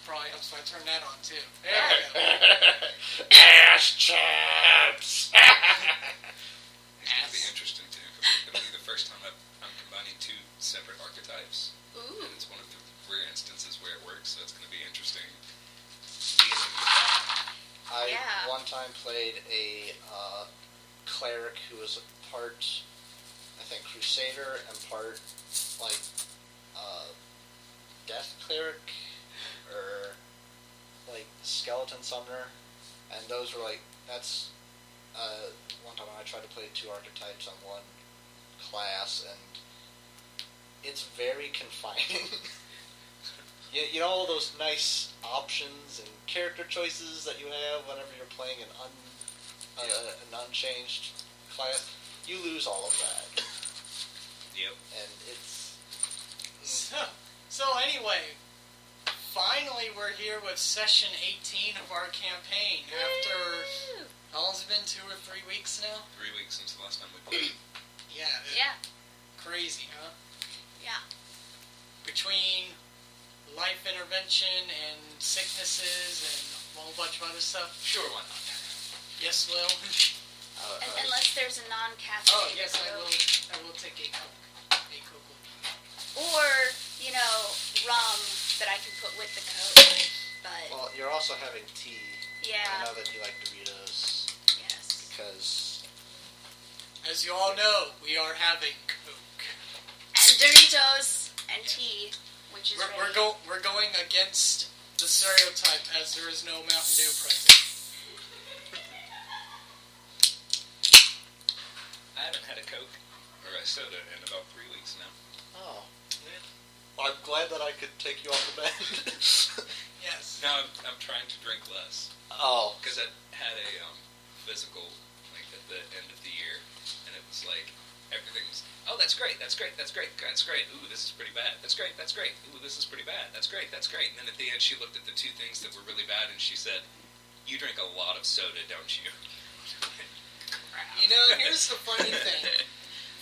probably helps if I turn that on too. There we go. Ass chaps! It's going to be interesting too, because it's going to be the first time I'm combining two separate archetypes. Ooh. And it's one of the rare instances where it works, so it's going to be interesting dealing with that. I one time played a cleric who was part, I think, Crusader and part, like, Death Cleric, or, like, Skeleton Summoner, and those were, like, that's, one time I tried to play two archetypes on one class, and it's very confining. You know all those nice options and character choices that you have whenever you're playing an unchanged class? You lose all of that. Yep. And it's... So anyway, finally we're here with session 18 of our campaign. After, how long has it been, 2 or 3 weeks now? 3 weeks since the last time we played. Yeah. Crazy, huh? Yeah. Between life intervention and sicknesses and a whole bunch of other stuff. Sure, why not? Yes, Will. Unless there's a non-caffeinated Oh, yes, I Coke. will take a Coke. A Coke. Or, rum that I can put with the Coke. But, Well, you're also having tea. yeah. I know that you like Doritos, Yes. because... As you all know, we are having Coke. And Doritos and tea, which is We're ready. we're going against the stereotype as there is no Mountain Dew present. I haven't had a Coke or a soda in about 3 weeks now. Oh. Well, I'm glad that I could take you off the bed. Yes. Now I'm trying to drink less. Oh. Because I had a physical, like, at the end of the year, and it was like, everything's, oh, that's great, that's great, that's great, that's great, ooh, this is pretty bad, that's great, ooh, this is pretty bad, that's great, and then at the end she looked at the two things that were really bad, and she said, you drink a lot of soda, don't you? You know, here's the funny thing.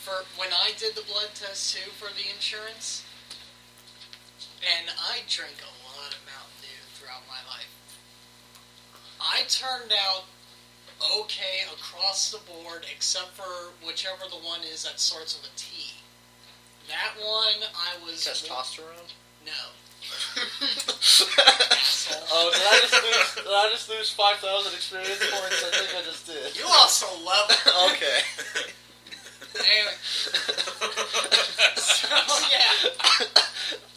For when I did the blood test too for the insurance, and I drank a lot of Mountain Dew throughout my life, I turned out okay across the board, except for whichever the one is that starts with a T. That one, I was... Testosterone? No. Oh, did I just lose 5,000 experience points? I think I just did. You also love it. Okay. Anyway. So, yeah.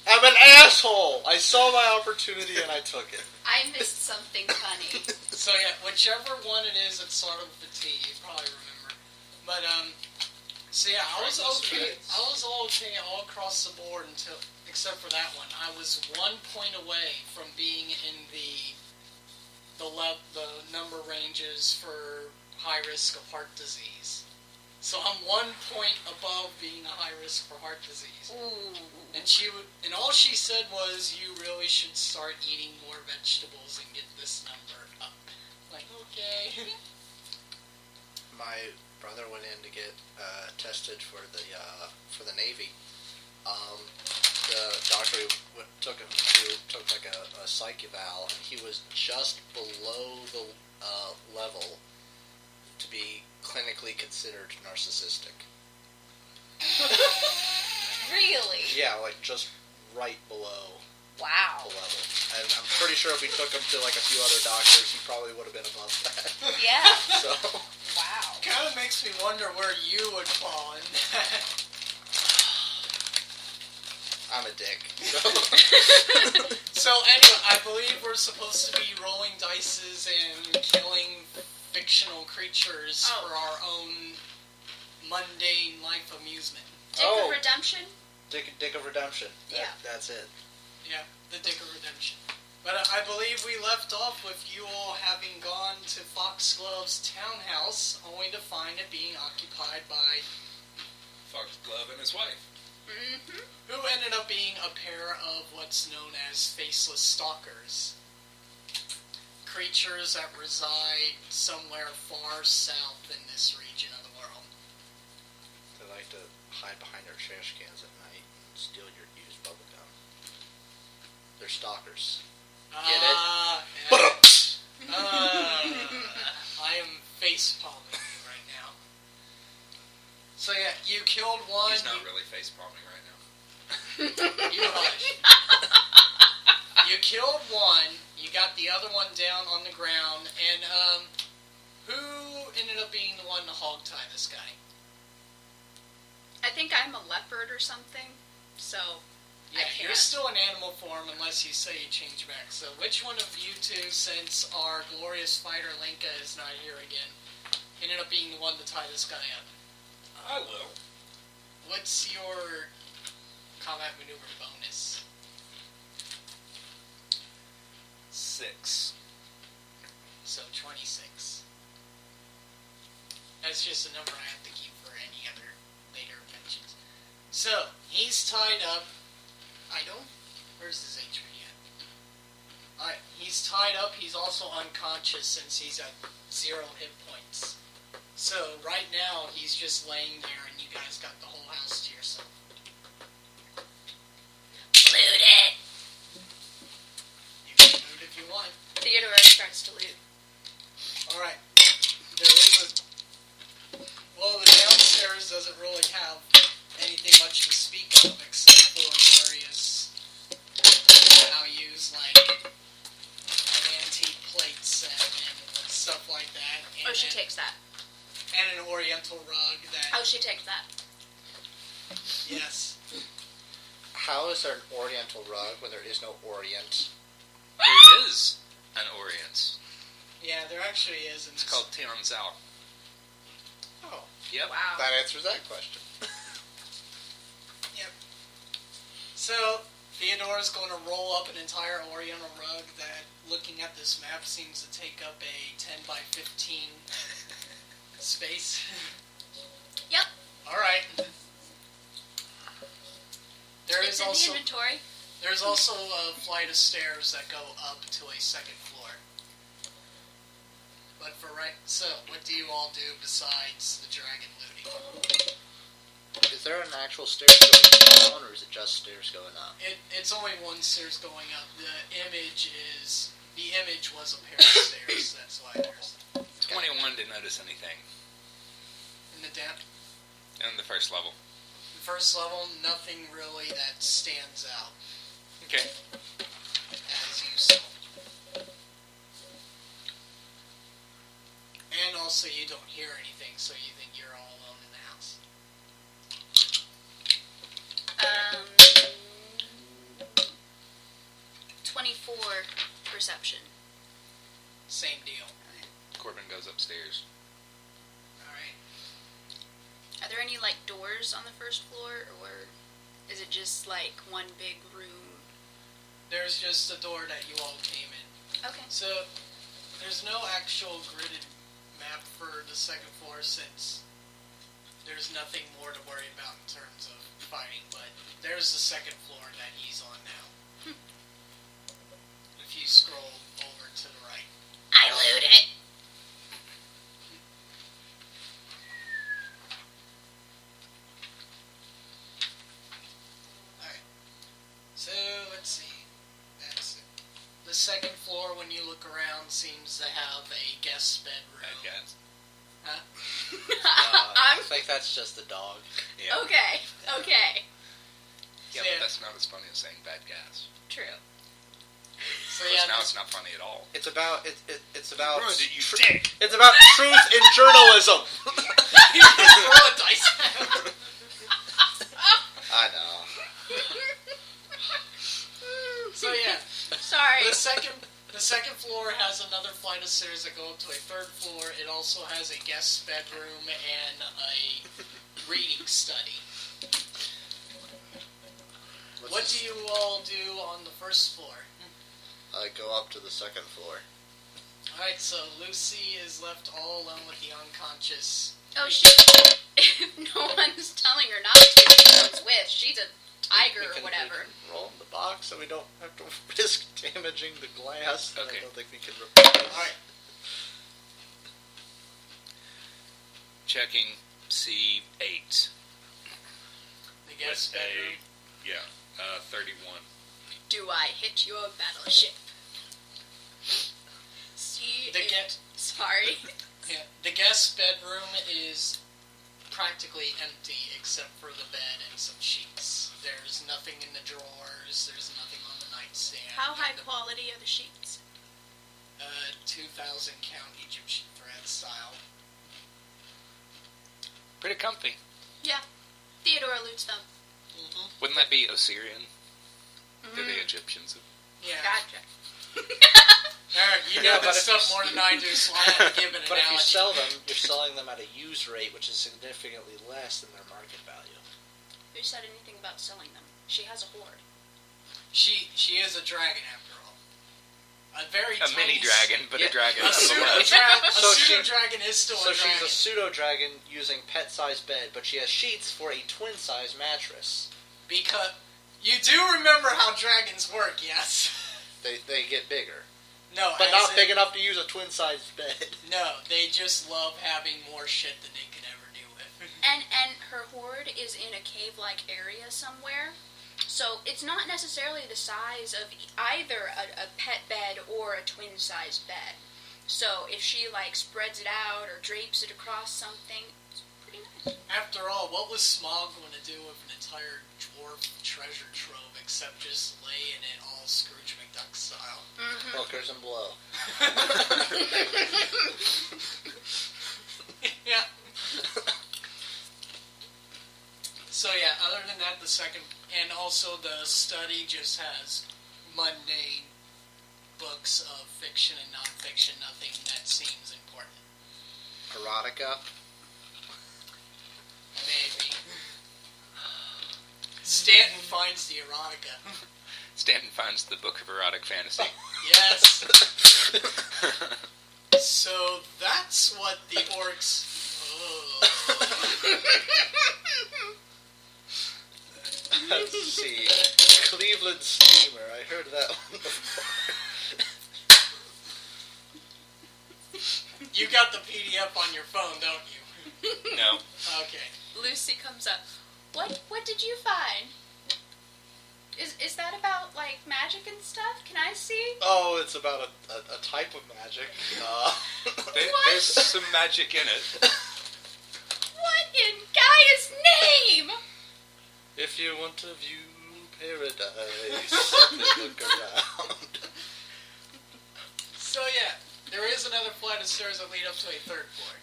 I'm an asshole! I saw my opportunity and I took it. I missed something funny. So, yeah, whichever one it is that started with the T, you probably remember. But, so yeah, I was okay. I was all okay all across the board except for that one. I was 1 point away from being in the number ranges for high risk of heart disease. So I'm 1 point above being a high risk for heart disease. Ooh. And all she said was, you really should start eating more vegetables and get this number up. Like, okay. My brother went in to get tested for the Navy. The doctor took like a psych eval, and he was just below the level to be clinically considered narcissistic. Really? Yeah, like just right below Wow. the level. And I'm pretty sure if we took him to like a few other doctors, he probably would have been above that. Yeah. So. Wow. Kind of makes me wonder where you would fall in that. I'm a dick. So anyway, I believe we're supposed to be rolling dices and killing fictional creatures for our own mundane life amusement. Dick of Redemption? Dick of Redemption. That's it. Yeah, the Dick of Redemption. But I believe we left off with you all having gone to Foxglove's townhouse, only to find it being occupied by Foxglove and his wife. Mm-hmm. who ended up being a pair of what's known as faceless stalkers. Creatures that reside somewhere far south in this region of the world. They like to hide behind their trash cans at night and steal your used bubblegum. They're stalkers. Get it? I am face palming you right now. So yeah, you killed one. He's not really face palming right now. You hush. You killed one. You got the other one down on the ground, and who ended up being the one to hog tie this guy? I think I'm a leopard or something, so Yeah, I you're can't. still in animal form unless you say you change back. So which one of you two, since our glorious fighter Linka is not here again, ended up being the one to tie this guy up? I will. What's your combat maneuver bonus? 6. So 26. That's just a number I have to keep for any other later mentions. So, he's tied up. Where's his HP at? Alright, he's tied up. He's also unconscious since he's at 0 hit points. So, right now, he's just laying there and you guys got the whole house to yourself. Loot it! You can loot if you want. Theodore starts to loot. Alright. There is well, the downstairs doesn't really have anything much to speak of except for various values like antique plates and stuff like that. And Oh, she takes that. And an oriental rug that... Oh, she takes that. Yes. How is there an oriental rug when there is no orient? There is an Orient. Yeah, there actually is. It's called Tianzao. Oh, Yep. Wow. that answers that question. Yep. So, Theodore's going to roll up an entire oriental rug that, looking at this map, seems to take up a 10 by 15 space. Yep. Alright. It's in the inventory. There's also a flight of stairs that go up to a second floor. But so, what do you all do besides the dragon looting? Is there an actual stairs going down, or is it just stairs going up? It's only one stairs going up. The image was a pair of stairs, that's why there's 21 didn't notice anything. in the down. In the first level. The first level, nothing really that stands out Okay. as you saw. And also you don't hear anything, so you think you're all alone in the house. 24 perception. Same deal. Corbin goes upstairs. Alright. Are there any, like, doors on the first floor, or is it just, like, one big room? There's just a door that you all came in. Okay. So, there's no actual gridded map for the second floor since there's nothing more to worry about in terms of fighting, but there's the second floor that he's on now. If you scroll over to the right. I loot it! Alright. So, let's see. That's it. The second floor, when you look around, seems to have a guest bedroom. Bad guys. Huh? I think that's just the dog. Yeah. Okay. Yeah, Yeah. but that's not as funny as saying bad guys. True. So Of course, yeah, now it's not funny at all. It's about it's about Run it, you dick! it's about truth in journalism. you throw a dice at him. I know. So yeah, Sorry. the second floor has another flight of stairs that go up to a third floor. It also has a guest bedroom and a reading study. What do you all do on the first floor? Go up to the second floor. Alright, so Lucy is left all alone with the unconscious. Oh, shit. If no one's telling her not to, she comes with. She's a tiger We or whatever. We can roll in the box so we don't have to risk damaging the glass. Okay. I don't think we can replace. Alright, Checking C8. the guest With bedroom. 31. Do I hit your battleship? Sorry. The guest bedroom is practically empty except for the bed and some sheets. There's nothing in the drawers. There's nothing on the nightstand. How high quality are the sheets? 2,000 count Egyptian thread style. Pretty comfy. Yeah. Theodore alludes them. Mm-hmm. Wouldn't that be Osirian? To the Egyptians. Yeah. Gotcha. Eric, you know this stuff more than I do, so I have to give an But if analogy. you sell them, you're selling them at a used rate, which is significantly less than their market value. Who said anything about selling them? She has a hoard. She is a dragon after all. A very A tiny mini dragon, but Yeah. a dragon A nonetheless. So she- pseudo-dragon is still So a dragon. she's a pseudo-dragon using pet-sized bed, but she has sheets for a twin-size mattress. Because you do remember how dragons work, yes? They get bigger. No, But as not in- big enough to use a twin-sized bed. No, they just love having more shit than they can ever deal with. And her hoard is in a cave-like area somewhere. So it's not necessarily the size of either a pet bed or a twin-size bed. So if she like spreads it out or drapes it across something, it's pretty nice. After all, what was Smog going to do with an entire dwarf treasure trove except just lay in it all Scrooge McDuck style? Mm-hmm. Hookers and blow. Yeah. So yeah, other than that, the second, and also the study just has mundane books of fiction and non-fiction, nothing that seems important. Erotica. Maybe. Stanton finds the erotica. Stanton finds the book of erotic fantasy. Yes. So that's what the orcs... Let's see. Cleveland Steamer. I heard that one before. You got the PDF on your phone, don't you? No. Okay. Lucy comes up. What did you find? Is that about like magic and stuff? Can I see? Oh, it's about a type of magic. There's some magic in it. What in Gaia's name? If you want to view paradise, look around. So yeah, there is another flight of stairs that lead up to a third floor.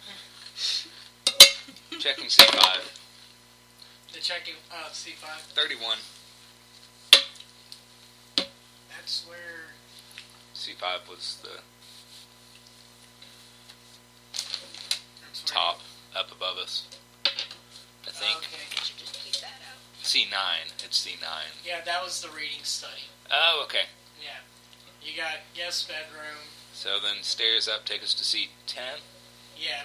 Checking C5. The checking C5. 31. That's where. C5 was the That's where top up above us. I think. Okay. I should just keep that out. C9. It's C9. Yeah, that was the reading study. Oh, okay. Yeah. You got guest bedroom. So then stairs up take us to C10. Yeah.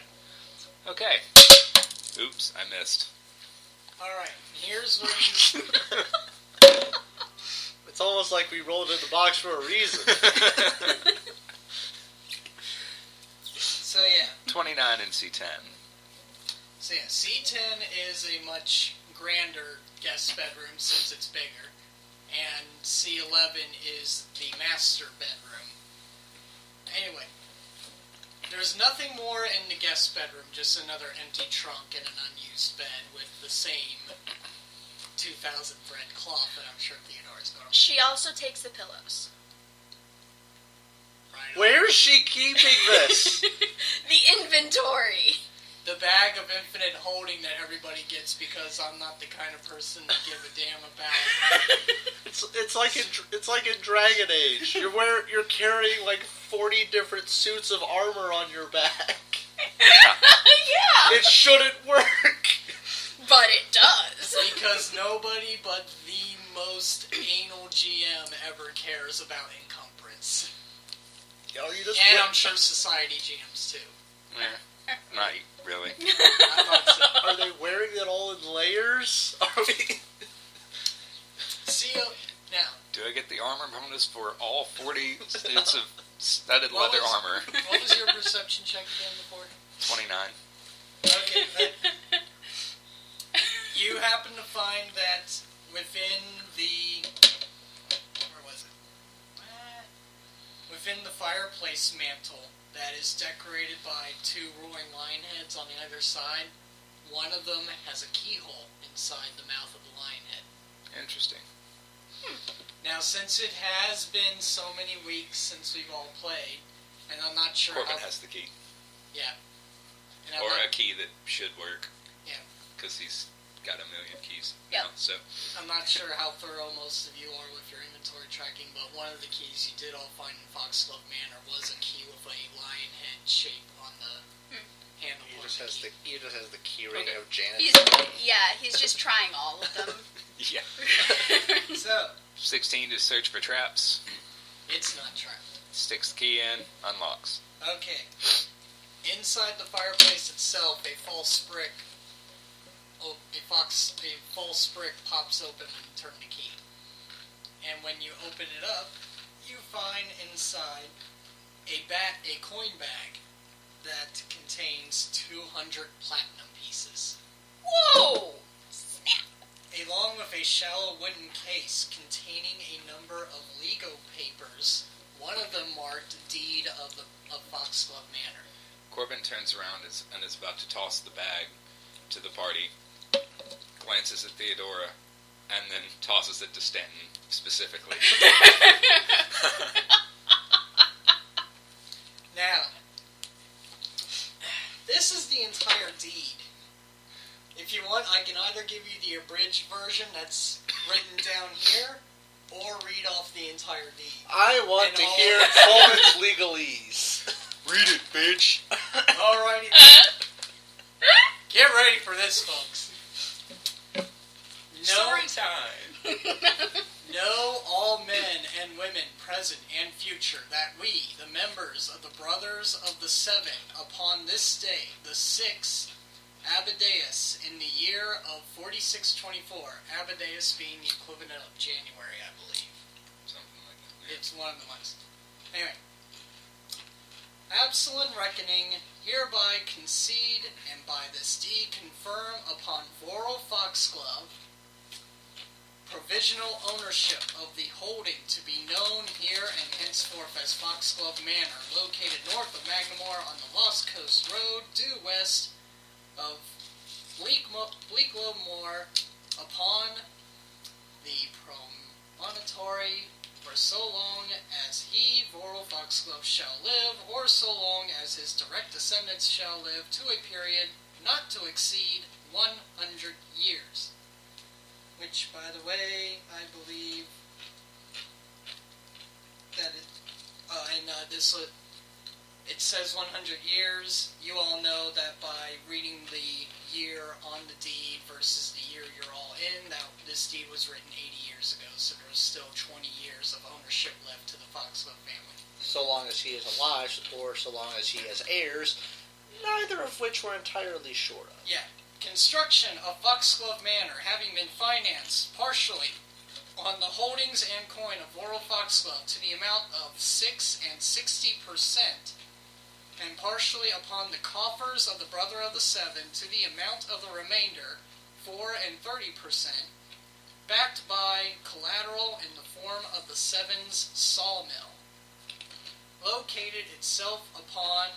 Okay. Oops, I missed. Alright, here's where you. It's almost like we rolled in the box for a reason. So yeah. 29 in C10. So yeah, C10 is a much grander guest bedroom since it's bigger. And C11 is the master bedroom. Anyway, there's nothing more in the guest bedroom, just another empty trunk and an unused bed with the same 2,000 thread cloth that I'm sure Theodore's going to She also takes the pillows. right Where is she keeping this? The inventory. The bag of infinite holding that everybody gets because I'm not the kind of person to give a damn about. It's like in Dragon Age. You're carrying like 40 different suits of armor on your back. Yeah. It shouldn't work. But it does. Because nobody but the most anal GM ever cares about encumbrance. You just And whip- I'm sure society GMs too. Not really. I thought so. Are they wearing it all in layers? Are we? See, now, Do I get the armor bonus for all 40 suits of studded What leather was- armor? what was your perception check again before? 29. Okay, you happen to find that within the... Where was it? Within the fireplace mantle, that is decorated by two roaring lion heads on either side. One of them has a keyhole inside the mouth of the lion head. Interesting. Now, since it has been so many weeks since we've all played, and I'm not sure Corbin how... has the key. Yeah. And Or a key that should work. Yeah. Because he's got a million keys. Yep. Now, so. I'm not sure how thorough most of you are with your inventory tracking, but one of the keys you did all find in Foxglove Manor was a key with a lion head shape on the handle. He just has the key ring of Janet. He's just trying all of them. Yeah. So, 16 to search for traps. it's not trapped. Sticks the key in, unlocks. Okay. Inside the fireplace itself, a false brick pops open when you turn the key. And when you open it up, you find inside a coin bag that contains 200 platinum pieces. Whoa! Snap! Along with a shallow wooden case containing a number of legal papers, one of them marked Deed of Foxglove Manor. Corbin turns around and is about to toss the bag to the party, glances at Theodora, and then tosses it to Stanton specifically. Now, this is the entire deed. If you want, I can either give you the abridged version that's written down here, or read off the entire deed. I want And to all- hear Corbin's legalese. Read it, bitch! Alrighty. Get ready for this, folks. Story time! Know all men and women, present and future, that we, the members of the Brothers of the Seven, upon this day, the 6th Abideus, in the year of 4624, Abideus being the equivalent of January, I believe. Something like that. It's one of the months. Anyway. Absalom reckoning, hereby concede, and by this deed confirm upon Voral Foxglove, provisional ownership of the holding to be known here and henceforth as Foxglove Manor, located north of Magnimar on the Lost Coast Road, due west of Bleaklow Moor, upon the promontory, for so long as he, Voral Foxglove, shall live, or so long as his direct descendants shall live, to a period not to exceed 100 years. Which, by the way, I believe that it says 100 years. You all know that by reading the year on the deed versus the year you're all in, that this deed was written 80 years ago, so there's still 20 years of ownership left to the Foxglove family. So long as he is alive, or so long as he has heirs, neither of which we're entirely sure of. Yeah. Construction of Foxglove Manor having been financed partially on the holdings and coin of Voral Foxglove to the amount of 6 and 60%, and partially upon the coffers of the Brother of the Seven to the amount of the remainder, 4 and 30%, backed by collateral in the form of the Seven's sawmill, located itself upon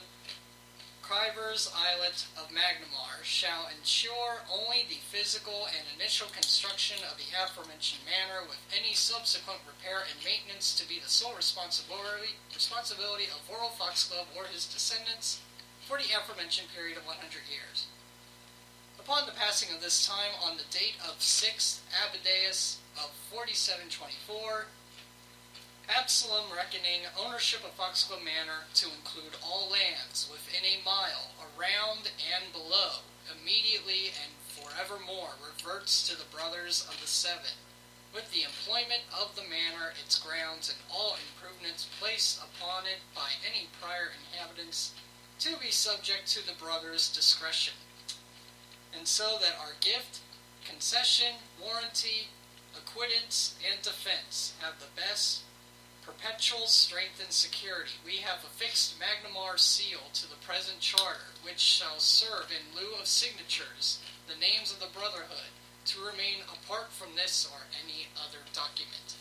Criver's Islet of Magnimar, shall ensure only the physical and initial construction of the aforementioned manor, with any subsequent repair and maintenance to be the sole responsibility of Voral Foxglove or his descendants for the aforementioned period of 100 years. Upon the passing of this time, on the date of 6th Abideus of 4724, Absalom reckoning ownership of Foxglove Manor to include all lands within a mile, around and below, immediately and forevermore reverts to the Brothers of the Seven, with the employment of the manor, its grounds, and all improvements placed upon it by any prior inhabitants, to be subject to the Brothers' discretion. And so that our gift, concession, warranty, acquittance, and defense have the best perpetual strength and security, we have affixed Magnimar seal to the present charter, which shall serve in lieu of signatures the names of the Brotherhood, to remain apart from this or any other document.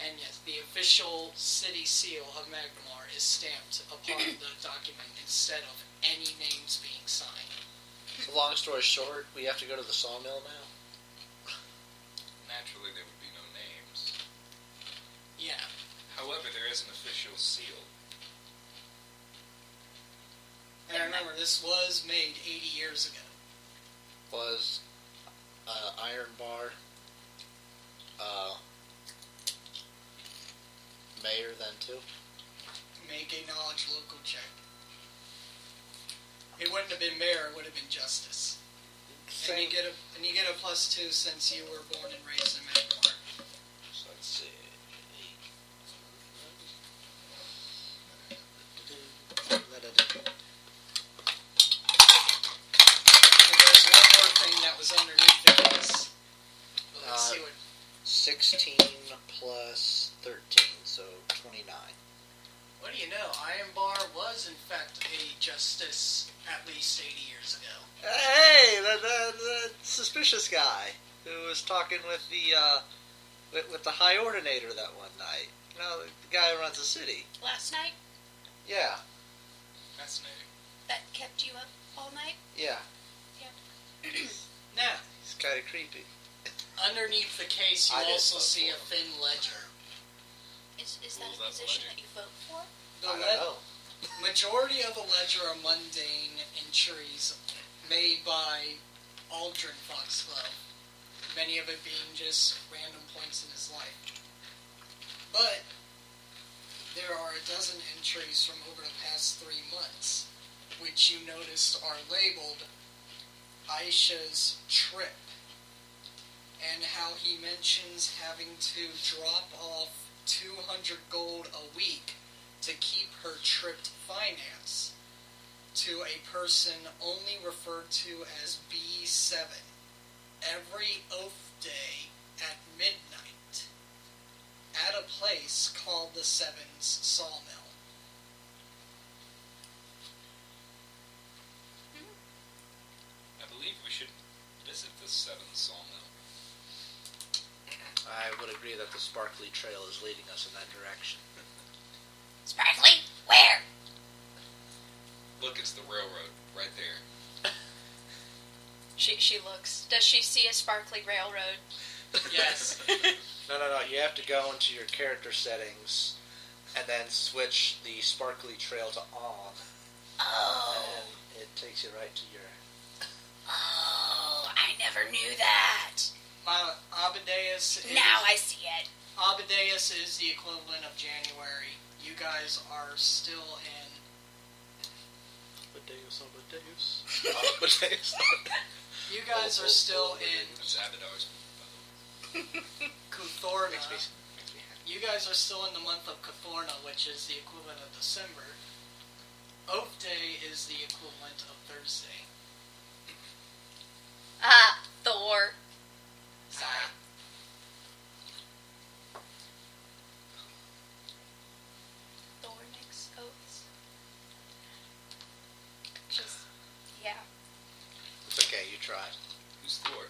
And yes, the official city seal of Magnimar is stamped upon the document instead of any names being signed. So long story short, we have to go to the sawmill now. Naturally, there would be no names. Yeah. However, there is an official seal. And remember, this was made 80 years ago. Was iron bar mayor then too? Make a knowledge local check. It wouldn't have been mayor, it would have been justice. And you get a +2 since you were born and raised in Magnimar. So let's see. And there's one more thing that was underneath the case. Well, let's see what. 16 plus 13, so 29. What do you know? Iron Bar was in fact a justice at least 80 years ago. Hey, the suspicious guy who was talking with the High Ordinator that one night. You know, the guy who runs the city. Last night? Yeah, Fascinating. That kept you up all night? yeah. Now, He's kind of creepy. underneath the case, you I didn't also vote see for a him. thin ledger. Is Ooh, that a that's position legend. that you vote for? The I don't know. majority of the ledger are mundane entries made by Aldrin Foxglove. Many of it being just random points in his life. But there are a dozen entries from over the past 3 months, which you noticed are labeled Aisha's trip, and how he mentions having to drop off 200 gold a week to keep her trip finance to a person only referred to as B7 every oath day at midnight at a place called the Sevens Sawmill. I believe we should visit the Seventh Sawmill. I would agree that the sparkly trail is leading us in that direction. Sparkly? Where? Look, it's the railroad right there. She looks. Does she see a sparkly railroad? Yes. No. You have to go into your character settings and then switch the sparkly trail to on. Oh. And it takes you right to your... Oh, I never knew that. Amadeus is, Now I see it. Amadeus is the equivalent of January. You guys are still in Amadeus. Amadeus. You guys are still in That's Abadar's. Kuthorna. Makes me happy. You guys are still in the month of Kuthorna, which is the equivalent of December. Oath Day is the equivalent of Thursday. Ah, Thor. Sorry. Thor makes oaths. Just, yeah. It's okay, you tried. Who's Thor?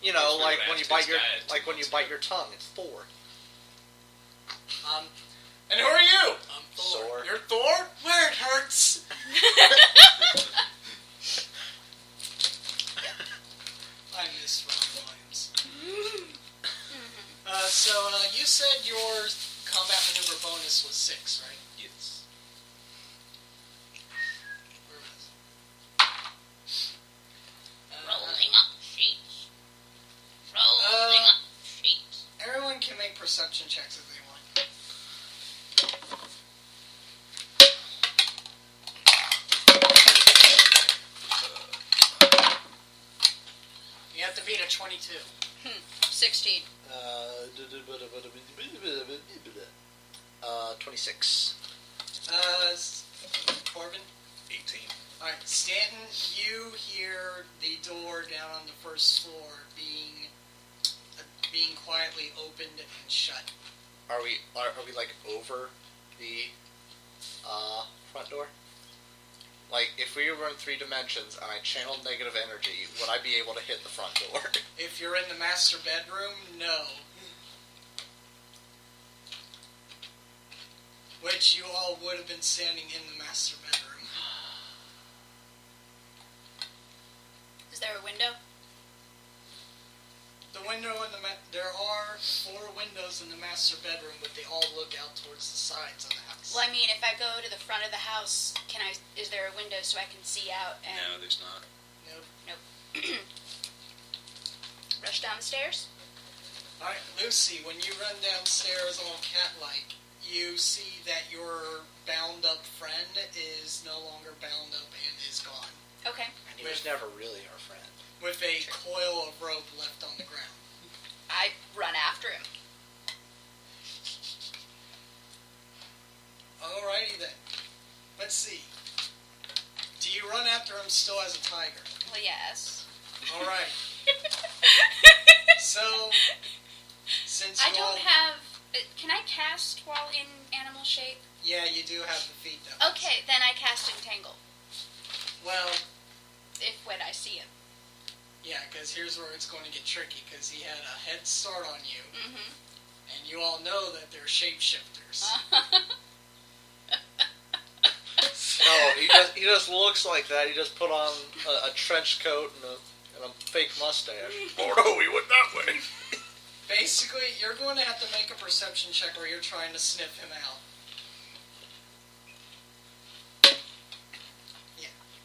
You know, That's like what when you asked bite this your guy 2 like when you months bite ago. your tongue, it's Thor. And who are you? I'm Thor. Sore. You're Thor? Where it hurts. I miss Ron Williams. So you said your combat maneuver bonus was 6, right? Yes. Where was it? Rolling up sheets. Rolling up sheets. Everyone can make perception checks if they want. You have to beat a 22. 16. 26. Corbin? 18. Alright, Stanton, you hear the door down on the first floor being quietly opened and shut. Are we like over the front door? Like, if we were in 3 dimensions and I channeled negative energy, would I be able to hit the front door? If you're in the master bedroom, no. Which you all would have been standing in the master bedroom. Is there a window? The window in the there are 4 windows in the master bedroom, but they all look out towards the sides of the house. Well, I mean, if I go to the front of the house, is there a window so I can see out? And No, there's not. Nope. Rush down the stairs? Alright, Lucy, when you run downstairs all cat-like, you see that your bound-up friend is no longer bound up and is gone. Okay. And he was never really our friend. With a coil of rope left on the ground. I run after him. Alrighty then. Let's see. Do you run after him still as a tiger? Well, yes. Alright. So, since I you don't all... have... can I cast while in animal shape? Yeah, you do have the feet though. Okay, then I cast Entangle. Well, When I see him. yeah, because here's where it's going to get tricky, because he had a head start on you, Mm-hmm. and you all know that they're shapeshifters. No, he just looks like that. He just put on a trench coat and a fake mustache. Oh no, we went that way. Basically, you're going to have to make a perception check where you're trying to sniff him out.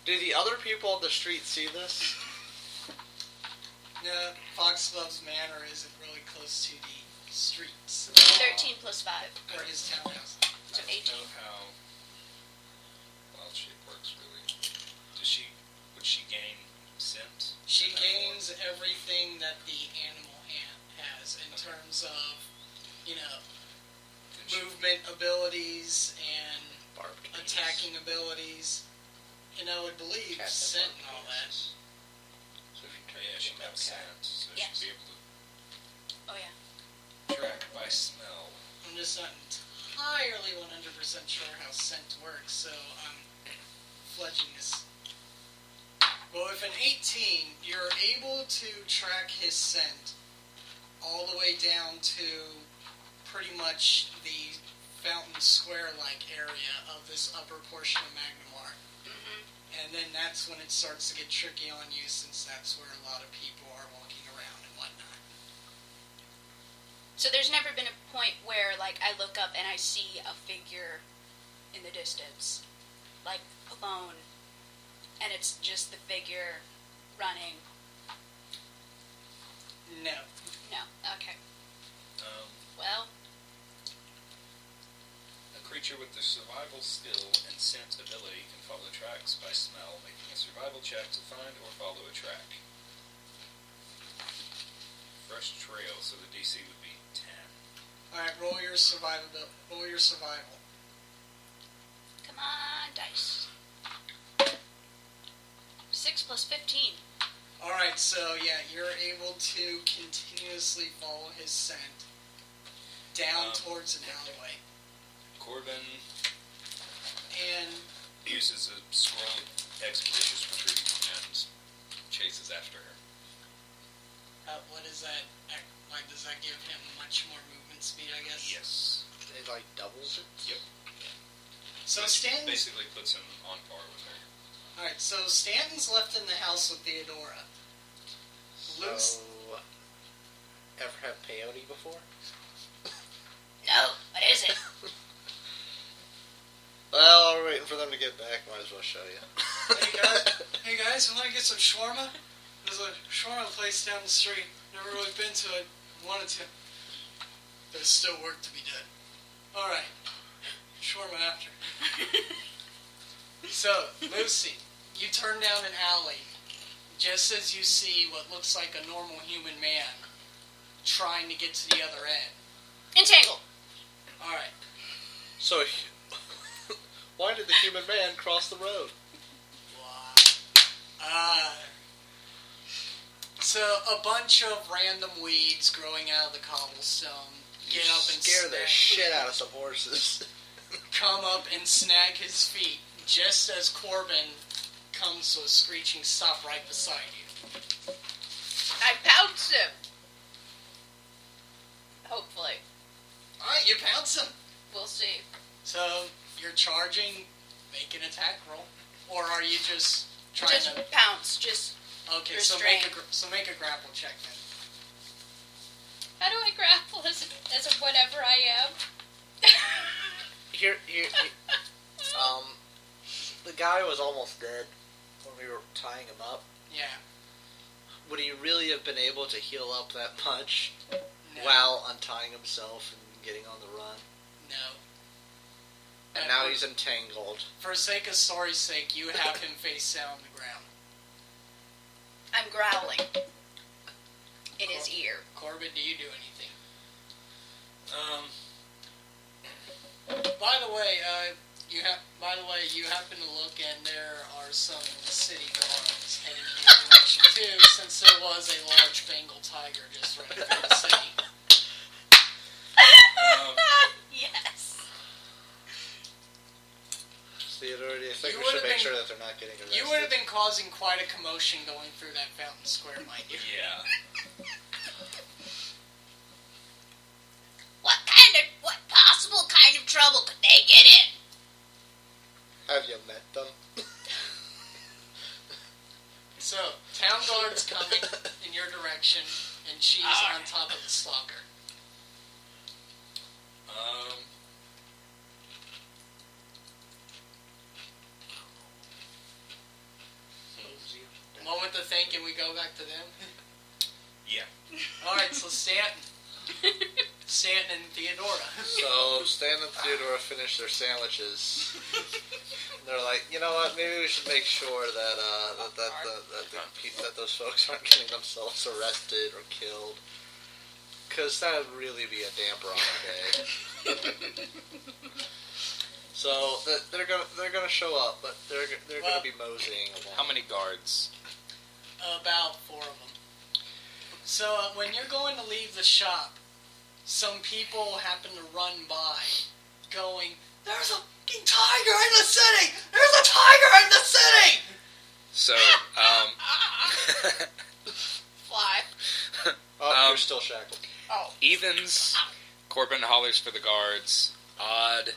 Do the other people on the street see this? No, Foxglove's manor isn't really close to the streets. 13 plus 5. Or his townhouse. So I don't 18. know how wild shape works really. Would she gain scent? She gains everything that the animal hand has in terms of, Then she- movement abilities and Barbed penis. attacking abilities. And I would believe Cat scent that and all that. So yeah, she'd have scent, so Yes. she'd be able Oh, yeah. to track by smell. I'm just not entirely 100% sure how scent works, so I'm fledging this. Well, with an 18, you're able to track his scent all the way down to pretty much the Fountain Square-like area of this upper portion of Magnimar. Mm-hmm. And then that's when it starts to get tricky on you, since that's where a lot of people are walking around and whatnot. So there's never been a point where, like, I look up and I see a figure in the distance, like, alone, and it's just the figure running. No. No. Okay. Well, A creature with the survival skill and scent ability can follow tracks by smell, making a survival check to find or follow a track. Fresh trail, so the DC would be 10. Alright, roll your survival. come on, dice. 6 plus 15. Alright, so yeah, you're able to continuously follow his scent down towards an alleyway. Corbin And uses a scroll expeditious retreat and chases after her. what is that? Like, does that give him much more movement speed, I guess? Yes. It like doubles it. Yep. So Which Stanton's... basically puts him on par with her. Alright, so Stanton's left in the house with Theodora. Luke's... So, ever had peyote before? No, what is it? Well, we're waiting for them to get back. Might as well show you. Hey guys, you want to get some shawarma? There's a shawarma place down the street. Never really been to it. Wanted to. There's still work to be done. Alright. Shawarma after. So, Lucy, you turn down an alley just as you see what looks like a normal human man trying to get to the other end. Entangle. Alright. So, why did the human man cross the road? So a bunch of random weeds growing out of the cobblestone get up and scare the snag, shit out of some horses. come up and snag his feet, just as Corbin comes to a screeching stop right beside you. I pounce him. Hopefully. Alright, you pounce him. We'll see. So, you're charging, make an attack roll. Or are you just trying Just to... pounce, just Okay, restrain. so make a grapple check then. How do I grapple as whatever I am? Here, the guy was almost dead when we were tying him up. Yeah. Would he really have been able to heal up that much No. while untying himself and getting on the run? No. And now he's entangled. For sake of story's sake, you have him face down on the ground. I'm growling in his ear. Corbin, do you do anything? By the way, you happen to look, and there are some city guards heading in your direction too, since there was a large Bengal tiger just right through the city. Yes. Theodore, do you think You we should would've make been- sure that they're not getting arrested? You would have been causing quite a commotion going through that fountain square, mind you. Yeah. What possible kind of trouble could they get in? Have you met them? So, town guard's coming in your direction, and she's on top of the stalker. Moment to think, and we go back to them. Yeah. Alright, so Stanton and Theodora. So Stan and Theodora finish their sandwiches. They're like, you know what? Maybe we should make sure that that those folks aren't getting themselves arrested or killed, because that would really be a damper on our day. So they're gonna show up, but they're gonna be moseying along. How many guards? About 4 of them. So when you're going to leave the shop, some people happen to run by, going, "There's a fucking tiger in the city! There's a tiger in the city!" So, Fly. Oh, you're still shackled. Oh. evens, Corbin hollers for the guards. Odd,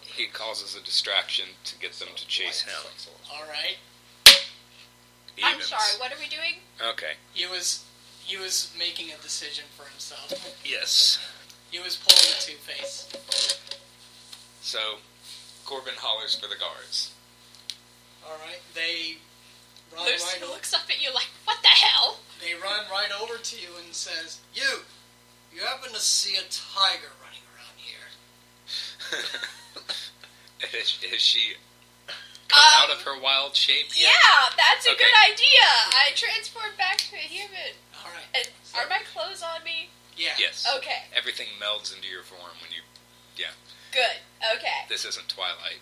he causes a distraction to get them to chase him. Alright. I'm Evens. sorry, what are we doing? Okay. He was making a decision for himself. Yes. He was pulling a Two-Face. So, Corbin hollers for the guards. Alright, they run Lucy right over. looks up at you like, what the hell? They run right over to you and says, You happen to see a tiger running around here." Has she come out of her wild shape yet? Yeah, that's a Okay. good idea. I transport back to a human. Alright. And are my clothes on me? Yeah. Yes. Okay, Everything melds into your form when you... good. Okay. This isn't Twilight.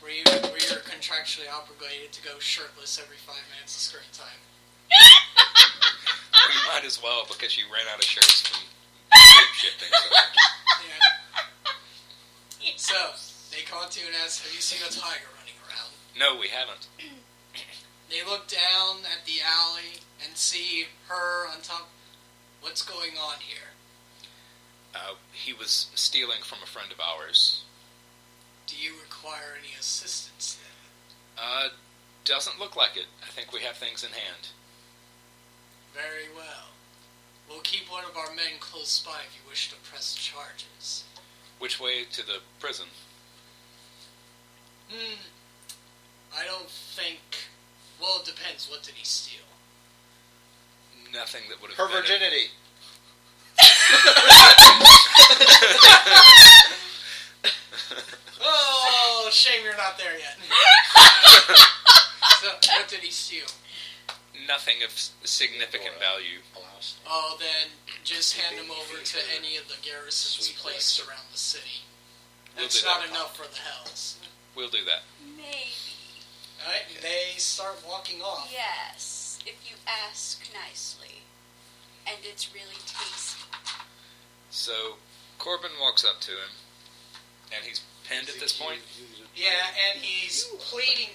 Were you contractually obligated to go shirtless every 5 minutes of screen time? Well, you might as well, because you ran out of shirts from shape-shifting. So. Yeah. So, they call to you and ask, "Have you seen a tiger running around?" No, we haven't. They look down at the alley and see her on top. What's going on here? He was stealing from a friend of ours. Do you require any assistance then? Doesn't look like it. I think we have things in hand. Very well. We'll keep one of our men close by if you wish to press charges. Which way to the prison? I don't think... Well, it depends. What did he steal? Nothing that would have Her been virginity. Oh, shame you're not there yet. So, what did he steal? Nothing of significant value. Oh, then just hand him over to any of the garrisons Sweet placed lips. around the city. We'll That's do not that. enough for the hells. We'll do that. Maybe. Alright, they start walking off. Yes, if you ask nicely. And it's really tasty. So, Corbin walks up to him, and he's pinned at this point. Yeah, and he's pleading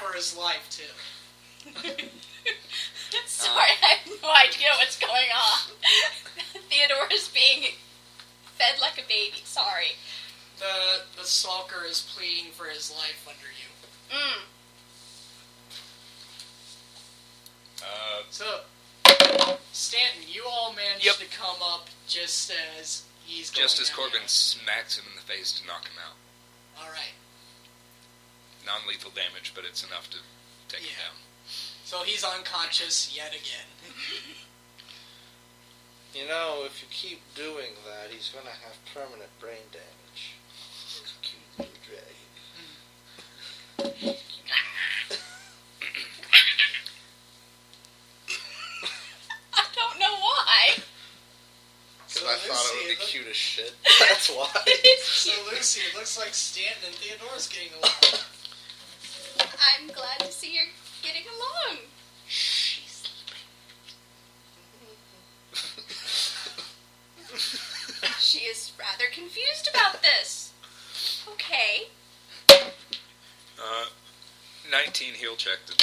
for his life, too. Sorry, I have no idea what's going on. Theodore is being fed like a baby. Sorry. The stalker is pleading for his life under you. So, Stanton, you all managed to come up just as he's going Just as down Corbin the alley. smacks him in the face to knock him out. Alright. Non-lethal damage, but it's enough to take him down. So he's unconscious yet again. You know, if you keep doing that, he's going to have permanent brain damage. This cute little dragon. I don't know why. Because So I thought it would Lucy, be cute as shit. That's why. So Lucy, it looks like Stanton and Theodore's getting along. I'm glad to see you're getting along. She's She is rather confused about this. Okay. 19 heal check to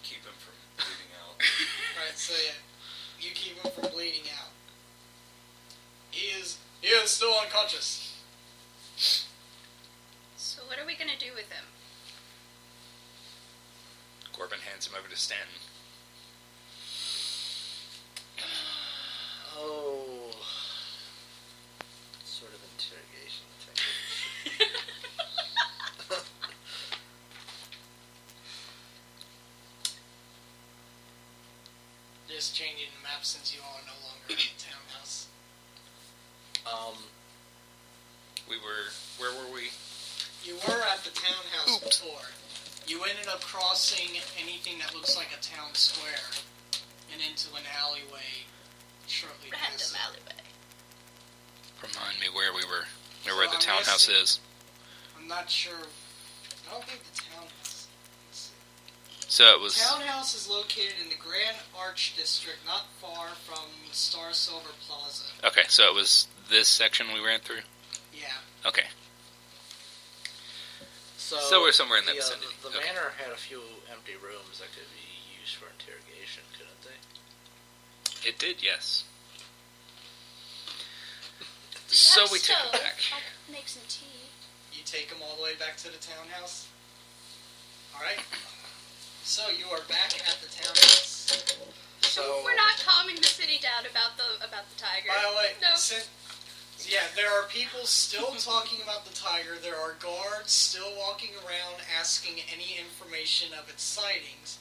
keep him from bleeding out. Alright, so yeah, you keep him from bleeding out. He is still unconscious. So what are we gonna do with him? Corbin hands him over to Stanton. Oh. Sort of interrogation technique. Just changing the map since you all are no longer in the townhouse. Where were we? You were at the townhouse before. You ended up crossing anything that looks like a town square and into an alleyway shortly Random past. alleyway. Remind me where we were. Where So the I'm townhouse guessing- is. I'm not sure. I don't think the townhouse. Let's see. So it was... Townhouse is located in the Grand Arch District, not far from Star Silver Plaza. Okay, so it was this section we ran through? Yeah. Okay. So we're somewhere in that the, vicinity. The Okay. manor had a few empty rooms that could be used for interrogation, couldn't they? It did, yes. Do you So have we took him stove? back. I'll make some tea. You take them all the way back to the townhouse? Alright. So you are back at the townhouse. So We're not calming the city down about the tiger. By the way, No. yeah, there are people still talking about the tiger. There are guards still walking around asking any information of its sightings.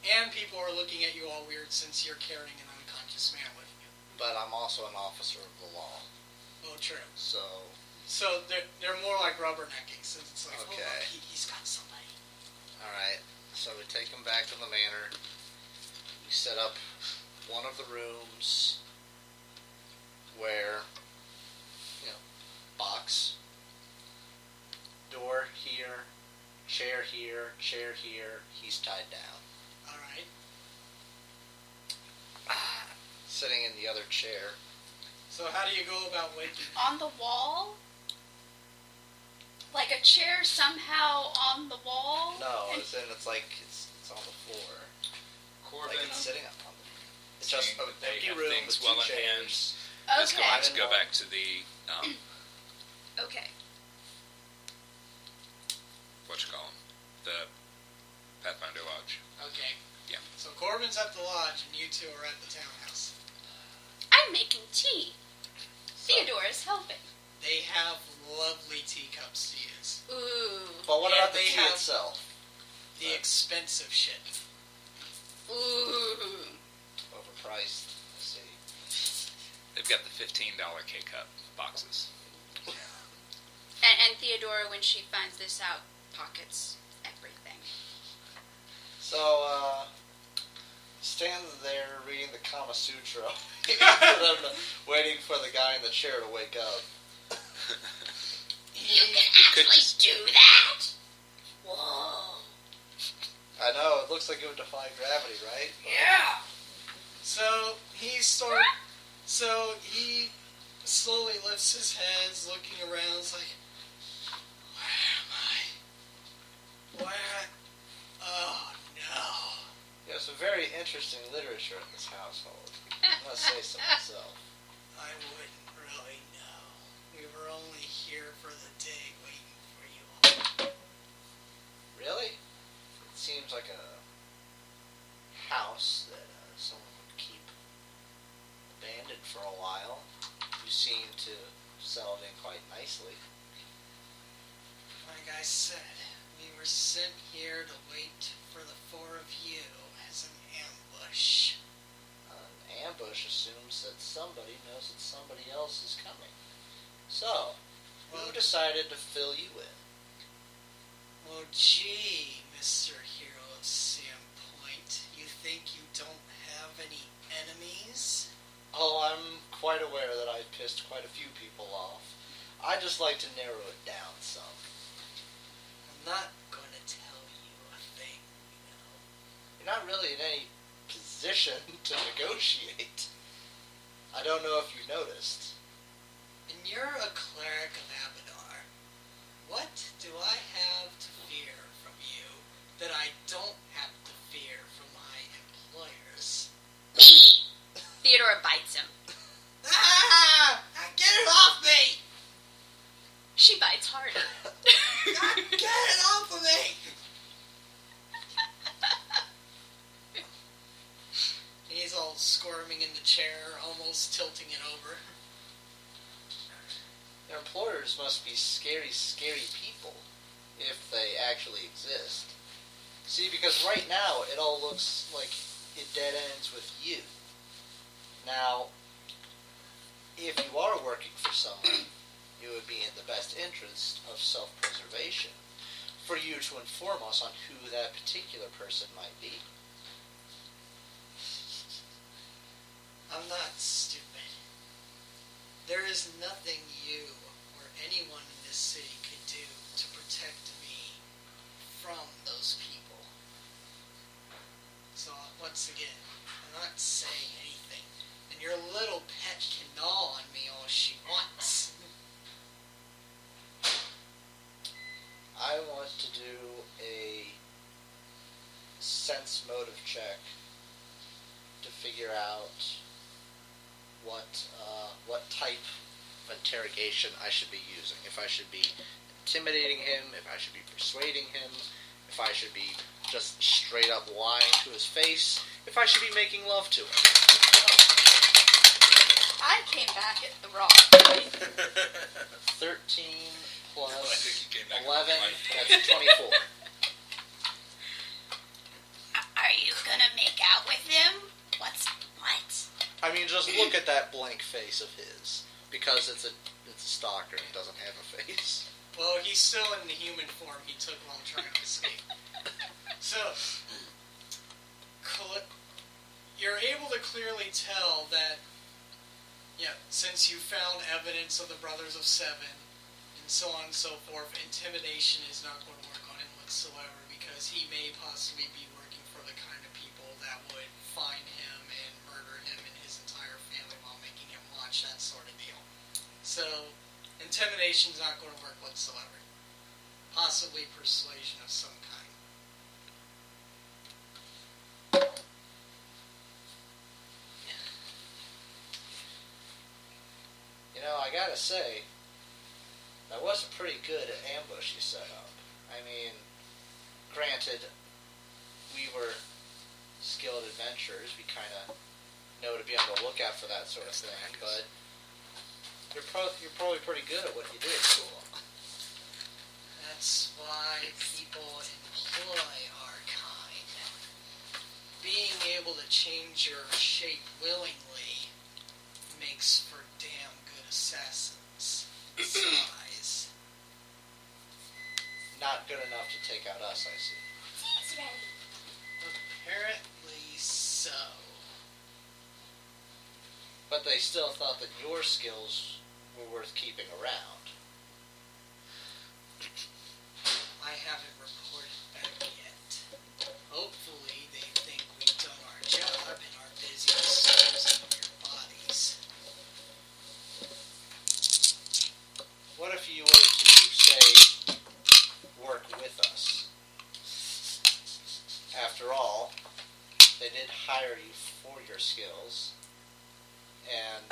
And people are looking at you all weird since you're carrying an unconscious man with you. But I'm also an officer of the law, Oh, true. so So they're more like rubbernecking since it's like, oh, Okay. look, he's got somebody. all right. So we take him back to the manor. We set up one of the rooms where, box, door here, chair here, he's tied down. Alright. Sitting in the other chair. So how do you go about waking him? On the wall? Like a chair somehow on the wall? No, And- it's like it's on the floor. Corbin, Like it's sitting up on the. It's just seeing an that they empty have room things with well two in hand, chairs. is Okay. going to go back to the, Okay. the Pathfinder Lodge. Okay. Yeah. So Corbin's at the lodge and you two are at the townhouse. I'm making tea. Theodore is helping. They have lovely teacups to use. Ooh. But what And about the they tea have- itself? The expensive shit. Ooh. Overpriced. I see. They've got the $15 K-Cup boxes. And Theodora, when she finds this out, pockets everything. So, stand there reading the Kama Sutra, waiting for the guy in the chair to wake up. You can could actually just- do that? Whoa. I know, it looks like it would defy gravity, right? So he slowly lifts his head, looking around, is like, where am I? Where? Oh, no. Yeah, some very interesting literature in this household. I must say so myself. I wouldn't really know. We were only here for the day waiting for you all. Really? It seems like a house that someone would keep abandoned for a while. You seem to settle it in quite nicely. Like I said, we were sent here to wait for the four of you as an ambush. An ambush assumes that somebody knows that somebody else is coming. So, who decided to fill you in? Well, gee, Mr. Hero of Sandpoint, you think you don't have any enemies? Oh, I'm quite aware that I pissed quite a few people off. I'd just like to narrow it down some. I'm not going to tell you a thing, you know. You're not really in any position to negotiate. I don't know if you noticed. And you're a cleric of Abadar. What do I have to fear from you that I don't have to fear from my employers? Me! Theodora bites him. Ah! Get it off me! She bites harder. Get it off of me! He's all squirming in the chair, almost tilting it over. Their employers must be scary, scary people, if they actually exist. See, because right now, it all looks like it dead ends with you. Now, if you are working for someone, it would be in the best interest of self-preservation for you to inform us on who that particular person might be. I'm not stupid. There is nothing you or anyone in this city could do to protect me from those people. So, once again, I'm not saying anything. And your little pet can gnaw on me all she wants. I want to do a sense motive check to figure out what type of interrogation I should be using. If I should be intimidating him, if I should be persuading him, if I should be just straight up lying to his face, if I should be making love to him. I came back at the wrong. 13 plus I think you came back 11, right. that's 24. Are you gonna make out with him? What? I mean, just look at that blank face of his, because it's a stalker and doesn't have a face. Well, he's still in the human form he took while trying to escape. So, you're able to clearly tell that, since you found evidence of the Brothers of Seven, and so on and so forth, intimidation is not going to work on him whatsoever, because he may possibly be working for the kind of people that would find him and murder him and his entire family while making him watch, that sort of deal. So, intimidation's not going to work whatsoever. Possibly persuasion of some kind. You know, I gotta say, that was a pretty good ambush you set up. I mean, granted, we were skilled adventurers, we kind of know to be on the lookout for that sort of thing, but you're probably pretty good at what you do at school. That's why people employ our kind. Being able to change your shape willingly makes for damn good assassins. Besides, Not good enough to take out us, I see. Tea's ready. apparently so. But they still thought that your skills were worth keeping around. I haven't reported back yet. Hopefully they think we've done our job and are busy disposing of your bodies. what if you were to, say, work with us? After all, they did hire you for your skills, and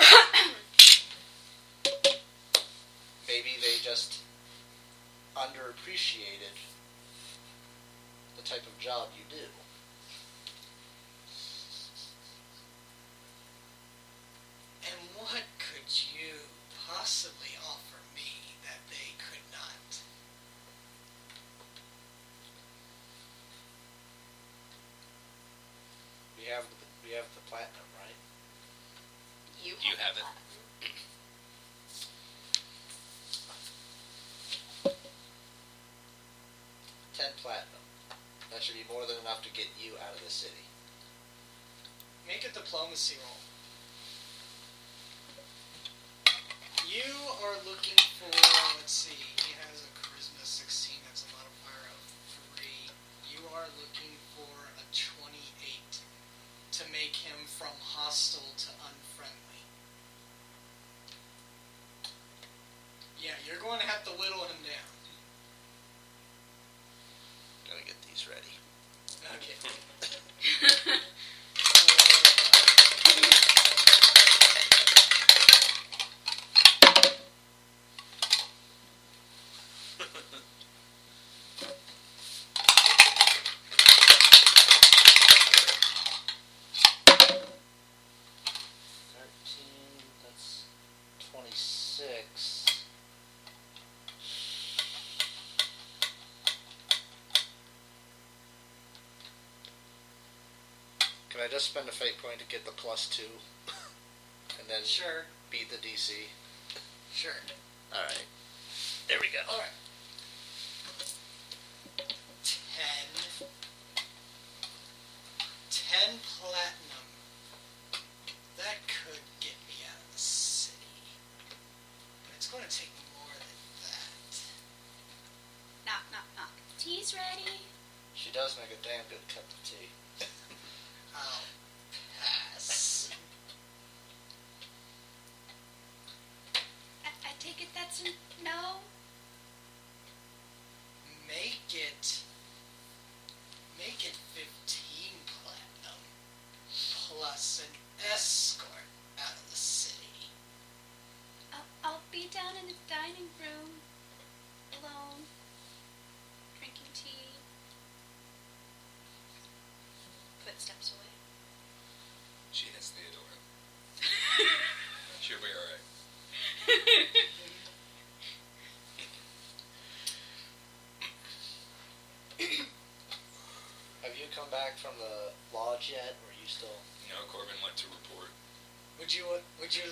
maybe they just underappreciated the type of job you do. And what could you possibly offer me that they could not? We have the platinum, right? You have it. 10 platinum. That should be more than enough to get you out of the city. Make a diplomacy roll. You are looking for, let's see, he has a charisma 16, that's a modifier of 3. You are looking for a 28 to make him from hostile to unfriendly. Yeah, you're going to have to whittle him down. Gotta get these ready. Okay. That's 26. Can I just spend a fate point to get the +2? And then Sure. beat the DC? Sure. Alright. There we go. Alright. 10. 10 platinum. That could get me out of the city. But it's going to take more than that. Knock, knock, knock. Tea's ready. She does make a damn good cup of tea. I'll pass. I take it that's a no? Make it 15 platinum plus an escort out of the city. I'll be down in the dining room, alone, drinking tea. Footsteps away. She has Theodora. She'll be alright. Have you come back from the lodge yet, or are you still... No, Corbin went to report. Would you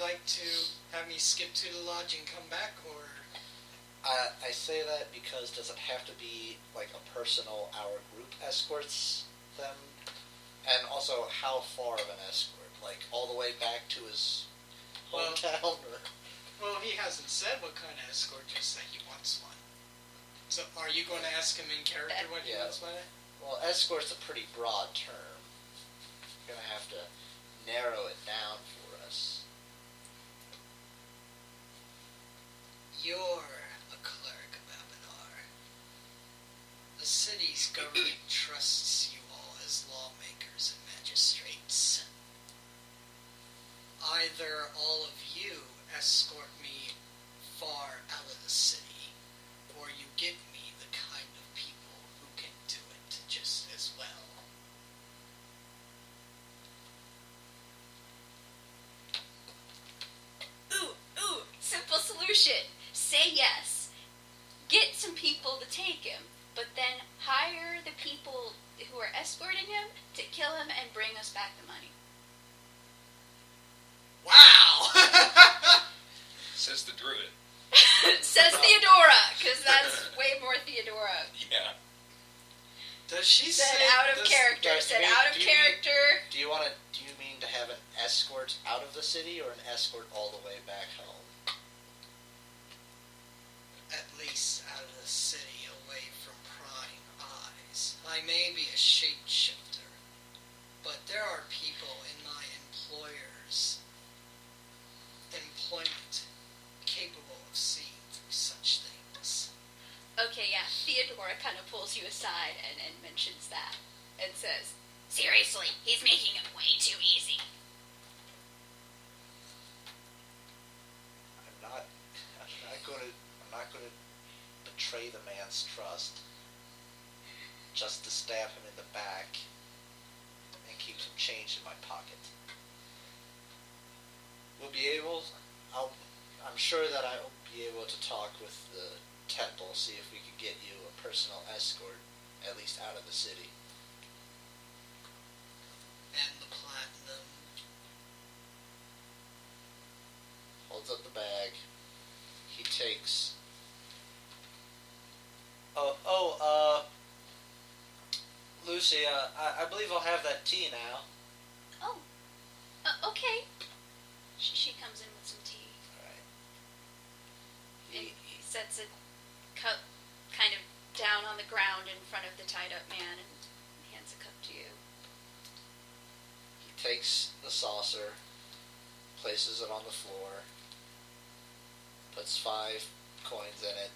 like to have me skip to the lodge and come back, or? I say that because does it have to be like a personal, our group escorts them? And also, how far of an escort? Like, all the way back to his hometown? Or? Well, he hasn't said what kind of escort, just that he wants one. So, are you going to ask him in character what he Yeah. wants by it? Well, escort's a pretty broad term. You're going to have to narrow it down for us. You're a cleric of Abaddar. The city's government trusts you all as lawmakers and magistrates. Either all of you escort me far out of the city, or you get me the kind of people who can do it just as well. Ooh, simple solution. Say yes. Get some people to take him, but then hire the people who are escorting him to kill him and bring us back the money. Wow! Says the druid. Says Theodora, because that's way more Theodora. Yeah. Does she Said say out of does- character. does- Said do you- out of do you mean- character. Do you mean to have an escort out of the city, or an escort all the way back home? At least out of the city, away from prying eyes. I may be a shapeshifter, but there are people in my employer's employment capable of seeing through such Okay, yeah. Theodora kind of pulls you aside and mentions that and says, "Seriously, he's making it way too easy." I'm not gonna betray the man's trust just to stab him in the back and keep some change in my pocket. I'm sure that I'll be able to talk with the temple, see if we can get you a personal escort, at least out of the city. And the platinum. Holds up the bag. He takes... Lucy, I believe I'll have that tea now. Oh, okay. She comes in with some tea. Alright. And he sets a cup kind of down on the ground in front of the tied-up man and hands a cup to you. He takes the saucer, places it on the floor, puts 5 coins in it,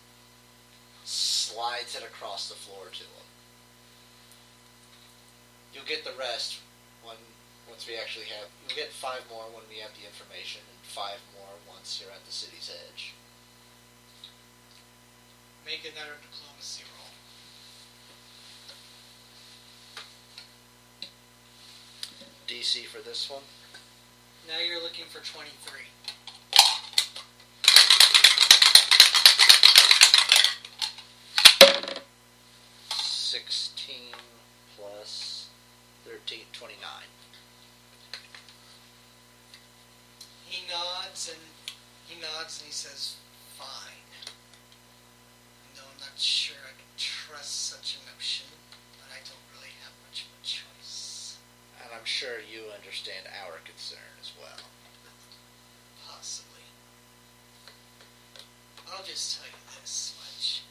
slides it across the floor to him. You'll get the rest once we actually have... You'll get 5 more when we have the information, and 5 more once you're at the city's edge. Make another diplomacy roll. DC for this one? Now you're looking for 23. $16 plus 13, 29. He nods and he says, "Fine. No, I'm not sure I can trust such a notion, but I don't really have much of a choice." And I'm sure you understand our concern as well. Possibly. I'll just tell you this much.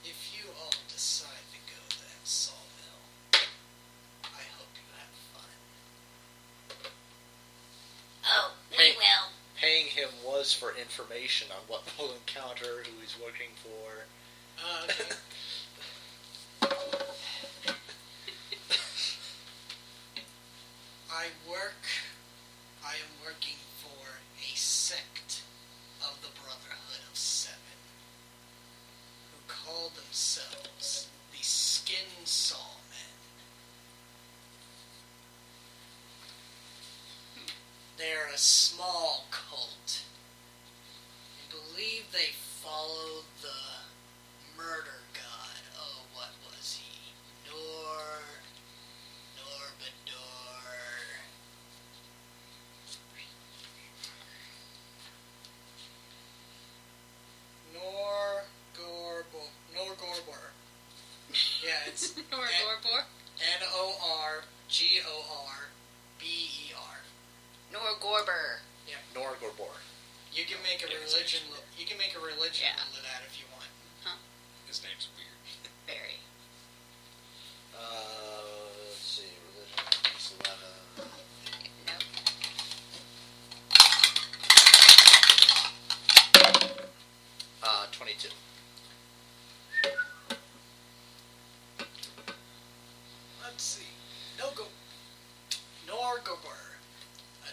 If you all decide to go to that sawmill, I hope you have fun. Oh, Hey. we will. Paying him was for information on what we'll encounter, who he's working for. Okay. I am working for a sect of the Brotherhood of Seven, who call themselves the Skin Sawmen. They're a small cult. I believe they follow the murder god. Oh, what was he? Norbador. Norgorbor. Yeah, it's Norgorbor. Norgorber. Norgorber. Norgorbor. You can make a Yeah, it's religion. actually- You can make a religion Yeah. out of that if you want. His name's weird. Very. Let's see, religion, it's 11. Nope. 22. Let's see. Norgobur, a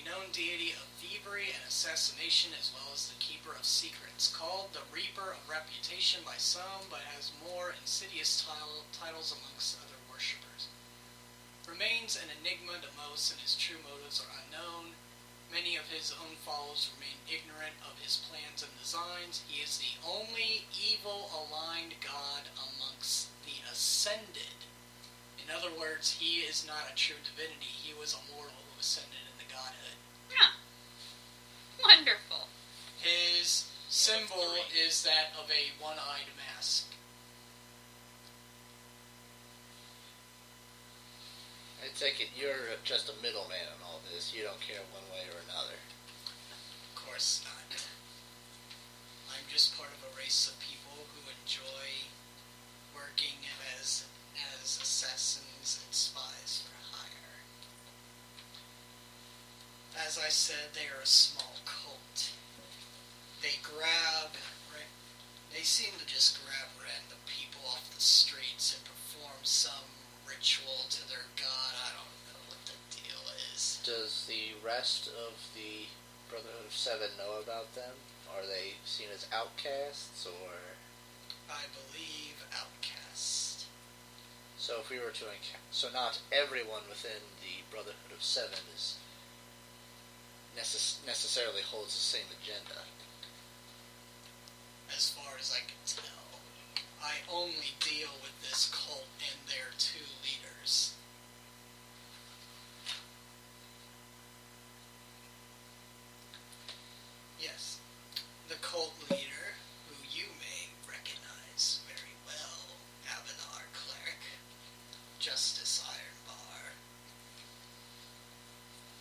known deity of thievery and assassination, as well as the keeper of secrets, called the Reaper of Reputation by some, but has more insidious titles amongst other worshippers. Remains an enigma to most, and his true motives are unknown. Many of his own followers remain ignorant of his plans and designs. He is the only evil-aligned god amongst the Ascended. In other words, he is not a true divinity. He was a mortal who ascended in the godhood. Huh. Wonderful. His symbol is that of a one-eyed mask. I take it you're just a middleman in all this. You don't care one way or another. Of course not. I'm just part of a race of people who enjoy working as assassins and spies for hire. As I said, they are a small cult. They grab They seem to just grab random people off the streets and perform some ritual to their god. I don't know what the deal is. Does the rest of the Brotherhood of Seven know about them? Are they seen as outcasts, or...? I believe outcast. So if we were to so not everyone within the Brotherhood of Seven is necessarily holds the same agenda. As far as I can tell, I only deal with this cult and their two leaders. Yes, the cult leader, who you may recognize very well, Avanar Cleric, Justice Ironbar,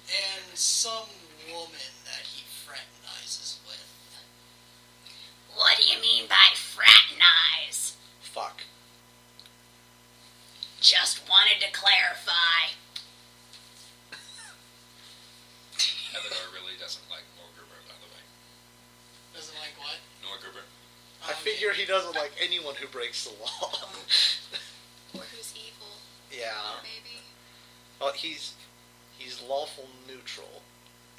and some woman that he fraternizes with. What do you mean by fraternize? Fuck. Just wanted to clarify. Evador really doesn't like Norgruber, by the way. Doesn't like what? Norgruber. I figure he doesn't like anyone who breaks the law. Or who's evil, Yeah. maybe. Well, he's lawful neutral.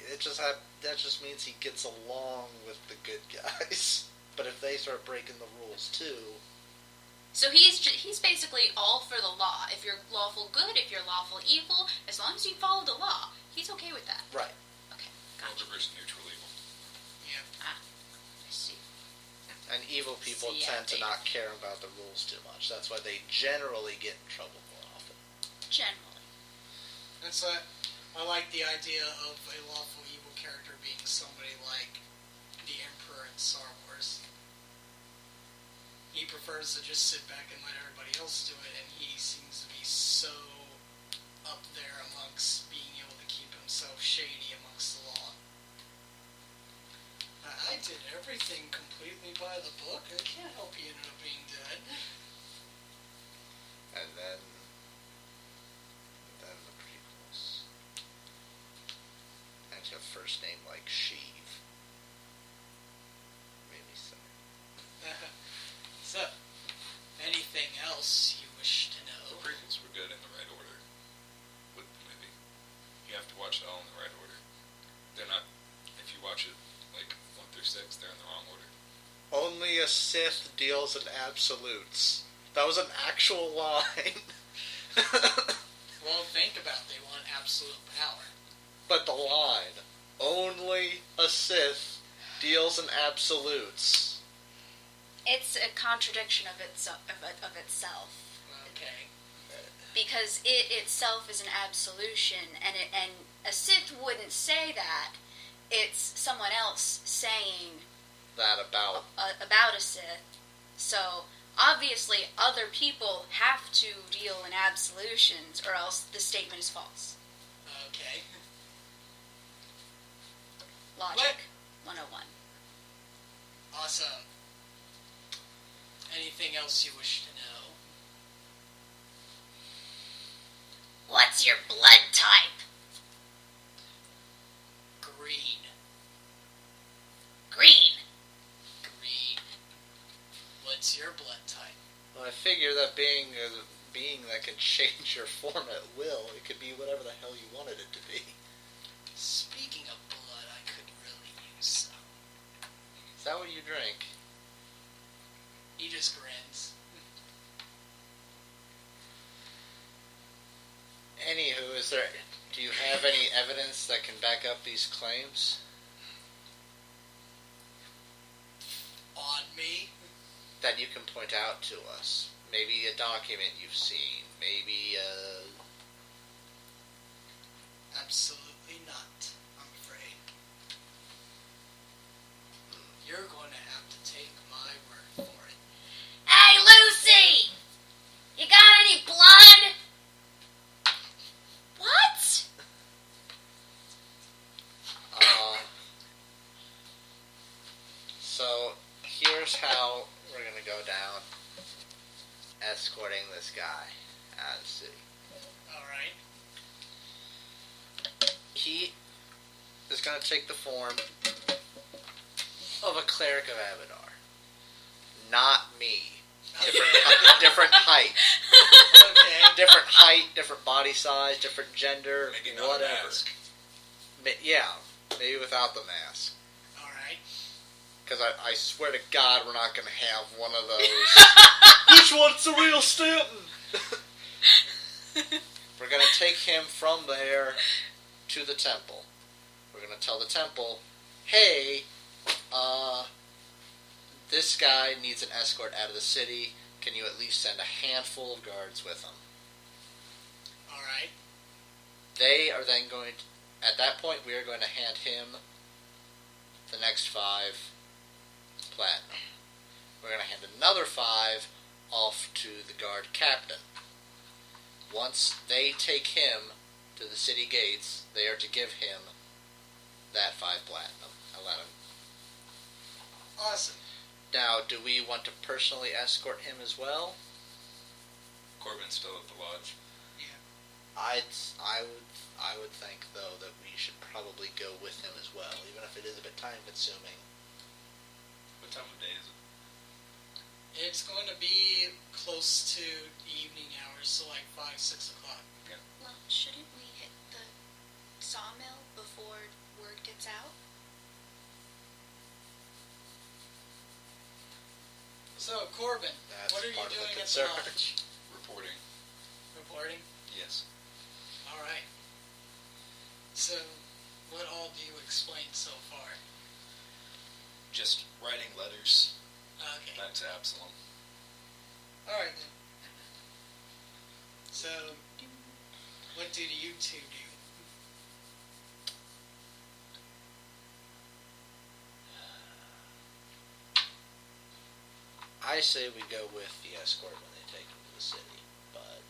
That just means he gets along with the good guys. But if they start breaking the rules too, So he's basically all for the law. If you're lawful good, if you're lawful evil, as long as you follow the law, he's okay with that. right? Okay, gotcha. Norgruber's neutral evil. Yeah. I see. And evil people So, yeah, tend to not care about the rules too much. That's why they generally get in trouble more often. Generally. That's why I like the idea of a lawful evil character being somebody like the Emperor in Star Wars. He prefers to just sit back and let everybody else do it, and he seems to be so up there amongst being able to keep himself shady amongst the law. I did everything completely by the book. I can't help he ended up being dead. And then the prequels. And your first name like Sheev. Made me sick. So, anything else you wish to The know? prequels were good in the right order with the movie. You have to watch it all in the right order. They're not, if you watch it like 1 through 6, they're in the wrong order. Only a Sith deals in absolutes. That was an actual line. Well, think about it. They want absolute power. But the line, only a Sith deals in absolutes. It's a contradiction of itself. Okay. Because it itself is an absolution, and a Sith wouldn't say that. It's someone else saying That about. about a Sith. So obviously, other people have to deal in absolutions, or else the statement is false. Okay. Logic 101. Awesome. Anything else you wish to know? What's your blood type? Green. Green. Green. What's your blood type? Well, I figure that being a being that can change your form at will, it could be whatever the hell you wanted it to be. Speaking of blood, I could really use some. Is that what you drink? He just grins. Anywho, do you have any evidence that can back up these claims? On me? That you can point out to us? Maybe a document you've seen? Maybe Absolutely not, I'm afraid. You're going to have to take my word for it. Hey, Lucy! You got any blood? What? So, here's how we're gonna go down escorting this guy out of the city. Alright. He is going to take the form of a cleric of Abadar. not me. Okay. Different height. Okay. Different height, different body size, different gender, Maybe not a whatever. mask. Yeah, maybe without the mask. Alright. Because I swear to God, we're not going to have one of those. Which one's the real Stanton? We're going to take him from there to the temple. We're going to tell the temple, hey, this guy needs an escort out of the city. Can you at least send a handful of guards with him? Alright. They are then going to, at that point, we are going to hand him the next 5 platinum. We're going to hand another 5 off to the guard captain. Once they take him to the city gates, they are to give him that 5 platinum. 11. Awesome. Now, do we want to personally escort him as well? Corbin's still at the lodge. I would think, though, that we should probably go with him as well, even if it is a bit time-consuming. What time of day is it? It's going to be close to evening hours, so like 5, 6 o'clock. Well, shouldn't we hit the sawmill before word gets out? So, Corbin, That's what are you part of the doing at the concern. lodge? Reporting. Reporting? Yes. Alright. So, what all do you explain so far? Just writing letters Okay. back to Absalom. Alright then. So, what do you two do? I say we go with the escort when they take him to the city, but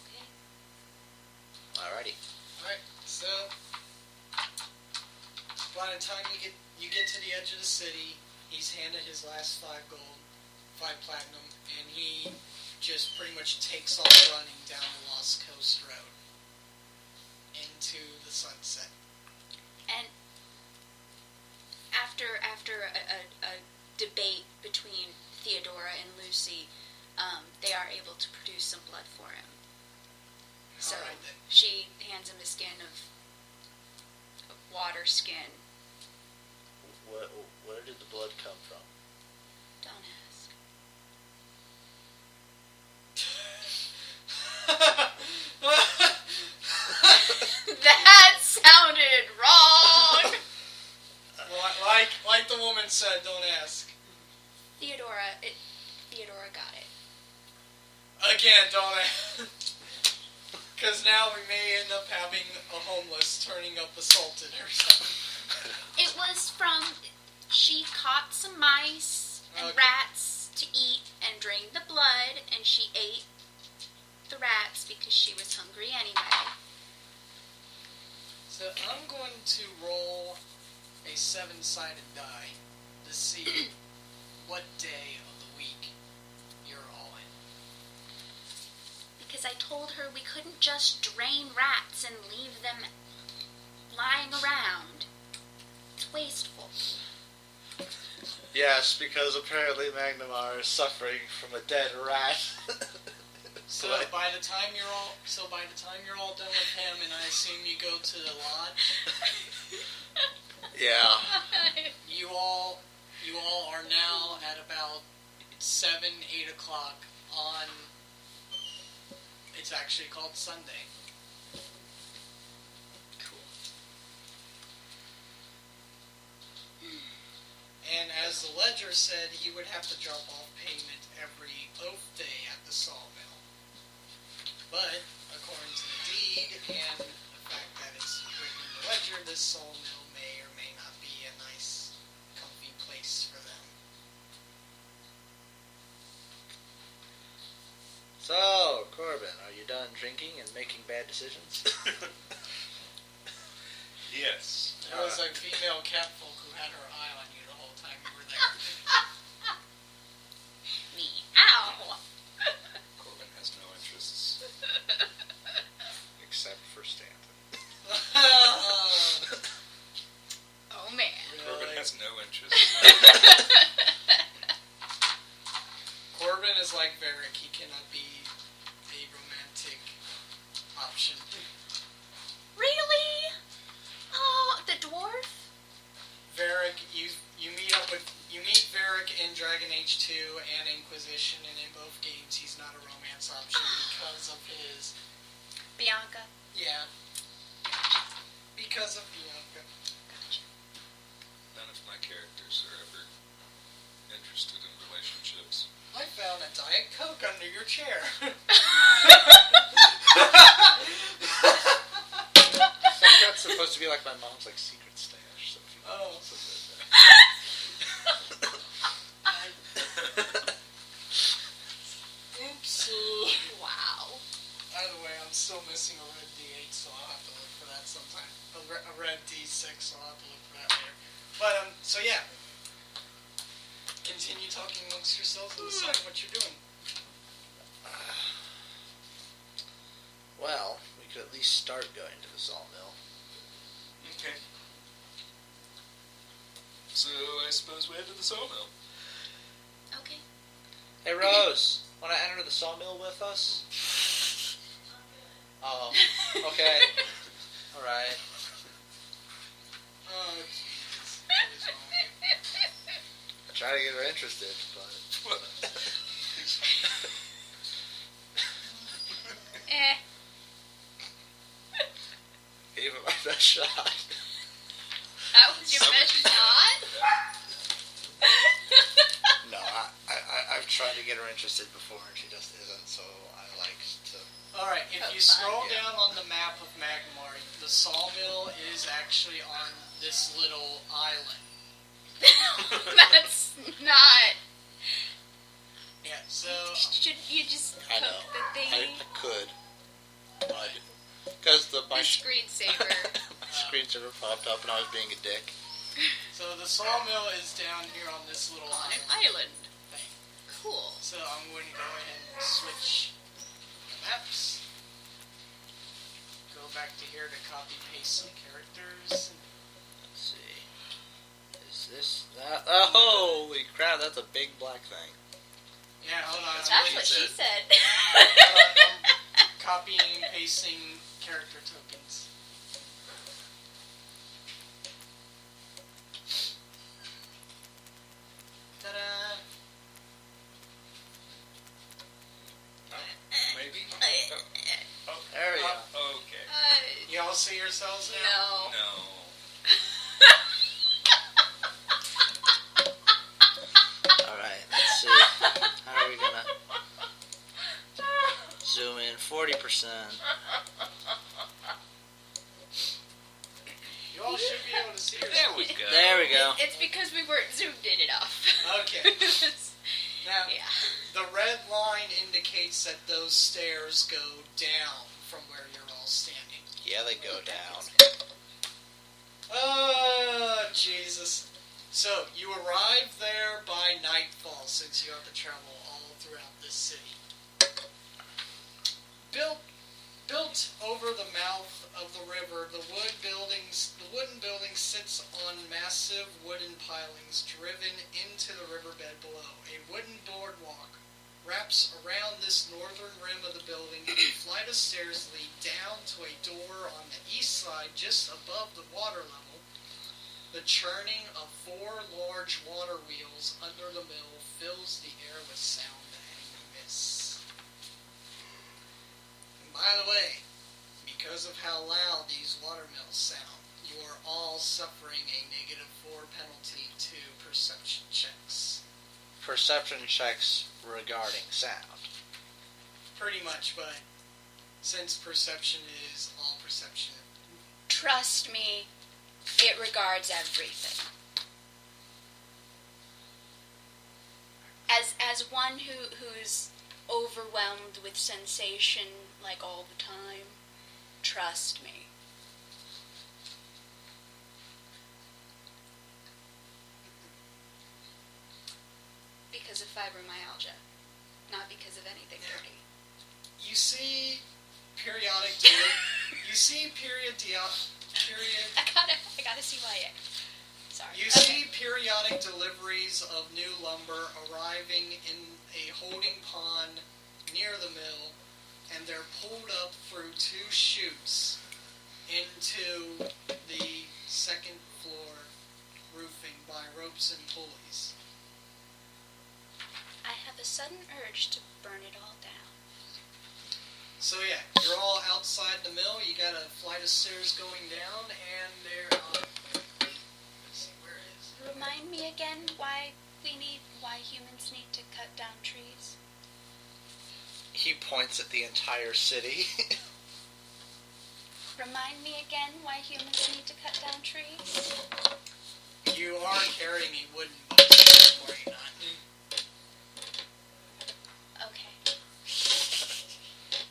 Okay. alrighty. Alright, so by the time you get to the edge of the city, he's handed his last 5 gold, 5 platinum, and he just pretty much takes off running down the Lost Coast Road into the sunset. And after a debate between Theodora and Lucy, they are able to produce some blood for him. So Alright then. she hands him a skin of water skin. Where did the blood come from? Don't ask. That sounded wrong. like the woman said, don't ask. Theodora got it. Again, don't ask. Because now we may end up having a homeless turning up assaulted or something. It was from, she caught some mice and Okay. rats to eat and drained the blood, and she ate the rats because she was hungry anyway. So I'm going to roll a 7-sided die to see what day of the week you're all in. Because I told her we couldn't just drain rats and leave them lying around. It's wasteful. Yes, because apparently Magnimar is suffering from a dead rat. So by the time you're all done with him, and I assume you go to the lodge, Yeah. you all are now at about 7, 8 o'clock on. It's actually called Sunday. Cool. And as the ledger said, he would have to drop off payment every oath day at the sawmill. But according to the deed and the fact that it's written in the ledger, this sawmill may or may not be a nice, comfy place for them. So, Corbin, are you done drinking and making bad decisions? Yes. There was a female catfolk who had her eye on you the whole time you were there. Meow. Corbin has no interests. Except for Stanton. Oh man. Corbin Really? has no interest. Corbin is like Varric. He cannot be a romantic option. Really? Oh, the dwarf? Varric, you meet Varric in Dragon Age 2 and Inquisition, and in both games he's not a romance option because of his... Bianca. Yeah. Because of Bianca. Gotcha. None of my characters are ever interested in relationships. I found a Diet Coke under your chair. That's supposed to be like my mom's like secret stash. So if you Oh. Oopsie. Wow. By the way, I'm still missing a red D8, so I'll have to look for that sometime. A red D6, so I'll have to look for that later. But, so yeah. Continue talking amongst yourselves and decide what you're doing. Well, we could at least start going to the sawmill. Okay. So I suppose we head to the sawmill. Okay. Hey Rose, want to enter the sawmill with us? Oh, okay. All right. Oh, Jesus. What is wrong with you? I try to get her interested, but Eh. gave it my best shot. That was your best shot? No, I've tried to get her interested before, and she just isn't. So I like to. Alright, if you scroll down on the map of Magnimar, the sawmill is actually on this little island. That's not... Yeah, so... Shouldn't you just I cook know. the I thing? could. Because The screensaver. my screensaver popped up and I was being a dick. So the sawmill is down here on this little On an island island. thing. Cool. So I'm going to go ahead and switch the maps. Go back to here to copy paste some characters. Let's see. Is this that? Oh, holy crap! That's a big black thing. Yeah, hold on. That's what she said. I'm copying and pasting character tokens. Ta-da! Maybe? There we go. Okay. You all see yourselves now? No. No. Alright, let's see. How are we gonna zoom in? 40%. You all should be able to see There yourselves. we go. There we go. It's because we weren't zoomed in enough. Okay. Now, Yeah. the red line indicates that those stairs go down from where you're all standing. Yeah, they go down. Oh, Jesus. So, you arrive there by nightfall, since you have to travel all throughout this city. Built over the mouth of the river, the wooden building sits on massive wooden pilings driven into the riverbed below. A wooden boardwalk wraps around this northern rim of the building, and a flight of stairs lead down to a door on the east side just above the water level. The churning of 4 large water wheels under the mill fills the air with sound and mist. And by the way, because of how loud these water mills sound, you are all suffering a -4 penalty to perception checks. Perception checks regarding sound. Pretty much, but since perception is all perception, Trust me, it regards everything. As one who's overwhelmed with sensation like all the time, trust me. Because of fibromyalgia, not because of anything dirty. you see periodic I gotta see why. Sorry. You Okay. see periodic deliveries of new lumber arriving in a holding pond near the mill, and they're pulled up through 2 chutes into the second floor roofing by ropes and pulleys. I have a sudden urge to burn it all down. So yeah, you're all outside the mill. You got a flight of stairs going down, and they're let's see, where is it? Remind me again why humans need to cut down trees. He points at the entire city. Remind me again why humans need to cut down trees. You are carrying a wooden box, are you not? Okay.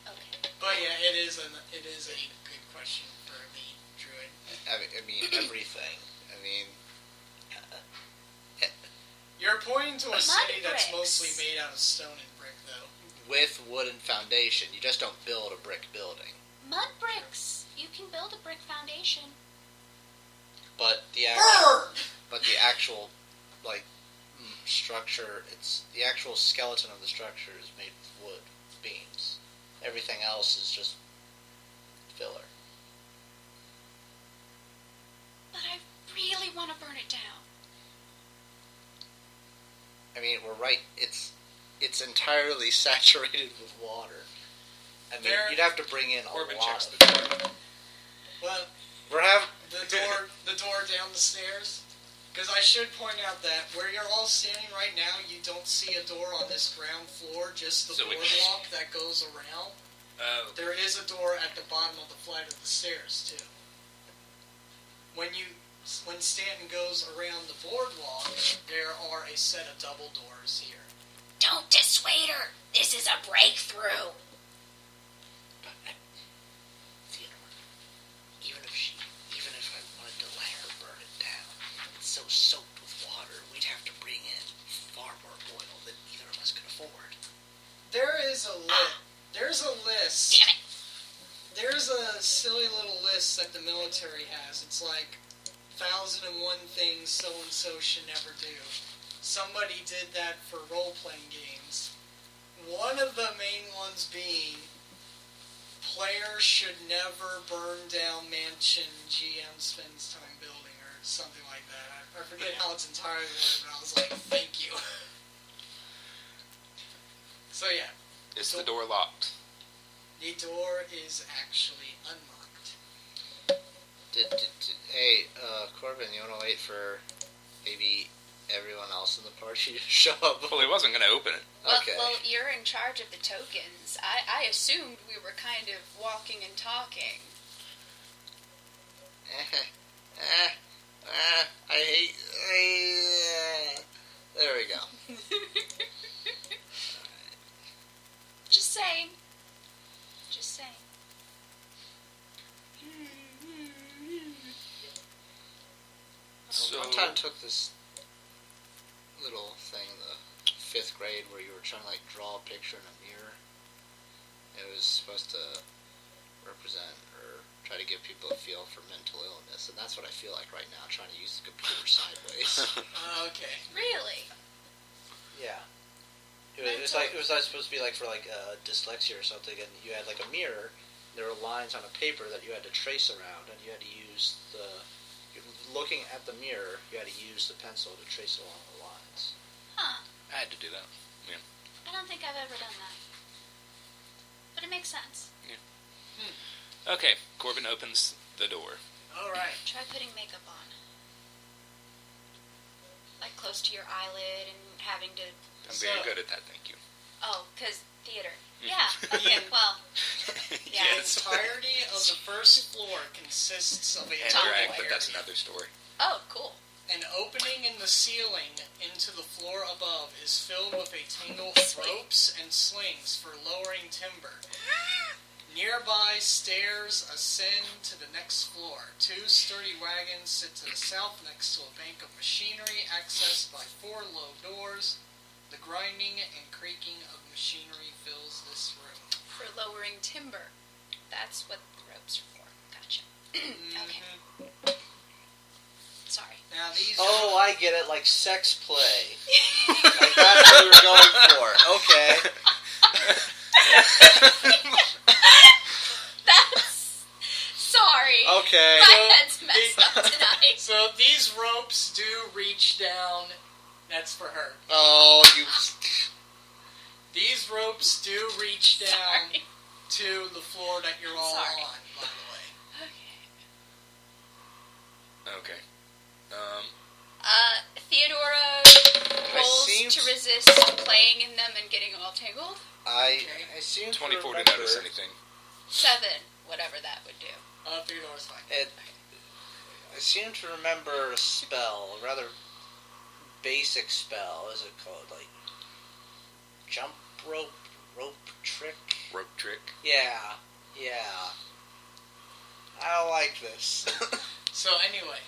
Okay. But yeah, it is a good question for the druid. I mean everything. I mean, You're pointing to a Mud city that's bricks. mostly made out of stone and brick, though. with wooden foundation. You just don't build a brick building. Mud bricks. You can build a brick foundation. But the actual like structure, it's the actual skeleton of the structure is made of wood beams. Everything else is just filler. But I really want to burn it down. I mean, we're right. It's entirely saturated with water. I mean, you'd have to bring in a Corbin lot checks of the door. Well, We're having the door down the stairs. Because I should point out that where you're all standing right now, you don't see a door on this ground floor, just the So we- boardwalk that goes around. Oh. There is a door at the bottom of the flight of the stairs, too. When Stanton goes around the boardwalk, there are a set of double doors here. Don't dissuade her. This is a breakthrough. Theodore, even if I wanted to let her burn it down, it's so soaked with water, we'd have to bring in far more oil than either of us could afford. There's a list. Damn it. There's a silly little list that the military has. It's like 1,001 things so-and-so should never do. Somebody did that for role-playing games. One of the main ones being, players should never burn down mansion GM spends time building, or something like that. I forget how it's entirely worded, but I was like, thank you. So yeah. Is the door locked? The door is actually unlocked. Hey, Corbin, you want to wait for maybe everyone else in the party to show up? Well, he wasn't going to open it. Okay. Well, you're in charge of the tokens. I assumed we were kind of walking and talking. There we go. Just saying. Just saying. So, One time took this little thing in the 5th grade where you were trying to like draw a picture in a mirror. It was supposed to represent or try to give people a feel for mental illness, and that's what I feel like right now, trying to use the computer sideways. Okay. Really? Yeah. It was like supposed to be like for like dyslexia or something, and you had like a mirror. There were lines on a paper that you had to trace around, and you had to use looking at the mirror, you had to use the pencil to trace along the lines. Huh. I had to do that. Yeah. I don't think I've ever done that. But it makes sense. Okay, Corbin opens the door. Alright. Try putting makeup on. Like close to your eyelid and having to... I'm very good at that, thank you. Oh, because theater. Yeah, okay, well... Yeah. The entirety of the first floor consists of a And tunnel drag, but area. that's another story. Oh, cool. An opening in the ceiling into the floor above is filled with a tangle of ropes and slings for lowering timber. Nearby stairs ascend to the next floor. 2 sturdy wagons sit to the south next to a bank of machinery accessed by 4 low doors. The grinding and creaking of machinery fills this room. For lowering timber. That's what the ropes are for. Gotcha. Okay. Sorry. Now these. Oh, I get it, like sex play. Like that's what we were going for. Okay. That's... Sorry. Okay. My head's messed up tonight. So these ropes do reach down. That's for her. Oh, you. These ropes do reach down Sorry. to the floor that you're all Sorry. on, by the way. Okay. Theodora rolls seem to to- resist playing in them and getting all tangled. I Okay. seem 24 to didn't remember notice anything. 7, whatever that would do. Theodore's fine. I seem to remember a spell, a rather basic spell. Is it called like jump rope trick? Rope trick. Yeah. I don't like this. So anyway,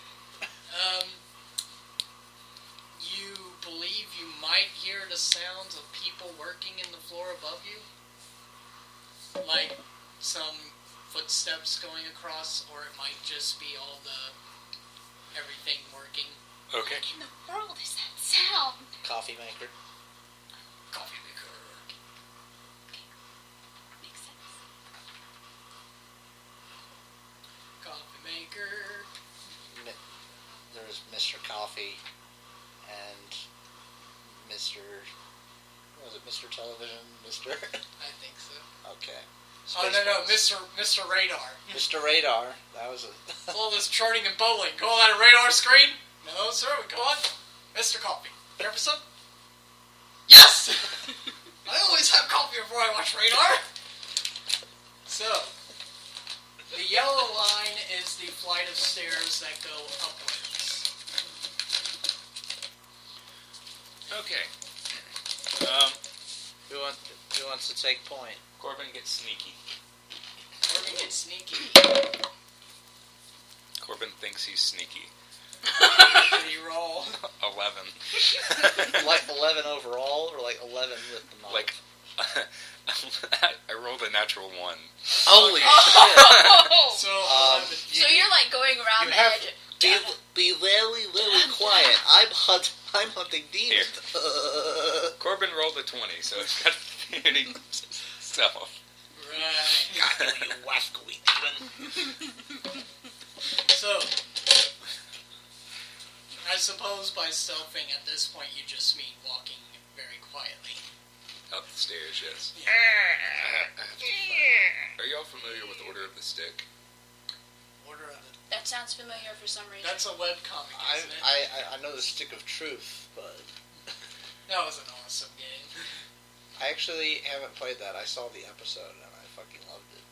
you believe you might hear the sounds of people working in the floor above you? Like some footsteps going across, or it might just be all everything working. Okay. What in the world is that sound? Coffee maker. Coffee maker. Makes sense. Coffee maker. There's Mr. Coffee and Mr. What was it? Mr. Television? Mr. I think so. Okay. Oh no, Spaceballs. Mr. Radar. Mr. Radar. That was a. All this charting and bowling. Go on that radar screen? No, sir. We go on. Mr. Coffee. Jefferson? Yes! I always have coffee before I watch radar. So, the yellow line is the flight of stairs that go upwards. Okay. Who wants to take point? Corbin gets sneaky. Corbin gets sneaky. Corbin thinks he's sneaky. Did he roll? 11. Like 11 overall, or like 11 with the mod? Like, I rolled a natural 1. Holy shit! Oh! So, 11. So you're like going around You the have edge. be very quiet. I'm hunting demons. Corbin rolled a 20, so it's got any self. Right. God, you wascally demon. So, I suppose by stealthing at this point you just mean walking very quietly. Up the stairs, yes. Yeah. Are y'all familiar with Order of the Stick? Order of it. That sounds familiar for some reason. That's a webcomic, isn't it? I know the Stick of Truth, but That was an awesome game. I actually haven't played that. I saw the episode and I fucking loved it.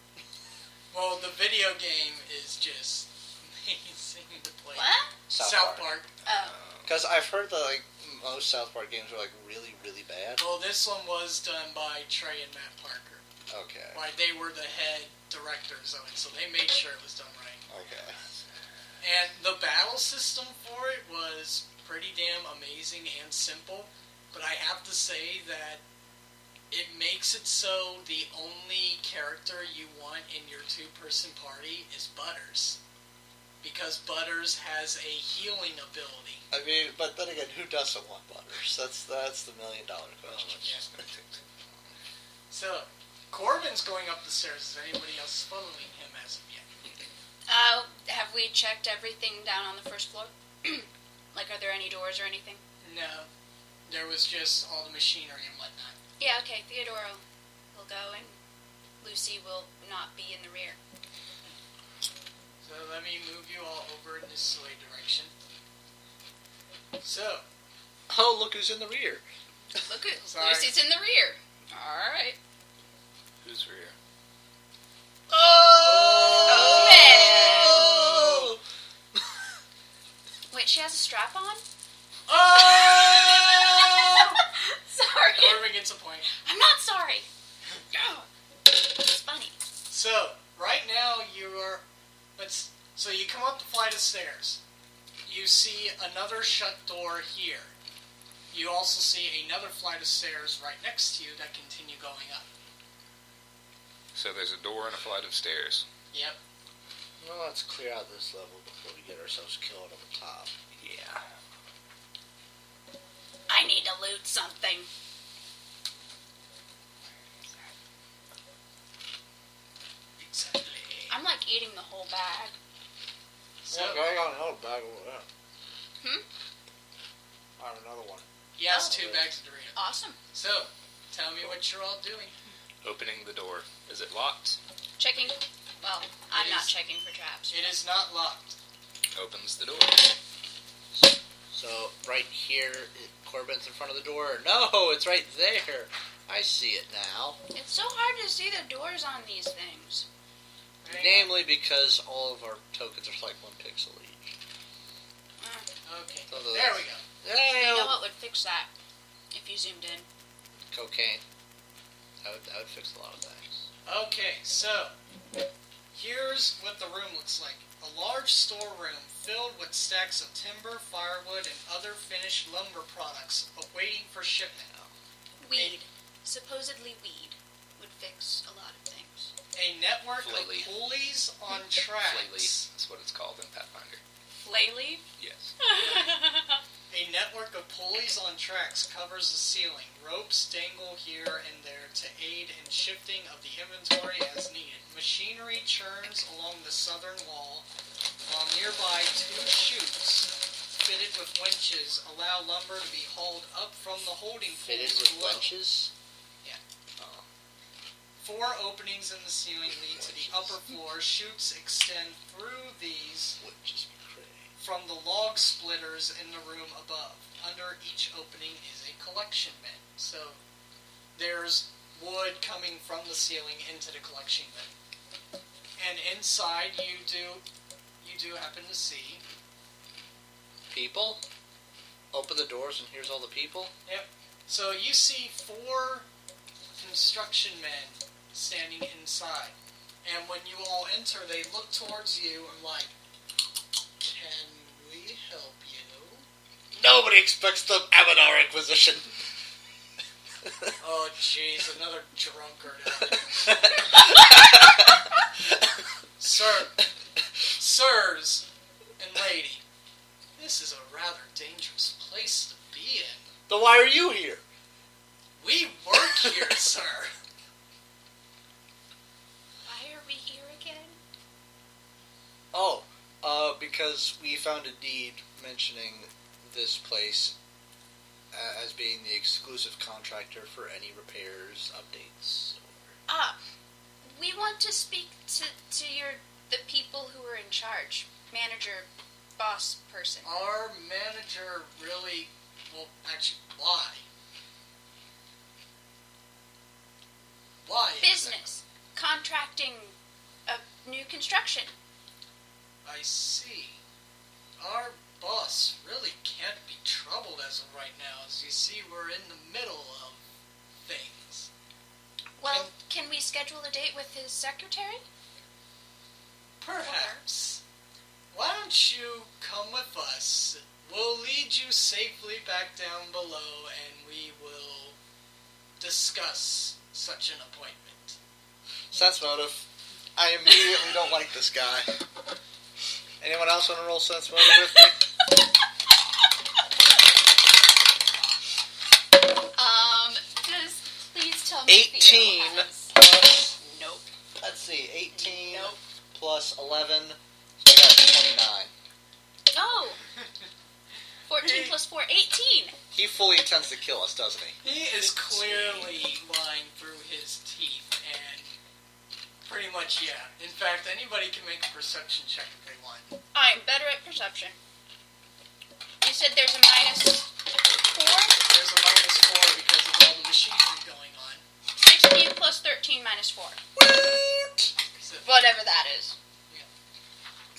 Well, the video game is just amazing to play. What? South Park. Oh. Because I've heard that like most South Park games are like really, really bad. Well, this one was done by Trey and Matt Parker. Okay. Like, they were the head directors of it, so they made sure it was done right. Okay. And the battle system for it was pretty damn amazing and simple, but I have to say that it makes it so the only character you want in your two-person party is Butters. Because Butters has a healing ability. I mean, but then again, who doesn't want Butters? That's the $1 million question. Yeah. So, Corbin's going up the stairs. Is anybody else following him as of yet? Have we checked everything down on the first floor? Like, are there any doors or anything? No. There was just all the machinery and whatnot. Yeah, okay. Theodora will go, and Lucy will not be in the rear. So let me move you all over in this way direction. So, Oh, look who's in the rear. Look at Sorry. Lucy's in the rear. All right. Who's rear? Oh, man. Wait, she has a strap on? oh! Sorry. Corbin gets a point. I'm not sorry. It's funny. So, right now so you come up the flight of stairs. You see another shut door here. You also see another flight of stairs right next to you that continue going up. So there's a door and a flight of stairs. Yep. Well, let's clear out this level before we get ourselves killed on the top. Yeah. loot something. Exactly. I'm like eating the whole bag. So, I got another bag over there. Hmm? I have another one. he has Oh. 2 bags of Doritos. Awesome. So, tell me what you're all doing. Opening the door. Is it locked? Checking. Well, I'm It not is- checking for traps. It is not locked. Opens the door. So, right here, Corbin's in front of the door. No, it's right there. I see it now. It's so hard to see the doors on these things. Namely because all of our tokens are like 1 pixel each. Okay. So There we go. You know what would fix that? If you zoomed in. Cocaine. That would fix a lot of things. Okay, so here's what the room looks like. A large storeroom filled with stacks of timber, firewood, and other finished lumber products awaiting for shipment. Weed. Supposedly weed would fix a lot of things. A network Flayleaf. of pulleys on Flayleaf. tracks. That's what it's called in Pathfinder. Flayleaf? Yes. A network of pulleys on tracks covers the ceiling. Ropes dangle here and there to aid in shifting of the inventory as needed. Machinery churns along the southern wall, while nearby 2 chutes fitted with winches allow lumber to be hauled up from the holding Fitted pools with below. winches? 4 openings in the ceiling lead to the upper floor. Chutes extend through these Would just be crazy. from the log splitters in the room above. Under each opening is a collection bin. So there's wood coming from the ceiling into the collection bin. And inside you do happen to see People? Open the doors and here's all the people? so you see 4 construction men standing inside. And when you all enter, they look towards you and like, can we help you? Nobody expects the Avatar Inquisition. Oh jeez, another drunkard. Sirs and lady, this is a rather dangerous place to be in. Then why are you here? We work here, sir. Why are we here again? Oh, because we found a deed mentioning this place as being the exclusive contractor for any repairs, updates. We want to speak to the people who are in charge. Manager, boss person. Our manager really, well, actually, why? Why? Business. Contracting new construction. I see. Our boss really can't be troubled as of right now. As you see, we're in the middle of things. Well, can we schedule a date with his secretary? Perhaps. Why don't you come with us? We'll lead you safely back down below and we will discuss such an appointment. Sense motive. I immediately don't like this guy. Anyone else want to roll sense motive with me? Please tell me 18 Theo has. plus, Nope. let's see, 18 Nope. plus 11, so I got 29. Oh! 14 plus 4, 18! He fully intends to kill us, doesn't he? He is clearly lying through his teeth and pretty much, yeah. In fact, anybody can make a perception check if they want. I'm better at perception. You said there's a minus 4? There's a minus 4 because of all the machinery going on. 16 plus 13 minus 4. So, Whatever that is.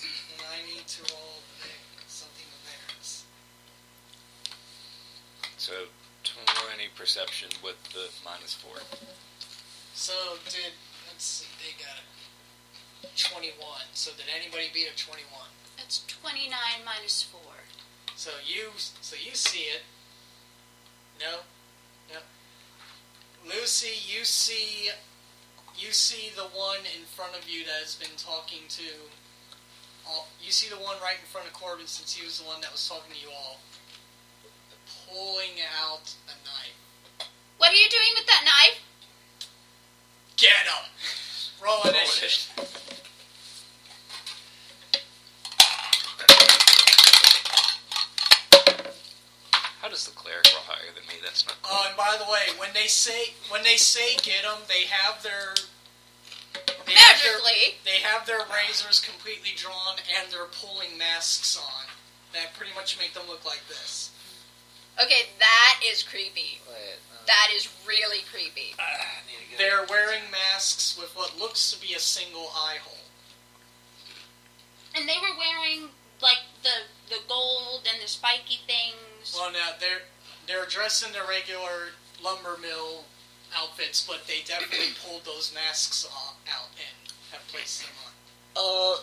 and I need to roll something of theirs. So 20 perception with the minus 4. So, let's see, they got a 21. So did anybody beat a 21? That's 29 minus 4. So you see it. No. Lucy, you see the one in front of you that has been talking to. You see the one right in front of Corbin, since he was the one that was talking to you all. Pulling out a does the cleric roll higher than me? That's not cool. Oh, and by the way, when they say get them, they have their Magically. they have their razors completely drawn and they're pulling masks on that pretty much make them look like this. Okay, that is creepy. Wait, That is really creepy. I need to get They're wearing masks with what looks to be a single eye hole. And they were wearing like the gold and the spiky things. Well, now they're dressed in their regular lumber mill outfits, but they definitely pulled those masks out and have placed them on.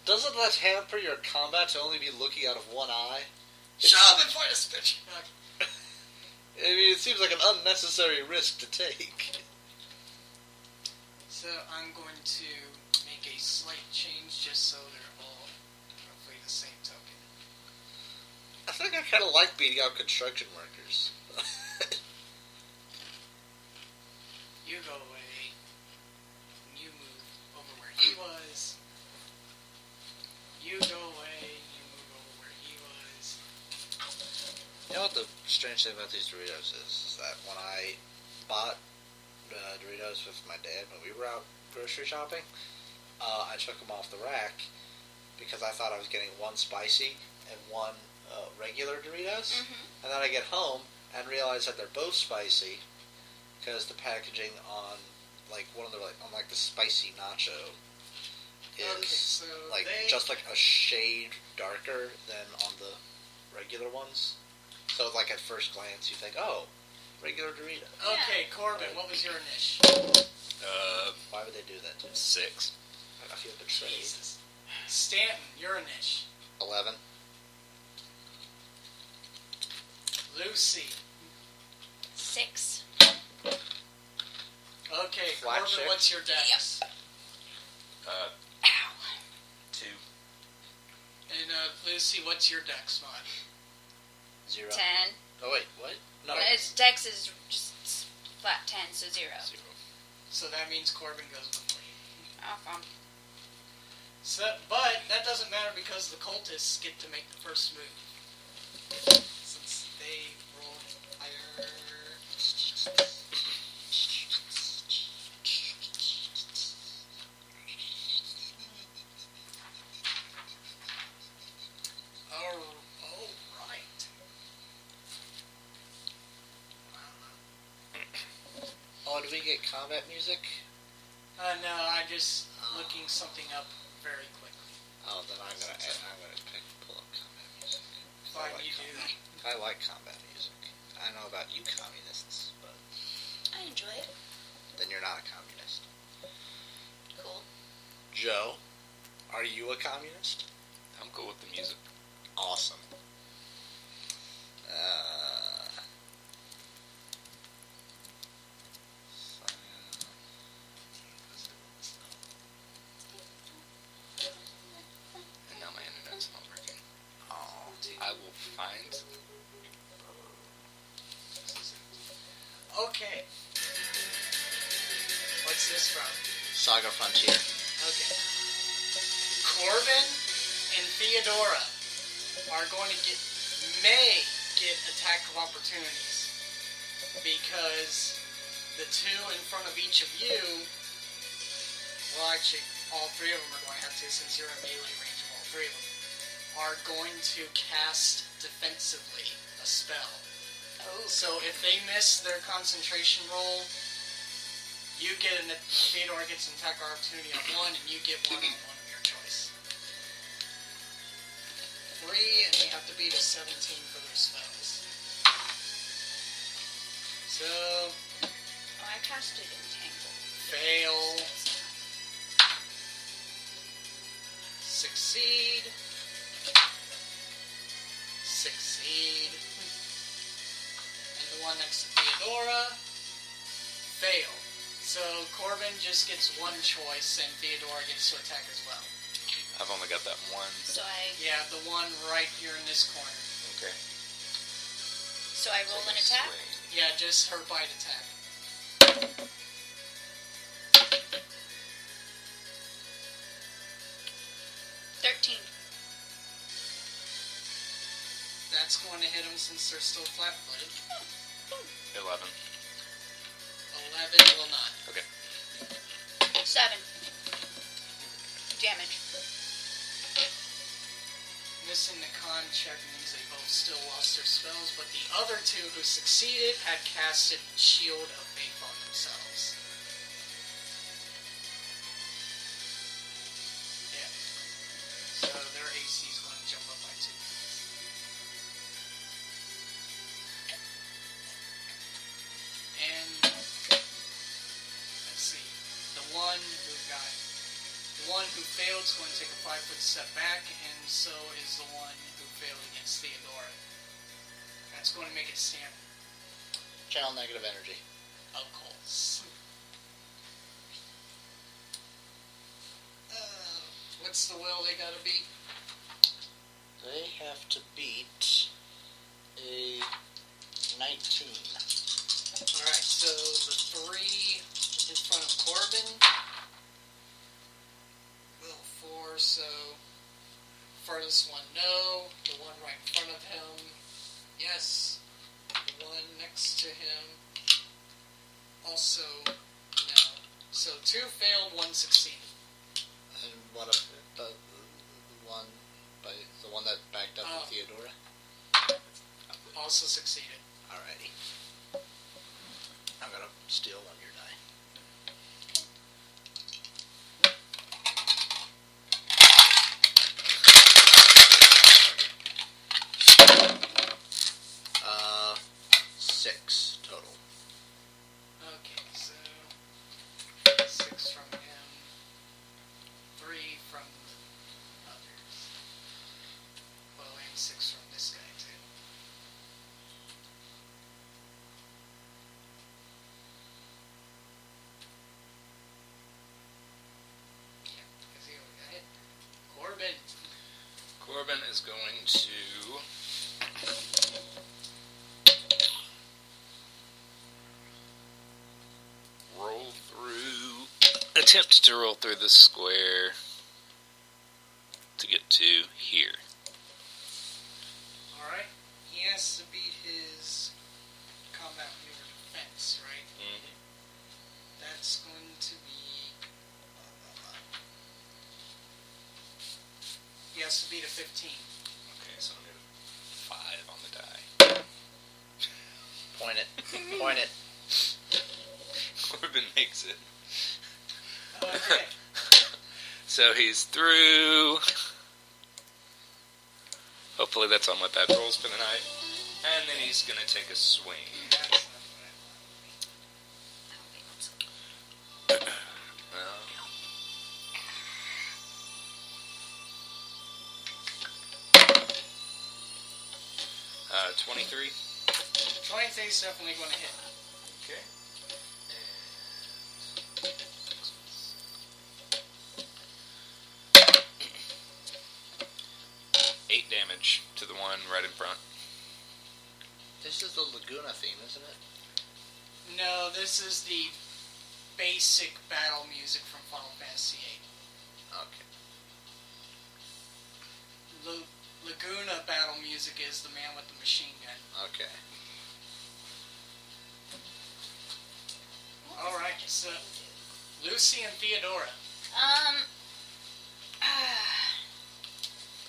Doesn't that hamper your combat to only be looking out of one eye? Shut up and fight us, bitch! Okay. I mean, it seems like an unnecessary risk to take. So I'm going to make a slight change just so they're all roughly the same token. I think I kind of like beating out construction workers. You go away. You move over where he was. You go away. You move over where he was. You know what the strange thing about these Doritos is that when I bought Doritos with my dad when we were out grocery shopping, I took them off the rack because I thought I was getting one spicy and one regular Doritos. Mm-hmm. And then I get home and realize that they're both spicy because the packaging on like one of the on like the spicy nacho is just like a shade darker than on the regular ones. So like at first glance you think, oh, regular Dorito. Okay, Corbin, what was your niche? Why would they do that to me? 6. I feel betrayed. Jesus. Stanton, your niche. 11. Lucy. 6. Okay, Flat Corbin, six. what's your dex? Ow. 2. And Lucy, what's your dex mod? 0. 10. Oh wait, what? No. Its dex is just flat 10, so 0. 0. So that means Corbin goes before you. Oh, So, but that doesn't matter because the cultists get to make the first move. Since they rolled higher. Alright. Oh, do we get combat music? No, I'm just looking something up very quickly. Oh, then I'm gonna pull up combat music. Fine, you do that. I like combat music. I know about you communists, but I enjoy it. then you're not a communist. Cool. Joe, are you a communist? I'm cool with the music. Awesome. And now my internet's not working. Oh, I will find... Okay. What's this from? Saga Frontier. Okay. Corbin and Theodora are going to may get attack of opportunities because the two in front of each of you, well actually all three of them are going to have to since you're in melee range of all three of them, are going to cast defensively a spell. Oh. So if they miss their concentration roll, you get Theodora gets an attack opportunity on one, and you get one on one of your choice. 3, and they have to beat a 17 for their spells. So, Oh, I casted Entangle. fail. Succeed. Succeed. And the one next to Theodora, fail. So Corbin just gets one choice, and Theodora gets to attack as well. I've only got that one. So I The one right here in this corner. Okay. roll an attack. Swing. Yeah, just her bite attack. That's want to hit them since they're still flat-footed. 11. 11 will not. Okay. 7 damage. Missing the con check means they both still lost their spells, but the other two who succeeded had casted Shield of Faith on themselves. Yeah. So their AC is going to jump up by 2. And let's see. The one who failed is going to take a 5-foot step back, and so is the one who failed against Theodora. That's going to make it stand. Channel negative energy. Of course. What's the will they gotta beat? They have to beat a 19. Alright, so the 3 in front of Corbin. Will 4, so furthest one no. The one right in front of him, yes. The one next to him, also no. So 2 failed, 1 succeeded. And what if the one that backed up with Theodora? Also succeeded. Alrighty. I'm gonna steal one of your die. Six total. Okay, so 6 from him, 3 from the others. Well, and 6 from this guy too. Yeah, because he only got hit. Corbin. Corbin is going to attempt to roll through the square to get to here. Alright, he has to beat his combat maneuver defense, right? Mm-hmm. That's going to be... he has to beat a 15. Okay, so I'm going to 5 on the die. Point it. Point it. Corbin makes it. Okay. So he's through. Hopefully that's all my bad rolls for the night. And then he's going to take a swing. That's not what I want. 23. 23 is definitely going to hit. Okay. And 8 damage to the one right in front. This is the Laguna theme, isn't it? No, this is the basic battle music from Final Fantasy VIII. Okay. Laguna battle music is the man with the machine gun. Okay. Alright, so Lucy and Theodora.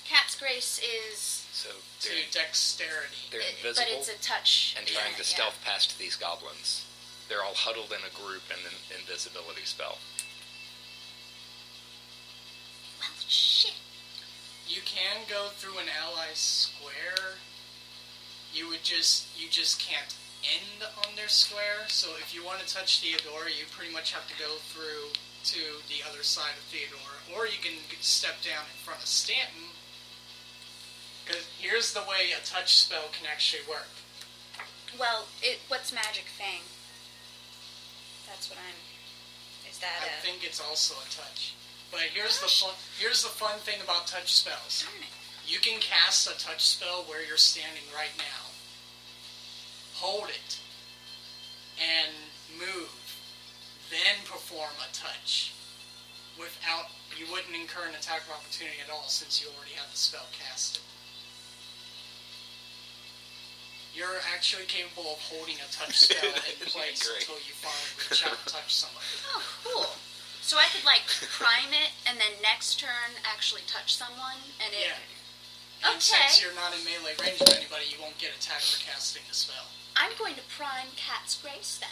Cat's Grace is... So To dexterity. they're but invisible it's a touch. and trying to yeah. stealth past these goblins. They're all huddled in a group in an invisibility spell. Well, shit. You can go through an ally square. You just can't end on their square. So if you want to touch Theodora, you pretty much have to go through to the other side of Theodora, or you can step down in front of Stanton. Because here's the way a touch spell can actually work. Well, what's Magic Fang? That's what I'm... Is that I think it's also a touch. But here's the fun thing about touch spells. Darn it. You can cast a touch spell where you're standing right now. Hold it. And move. Then perform a touch. You wouldn't incur an attack of opportunity at all since you already have the spell casted. You're actually capable of holding a touch spell in place Great. until you finally reach out and touch somebody. Oh, cool. So I could, like, prime it, and then next turn actually touch someone, and it... Yeah. And Okay. since you're not in melee range of anybody, you won't get attacked for casting the spell. I'm going to prime Cat's Grace, then,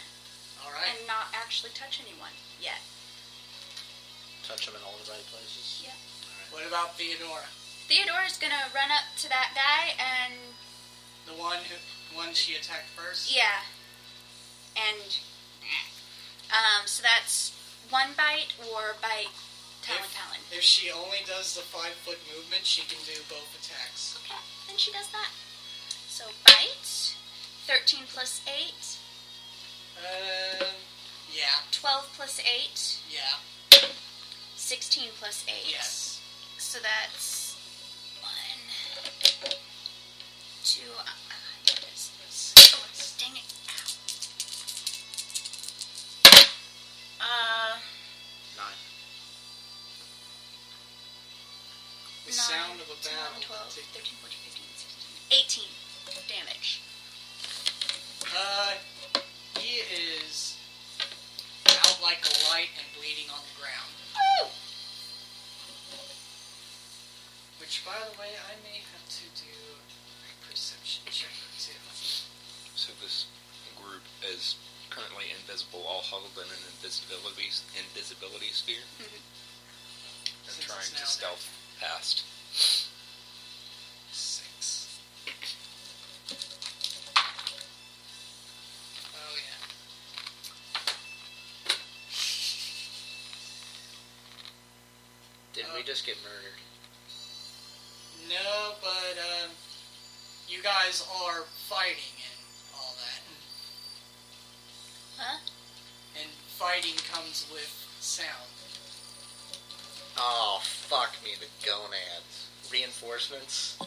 Alright? and not actually touch anyone yet. Touch them in all the right places. Yeah. What about Theodora? Theodora's gonna run up to that guy, and... The one she attacked first? Yeah. And... so that's one bite or bite talon. If she only does the 5-foot movement, she can do both attacks. Okay, then she does that. So bite, 13 plus 8, Yeah. 12 plus 8, Yeah. 16 plus 8. Yes. So that's 1, 2, what is this? Oh, dang it. Ow. 9. The sound of a 10, battle. 12, 13, 14, 15, 16, 18 damage. He is out like a light and bleeding on the ground. Oh! Which, by the way, I may have to do a perception check too. So this group is currently invisible, all huddled in an invisibility sphere, and Since trying it's to now stealth past. 6. Oh, yeah. Did we just get murdered? No, but, you guys are fighting and all that. Huh? And fighting comes with sound. Oh, fuck me, the gonads. Reinforcements?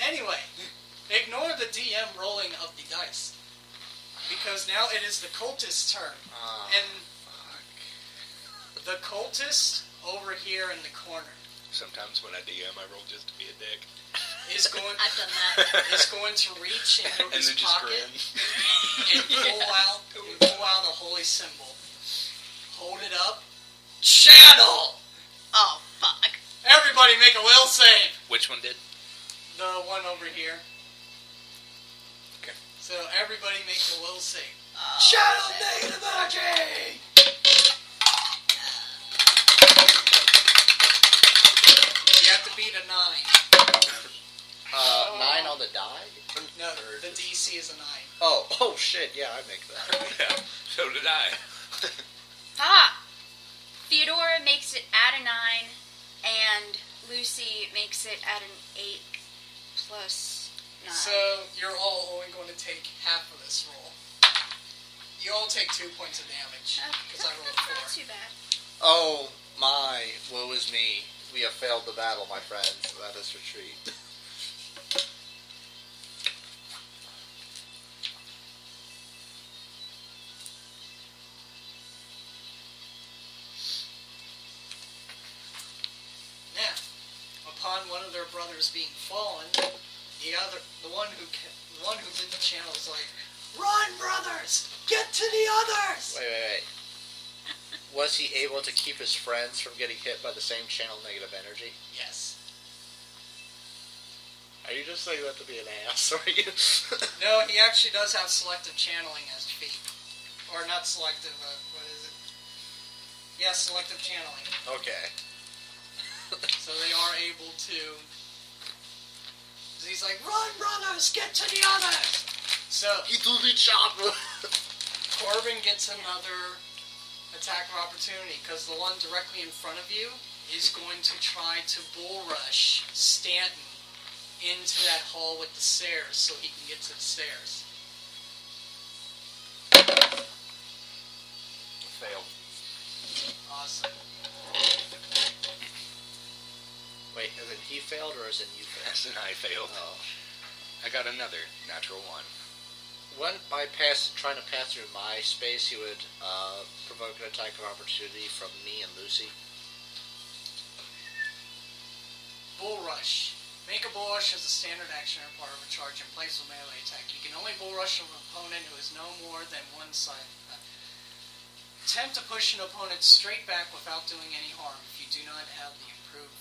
Anyway, ignore the DM rolling of the dice. Because now it is the cultist's turn. Oh, And fuck. the cultist over here in the corner Sometimes when I DM, I roll just to be a dick. is going I've done that. is going to reach into And his then just pocket grin. and pull out a holy symbol. Hold it up. Channel! Oh, fuck. Everybody make a will save! Which one did? The one over here. Okay. So everybody make a will save. Oh, Channel shit. negative energy! You have to beat a 9. 9 on the die? No, the DC is a 9. Oh shit, yeah, I make that. Yeah, so did I. Ah! Theodora makes it at a 9, and Lucy makes it at an 8 plus 9. So you're all only going to take half of this roll. You all take 2 points of damage because I rolled That's not 4. too bad. Oh my, woe is me. We have failed the battle, my friends. Let us retreat. Now, upon one of their brothers being fallen, the one who did the channel is like, "Run, brothers! Get to the others!" Wait. Was he able to keep his friends from getting hit by the same channel negative energy? Yes. Are you just saying that to be an ass, or are you? No, he actually does have selective channeling as a feat. Or not selective, what is it? Yeah, selective channeling. Okay. So they are able to... He's like, "Run, brothers! Get to the others!" So, He totally chopped. Corbin gets another attack of opportunity, because the one directly in front of you is going to try to bull rush Stanton into that hall with the stairs so he can get to the stairs. Fail. Awesome. Wait, as in he failed or as in you failed? Yes, and I failed. Oh. I got another natural 1. When trying to pass through my space, he would provoke an attack of opportunity from me and Lucy. Bull rush. Make a bull rush as a standard action or part of a charge in place with melee attack. You can only bull rush an opponent who is no more than one side. Attempt to push an opponent straight back without doing any harm. If you do not have the improved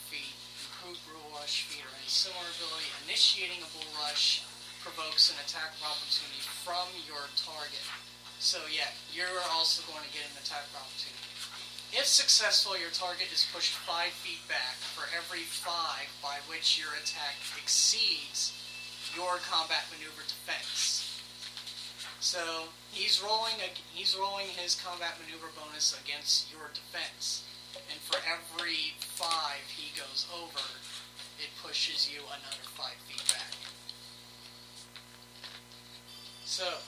bull rush feat, or any similar ability, initiating a bull rush provokes an attack of opportunity from your target. So yeah, you're also going to get an attack of opportunity. If successful, your target is pushed 5 feet back for every 5 by which your attack exceeds your combat maneuver defense. So he's rolling his combat maneuver bonus against your defense, and for every 5 he goes over, it pushes you another 5 feet back. So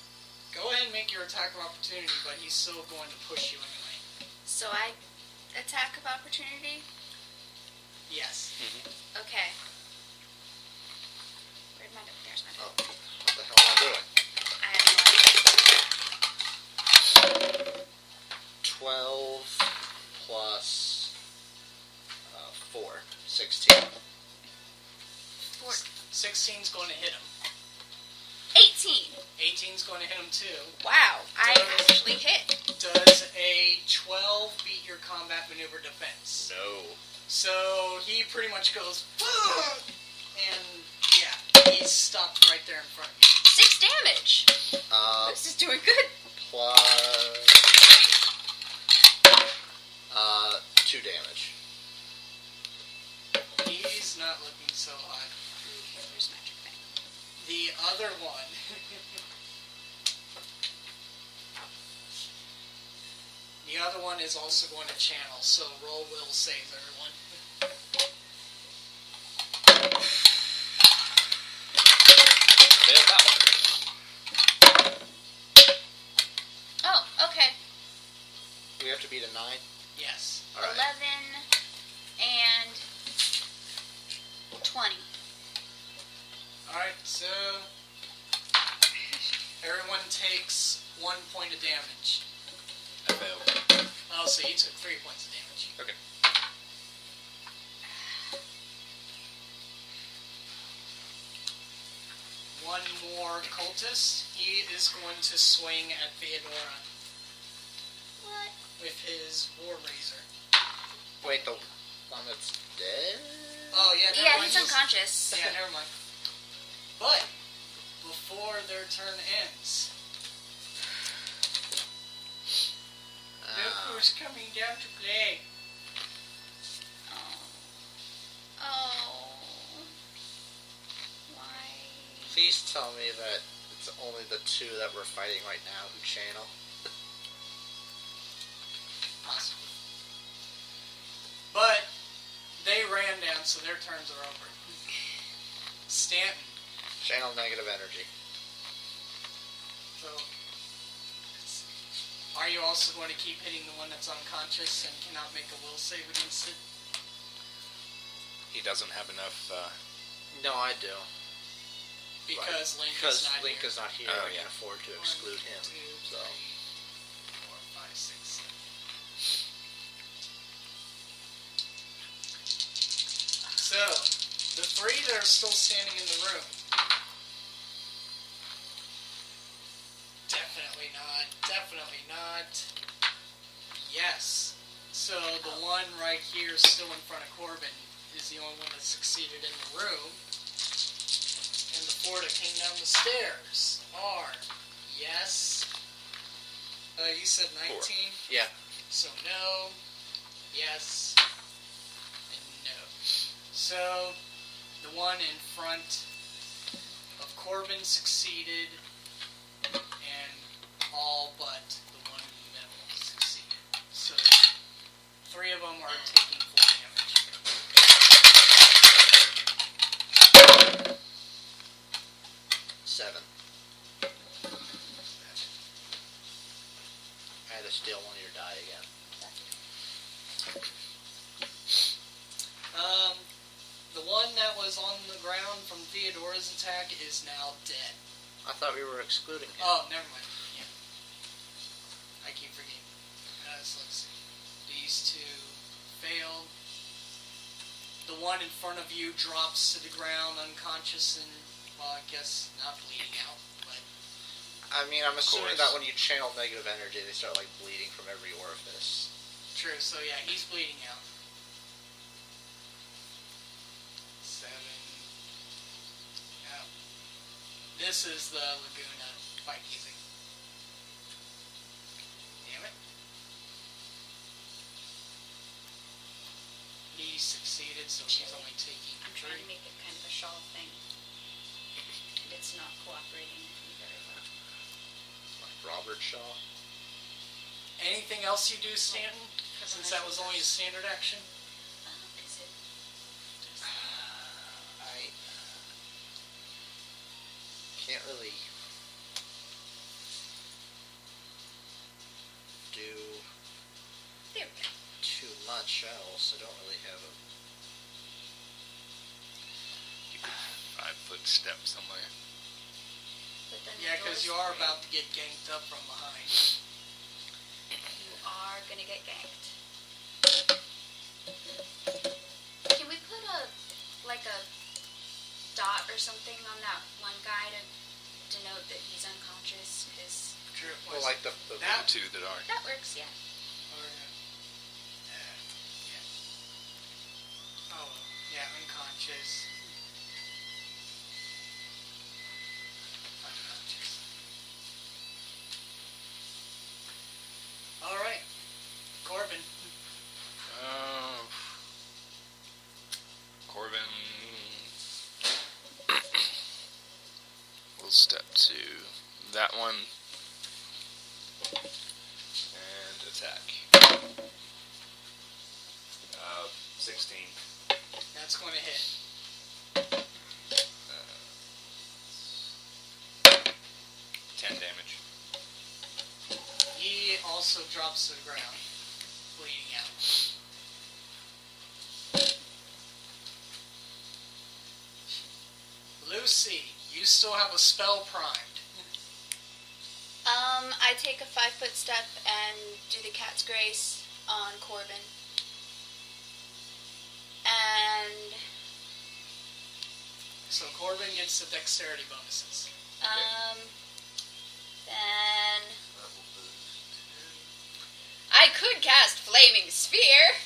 go ahead and make your attack of opportunity, but he's still going to push you anyway. So I attack of opportunity? Yes. Okay. There's my Oh, what the hell am I doing? I have no idea. 12 plus 4. 16. 16's going to hit him. 18. 18's going to hit him too. Wow, I actually hit. Does a 12 beat your combat maneuver defense? No. So he pretty much goes, and yeah, he's stopped right there in front of you. 6 damage. This is doing good. Plus 2 damage. He's not looking so hot. Okay, there's magic thing. The other one. The other one is also going to channel, so roll will save everyone. Failed that one. Oh, okay. We have to beat a 9? Yes. Alright. 11 and 20. Alright, so everyone takes 1 point of damage. I failed. Oh, so you took 3 points of damage. Okay. One more cultist. He is going to swing at Theodora What? with his War Razor. Wait, the one that's dead? Oh, yeah, never Yeah, mind. he's unconscious. Yeah, never mind. But, before their turn ends, look who's coming down to play. Oh. Why? Please tell me that it's only the 2 that we're fighting right now who channel. Possibly. But, they ran down, so their turns are over. Stanton. Channel negative energy. So, are you also going to keep hitting the one that's unconscious and cannot make a will save against it? He doesn't have enough. No, I do. Because Link Because is not Link here. is not here, Oh, I yeah. can afford to exclude 1, him. 2, 3, So 4, 5, 6, 7. So, the 3 that are still standing in the room. Definitely not. Definitely not. Yes. So, the one right here still in front of Corbin is the only one that succeeded in the room. And the 4 that came down the stairs are, yes. You said 19? 4. yeah. So no, yes, and no. So, the one in front of Corbin succeeded, and all but the one in the middle succeeded. So, 3 of them are taking full damage. 7. I had to steal one of your die again. The one that was on the ground from Theodora's attack is now dead. I thought we were excluding him. Oh, never mind. Yeah. I keep forgetting. So let's see. These 2 failed. The one in front of you drops to the ground unconscious and, well, I guess not bleeding out, but... I mean, I'm assuming course. that when you channel negative energy, they start, like, bleeding from every orifice. True, so yeah, he's bleeding out. 7. Yeah. This is the Laguna fight easy. Damn it. He succeeded, so he's only taking I'm trying to make it kind of a shawl thing. And it's not cooperating with me very well. Like Robert Shaw. Anything else you do, Stanton? Since that was only a standard action? Is it? I can't really do There we go. too much else. I don't really have a... You could 5-foot step somewhere. But then Yeah, the because door's you are free. about to get ganked up from behind. You are gonna get ganked. Can we put a dot or something on that one guy to denote that he's unconscious? Because True. Well, like the That- The two that aren't. that works, yeah. Or, yeah. Oh, yeah, unconscious. Unconscious. Alright. Corbin. Corbin will step to that one and attack. 16. That's going to hit. 10 damage. He also drops to the ground, bleeding out. Lucy, you still have a spell primed. I take a 5-foot step and do the cat's grace on Corbin. And So Corbin gets the dexterity bonuses. then I could cast Flaming Sphere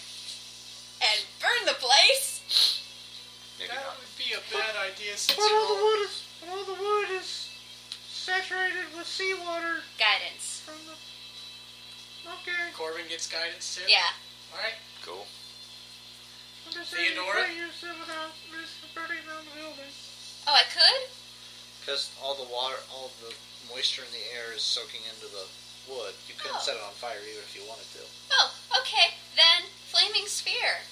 and burn the place. Maybe That not. would be a bad idea since But all the you're... wood is saturated with seawater Guidance. from the... Okay. Corbin gets guidance too? Yeah. Alright. Cool. Theodora? use it without burning down the building. Oh, I could? Because all the water, all the moisture in the air is soaking into the wood. You couldn't Oh. set it on fire even if you wanted to. Oh, okay. Then Flaming Sphere.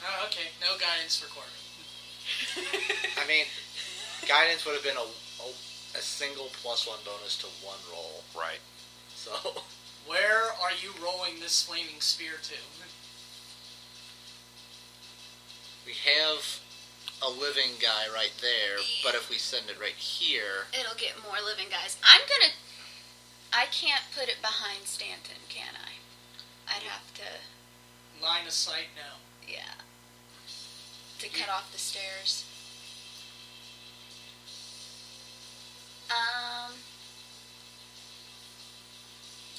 Oh, okay. No guidance for Corbin. I mean, guidance would have been a single +1 bonus to one roll. Right. So, Where are you rolling this flaming spear to? we have a living guy right there, but if we send it right here... It'll get more living guys. I can't put it behind Stanton, can I? I'd have to, Line of sight, no. yeah. To cut off the stairs.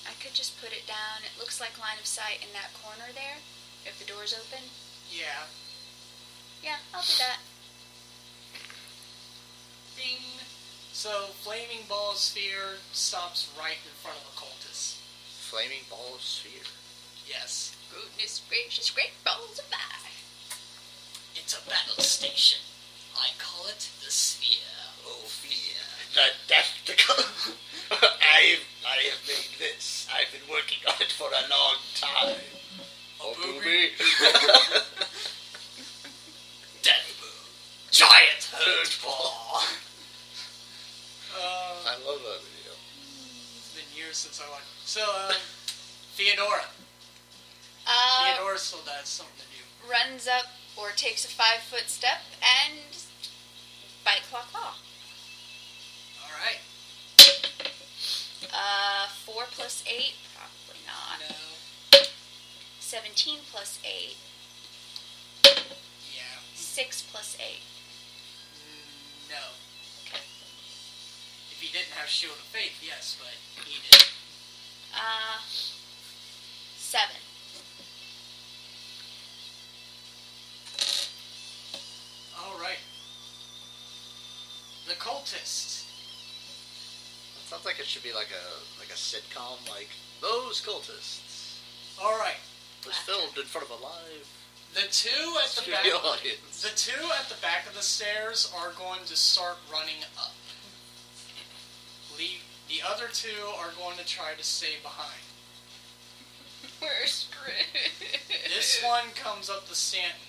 I could just put it down. It looks like line of sight in that corner there, if the door's open. Yeah. Yeah, I'll do that. Ding. So, flaming ball sphere stops right in front of the cultist. Flaming ball of sphere. Yes. Goodness gracious, great balls of fire. It's a battle station. I call it the sphere. Oh, fear. The tactical. I have made this. I've been working on it for a long time. Oh, booby. Death boom. Giant hurt ball. I love that video. It's been years since I watched. So, Theodora. Theodora still does something to do. Runs up or takes a 5-foot step and bite claw claw. Alright. 4 plus 8, probably not. No. 17 plus 8. Yeah. 6 plus 8. No. Okay. If he didn't have Shield of Faith, yes, but he did. 7. Alright. The cultist. It sounds like it should be like a sitcom, like those cultists. Alright. It was filmed in front of a live The two at the back. studio audience. The two at the back of the stairs are going to start running up. The other two are going to try to stay behind. We're screwed. This one comes up to Stanton.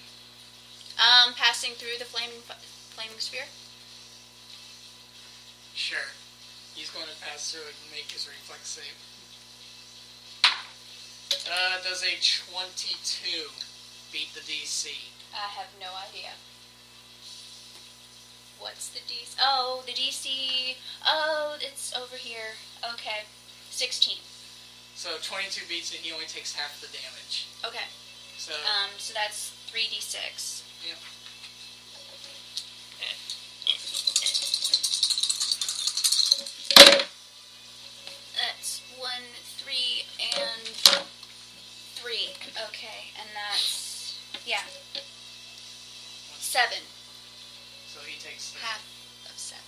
Passing through the flaming sphere. Sure. He's going to pass through it and make his reflex save. Does a 22 beat the DC? I have no idea. What's the DC? Oh, the DC. Oh, it's over here. Okay. 16. So 22 beats it, he only takes half the damage. Okay. So, So that's 3d6. yeah. That's 1, 3, and 3. Okay, and that's, yeah, 7. So he takes the... Half of 7.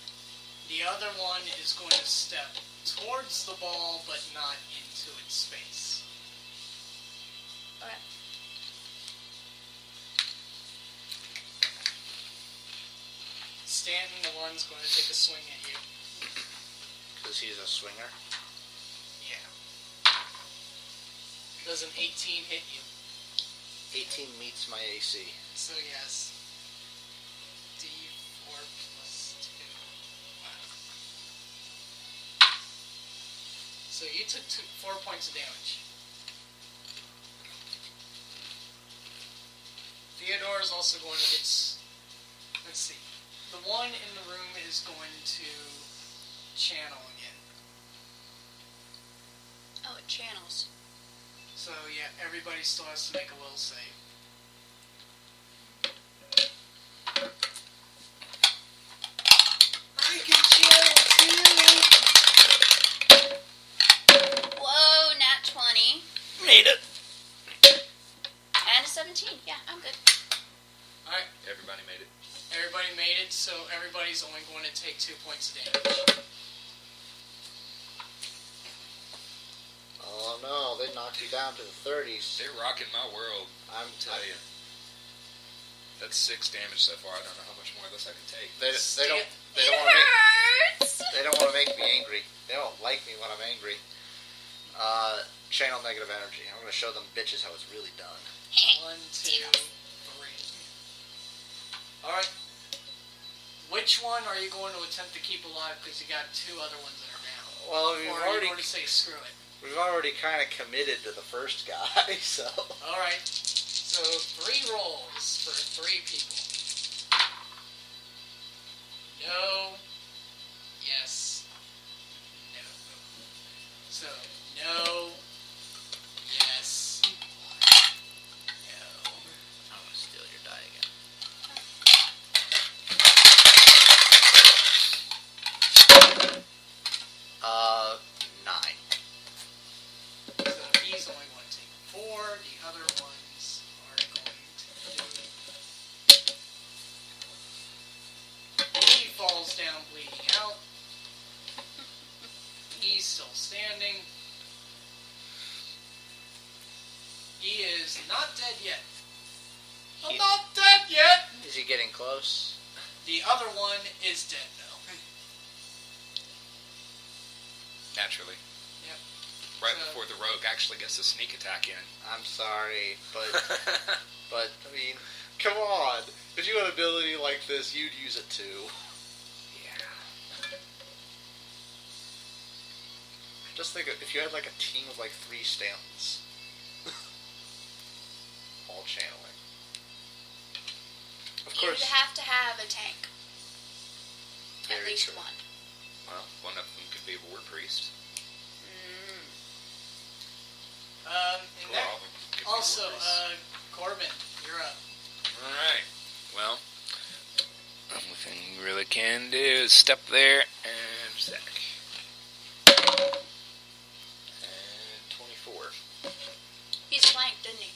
The other one is going to step towards the ball, but not into its space. Okay. Stanton, the one's going to take a swing at you. Because he's a swinger. Yeah. Does an 18 hit you? 18 meets my AC. So yes. D4 plus 2. Wow. So you took 4 points of damage. Theodore is also going to get... Let's see. The one in the room is going to channel again. Oh, it channels. So yeah, everybody still has to make a will save. I can channel too! Whoa, nat 20. Made it. And a 17. Yeah, I'm good. Alright, Everybody made it. everybody made it, so everybody's only going to take 2 points of damage. Oh no, they knocked you down to the 30s. They're rocking my world. I'm Tell you. That's 6 damage so far. I don't know how much more of this I can take. They don't It want to make hurts! they don't want to make me angry. They don't like me when I'm angry. Channel negative energy. I'm going to show them bitches how it's really done. 1, 2, 3. Alright. Which one are you going to attempt to keep alive? Because you got 2 other ones that are down. Well, Or are you going to say screw it? we've already kind of committed to the first guy, so. Alright. So 3 rolls for 3 people. No. Yes. No. So, no. Yes. No. I'm going to steal your die again. 9. So he's only going to take 4. The other ones are going to do... He falls down bleeding out. He's still standing. He is not dead yet. I'm not dead yet! Is he getting close? The other one is dead now. Naturally. Yep. Right So- before the rogue actually gets a sneak attack in. I'm sorry, but I mean, come on. If you had an ability like this, you'd use it too. Yeah. Just think if you had like a team of like 3 Stantons. All channeling. Of You'd course. have to have a tank. At Very least true. one. Well, one of them could be a war priest. And Or that, all of them could be also, war priests. Corbin, you're up. Alright. Well, thing you really can do is step there and stack. And 24. He's flanked, didn't he?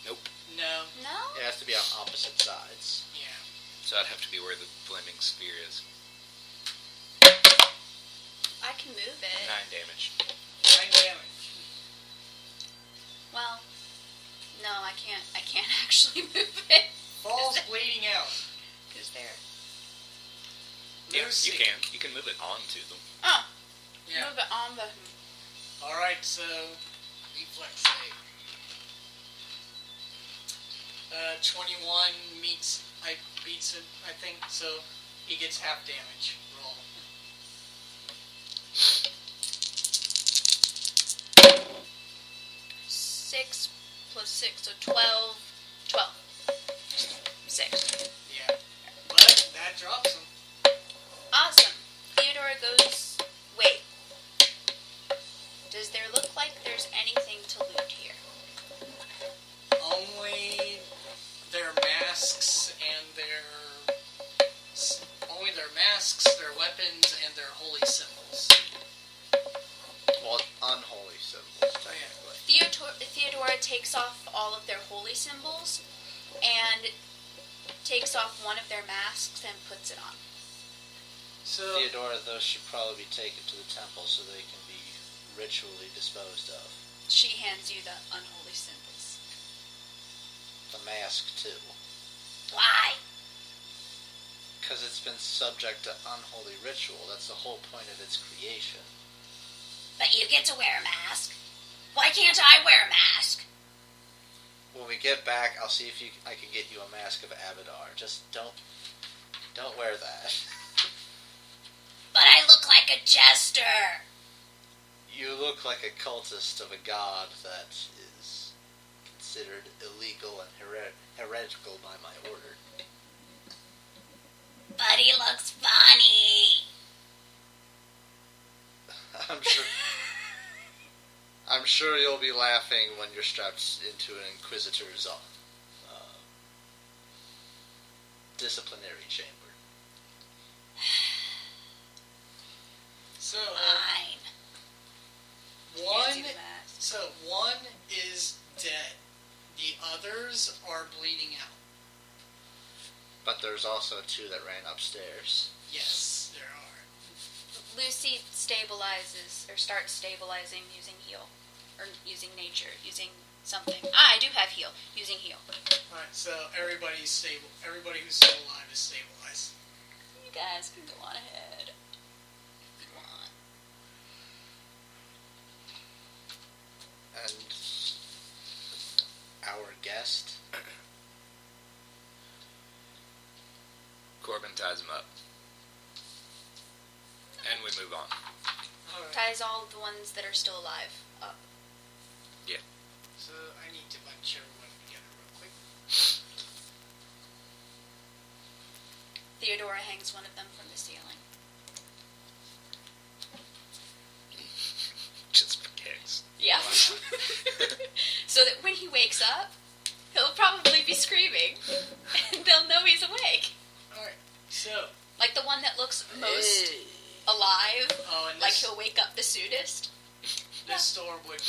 Nope. No. No? It has to be on opposite sides. Yeah. So I'd have to be where the flaming sphere is. I can move it. 9 damage. 9 damage. Well, no, I can't. I can't actually move it. Falls bleeding out. Who's there? Yeah, Lucy. you can move it onto them. Oh, Yeah. move it on the. Alright, so reflex save. 21 beats it, I think, so he gets half damage. Roll. Six plus 6, so 12. 12. 6. Yeah. But that drops him. Awesome. Theodora goes. Wait. Does there look like there's anything to loot here? Only their masks and their weapons and their holy symbols. Well, unholy symbols, technically. Theodora takes off all of their holy symbols and takes off one of their masks and puts it on. So Theodora, though, should probably be taken to the temple so they can be ritually disposed of. She hands you the unholy symbols. The mask, too. Why? Because it's been subject to unholy ritual. That's the whole point of its creation. But you get to wear a mask. Why can't I wear a mask? When we get back, I'll see if I can get you a mask of Abadar. Just don't wear that. But I look like a jester. You look like a cultist of a god that is considered illegal and heretical by my order. But he looks funny. I'm sure you'll be laughing when you're strapped into an Inquisitor's disciplinary chamber. So Fine. one is dead. The others are bleeding out. But there's also 2 that ran upstairs. Yes, there are. Lucy stabilizes, or starts stabilizing using heal. Or using nature, using something. I do have heal. Using heal. Alright, so everybody's stable. Everybody who's still alive is stabilized. You guys can go on ahead. If you want. And our guest, Corbin ties him up. And we move on. Alright, Ties all the ones that are still alive up. so I need to bunch everyone together real quick. Theodora hangs one of them from the ceiling. Just for kicks. Yeah. So that when he wakes up, he'll probably be screaming. And they'll know he's awake. Alright, so, Like the one that looks most alive. and Like he'll wake up the soonest. this door would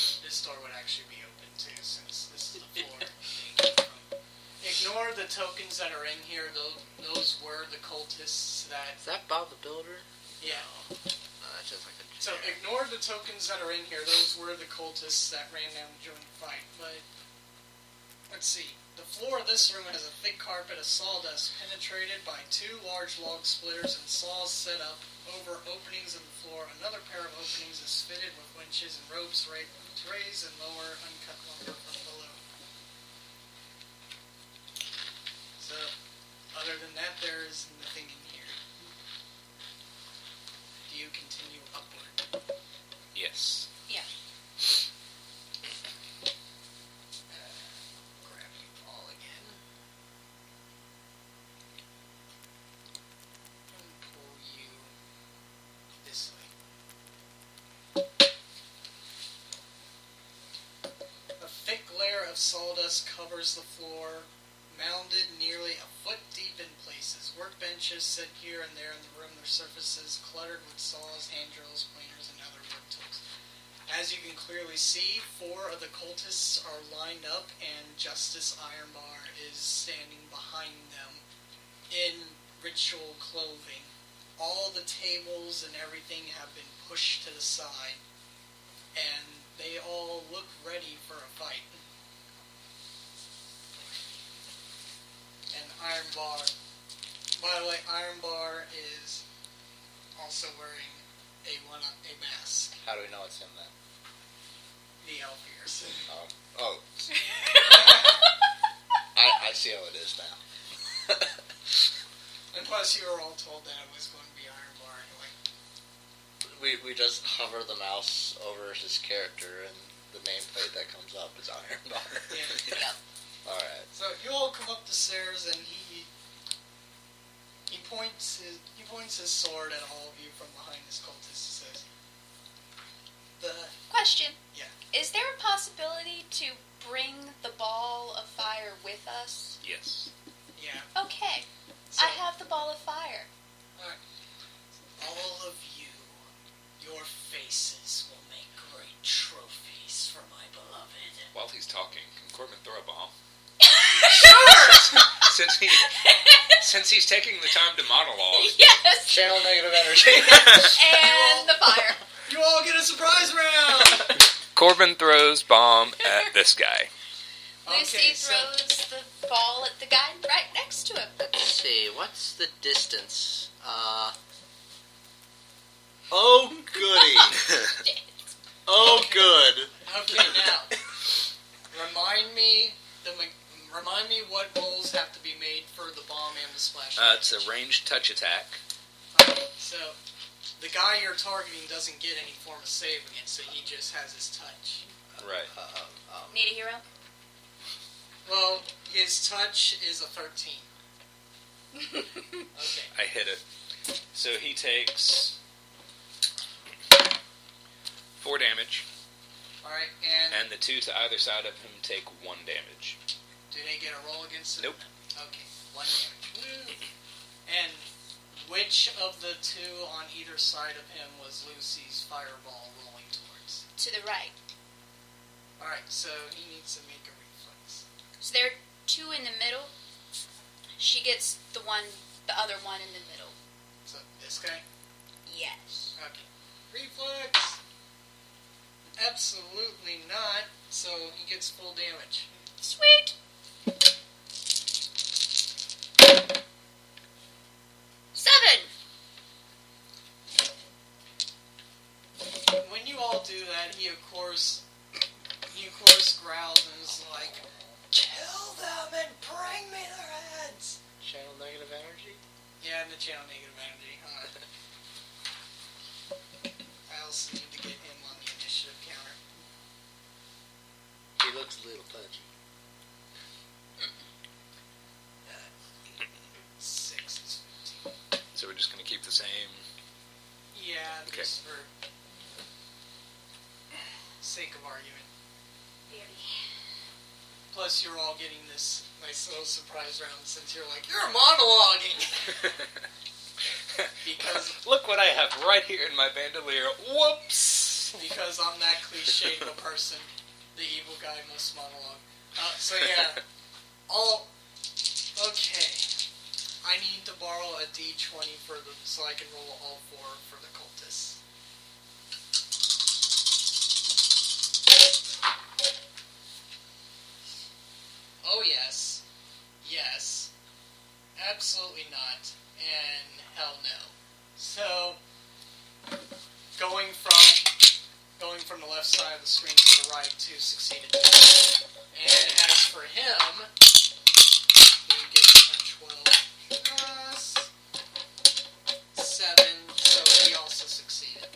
actually be open too, since this is the floor thing. Ignore the tokens that are in here. Those were the cultists that. is that Bob the Builder? Yeah. That's just like a So ignore the tokens that are in here. Those were the cultists that ran down during the fight. But let's see. The floor of this room has a thick carpet of sawdust penetrated by 2 large log splitters and saws set up over openings in the floor. Another pair of openings is fitted with winches and ropes to raise and lower uncut lumber from below. So, other than that, there is nothing in here. Do you continue upward? Yes. Yeah. Grab you all again. And pull you this way. A thick layer of sawdust covers the floor, mounded nearly a foot deep in places. Workbenches sit here and there in the room, their surfaces cluttered with saws, hand drills, planers, and other wood tools. As you can clearly see, 4 of the cultists are lined up, and Justice Ironbar is standing behind them in ritual clothing. All the tables and everything have been pushed to the side, and they all look ready for a fight. And Ironbar, by the way, Ironbar is also wearing a mask. How do we know it's him then? The elf ears. Oh. I see how it is now. And plus, you were all told that it was going to be Ironbar anyway. We just hover the mouse over his character, and the nameplate that comes up is Ironbar. Yeah. Alright. So you all come up the stairs, and he points his sword at all of you from behind his cultist. He says, Question. Yeah. Is there a possibility to bring the ball of fire with us? Yes. Yeah. Okay. So, I have the ball of fire. Alright. All of you, your faces will make great trophies for my beloved. While he's talking, can Corbin throw a bomb? Sure! Since he's taking the time to monologue. Yes! Channel negative energy. And the fire. You all get a surprise round! Corbin throws bomb at this guy. Lucy Okay, so throws the ball at the guy right next to him. Let's see, what's the distance? Oh goody. Oh good. okay, now remind me what rolls have to be made for the bomb and the splash. It's a ranged touch attack. Okay, so the guy you're targeting doesn't get any form of save against it. He just has his touch. Right. Need a hero? Well, his touch is a 13. Okay. I hit it. So he takes 4 damage, Alright, and the 2 to either side of him take 1 damage. do they get a roll against it? Nope. Okay, 1 damage. Woo. And which of the 2 on either side of him was Lucy's fireball rolling towards? To the right. Alright, so he needs to make a reflex. So there are 2 in the middle. She gets the other one in the middle. So this guy? Yes. Okay. Reflex! Absolutely not. So he gets full damage. Sweet. 7. When you all do that, he of course growls and is like, "Kill them and bring me their heads." Channel negative energy? Yeah, and the channel negative energy. I also need to get him on the initiative counter. He looks a little pudgy. 6 is 15. So we're just going to keep the same. Yeah, Okay. just for sake of argument. Plus, you're all getting this nice little surprise round since you're like, you're monologuing! Because Look what I have right here in my bandolier. Whoops! Because I'm that cliche of a person, the evil guy must monologue. So yeah, okay. I need to borrow a D20 so I can roll all 4 for the cultists. Oh yes. Yes. Absolutely not. And hell no. So, going from the left side of the screen to the right, 2 succeeded. And as for him, he gets a 12 plus 7, so he also succeeded.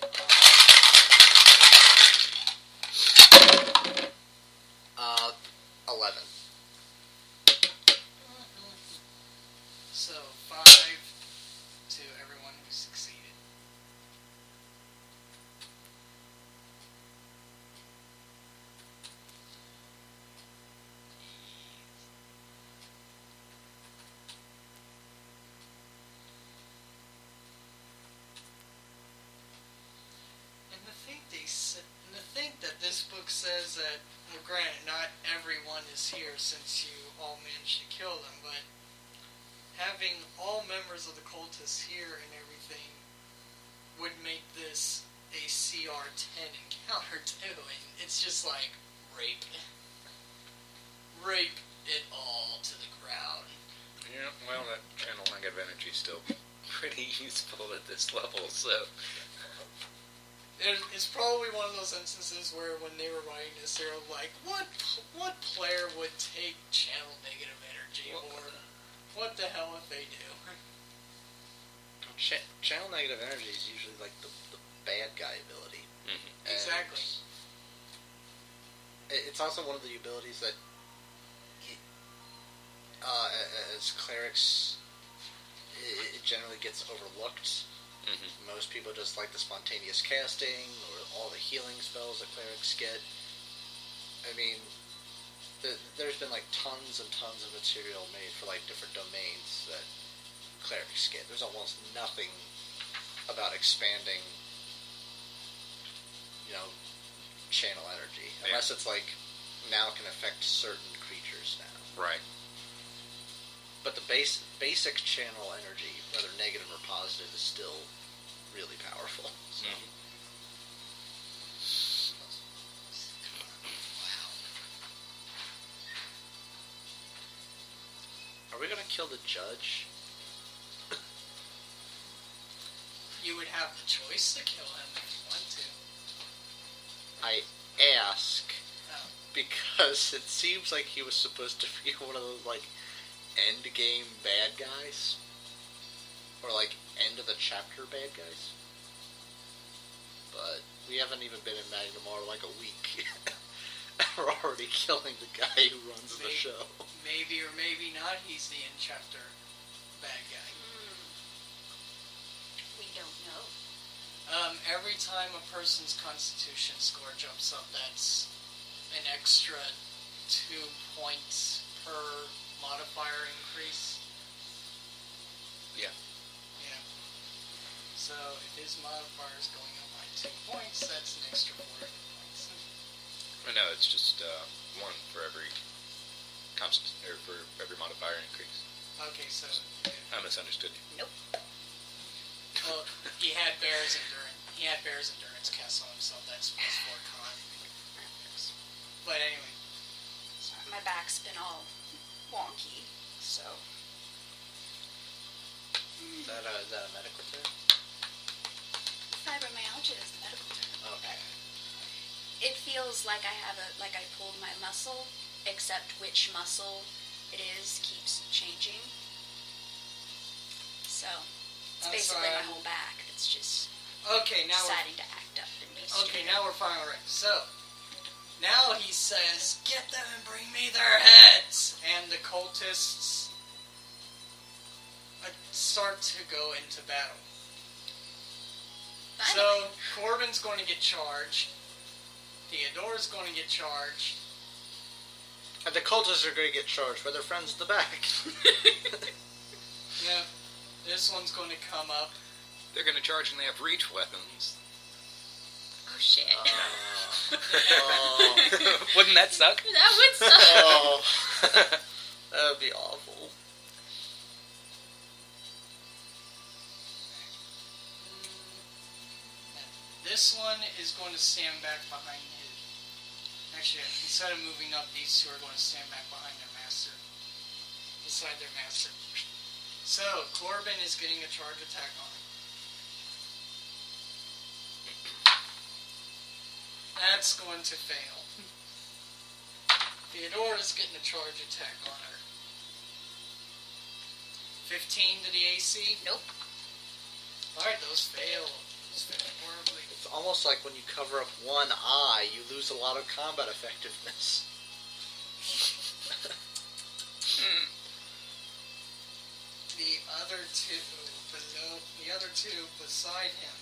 11. So 5 to everyone who succeeded. says that, well, granted, not everyone is here since you all managed to kill them, but having all members of the cultists here and everything would make this a CR10 encounter too, and it's just like, rape it all to the ground. Yeah, well, that channel negative energy is still pretty useful at this level, so... It's probably one of those instances where when they were writing this, they were like, what player would take channel negative energy, or what the hell if they do? Channel negative energy is usually like the bad guy ability. Mm-hmm. Exactly. It's also one of the abilities that, as clerics, it generally gets overlooked. Mm-hmm. Most people just like the spontaneous casting or all the healing spells that clerics get. I mean, there's been like tons and tons of material made for like different domains that clerics get. There's almost nothing about expanding, channel energy, unless it's like now can affect certain creatures now. Right. But the basic channel energy, whether negative or positive, is still really powerful. So. Mm-hmm. Are we gonna kill the judge? You would have the choice to kill him if you want to. I ask Oh. because it seems like he was supposed to be one of those like end game bad guys, or like end of the chapter bad guys. But we haven't even been in Magnimar like a week. We're already killing the guy who runs the show. Maybe or maybe not, he's the end chapter bad guy. We don't know. Every time a person's constitution score jumps up, that's an extra 2 points per modifier increase. Yeah. Yeah. So if his modifier is going up by 2 points, that's an extra 4 points. No, it's just one for every for every modifier increase. Okay, so I misunderstood you. Nope. well, he had Bear's endurance cast on himself. That's plus 4 con. But anyway, Sorry, my back's been all wonky, so... Is that a medical term? Fibromyalgia is the medical term. Okay. It feels like I pulled my muscle, except which muscle it is keeps changing. So, it's basically my whole back that's just okay, now deciding to act up and be stupid. okay, now we're finally ready. So, now he says, "Get them and bring me their heads!" And the cultists start to go into battle. So, Corbin's going to get charged. Theodore's going to get charged. And the cultists are going to get charged by their friends at the back. Yeah, this one's going to come up. They're going to charge and they have reach weapons. Oh shit. Wouldn't that suck? That would suck. Oh, that would be awful. This one is going to stand back behind his... Actually, instead of moving up, these two are going to stand back behind their master. Beside their master. So, Corbin is getting a charge attack on him. That's going to fail. Theodora is getting a charge attack on her. 15 to the AC? Nope. Alright, those fail. Those fail horribly. It's almost like when you cover up one eye, you lose a lot of combat effectiveness. The other two beside him.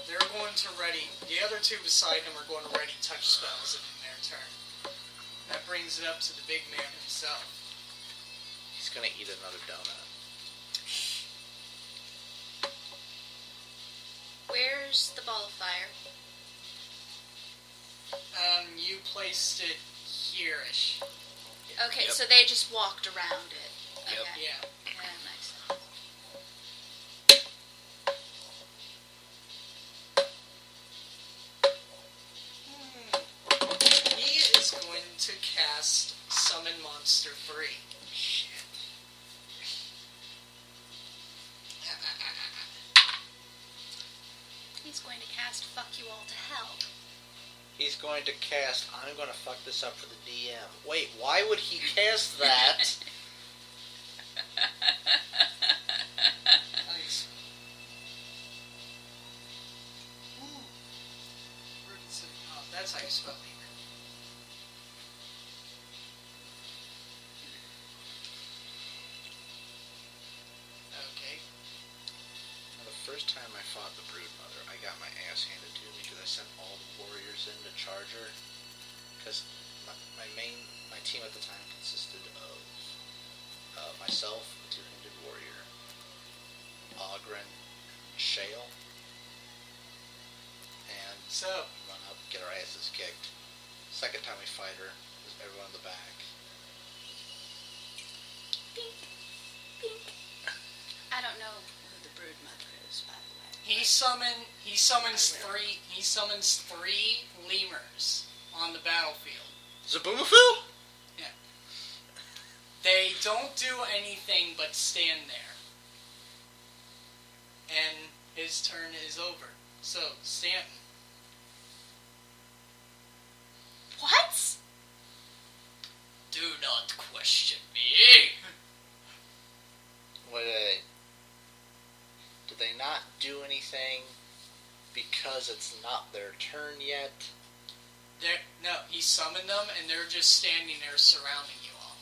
They're going to ready. The other two beside him are going to ready touch spells in their turn. That brings it up to the big man himself. He's gonna eat another donut. Where's the ball of fire? You placed it here-ish. Okay, Yep. so they just walked around it. Yep. Okay. Yeah. Yeah, makes sense. He is going to cast Summon Monster 3. Shit. He's going to cast Fuck You All to Hell. He's going to cast, I'm going to fuck this up for the DM. Wait, why would he cast that? Nice. Where does it? Oh, that's how you spell lemur. Okay. The first time I fought the Broodmother, I got my ass handed to me because I sent all the warriors in to charge her. Because my team at the time consisted of myself, a two-handed warrior, Ogren, Shale, and So, run up, get our asses kicked. Second time we fight her, was everyone in the back. Pink. Pink. I don't know who the Broodmother is, by the way. he summons three lemurs on the battlefield. Zaboomafoo? They don't do anything but stand there. And his turn is over. So, Stanton. What? Do not question me. Wait. Do they not do anything because it's not their turn yet? No, he summoned them and they're just standing there surrounding you all,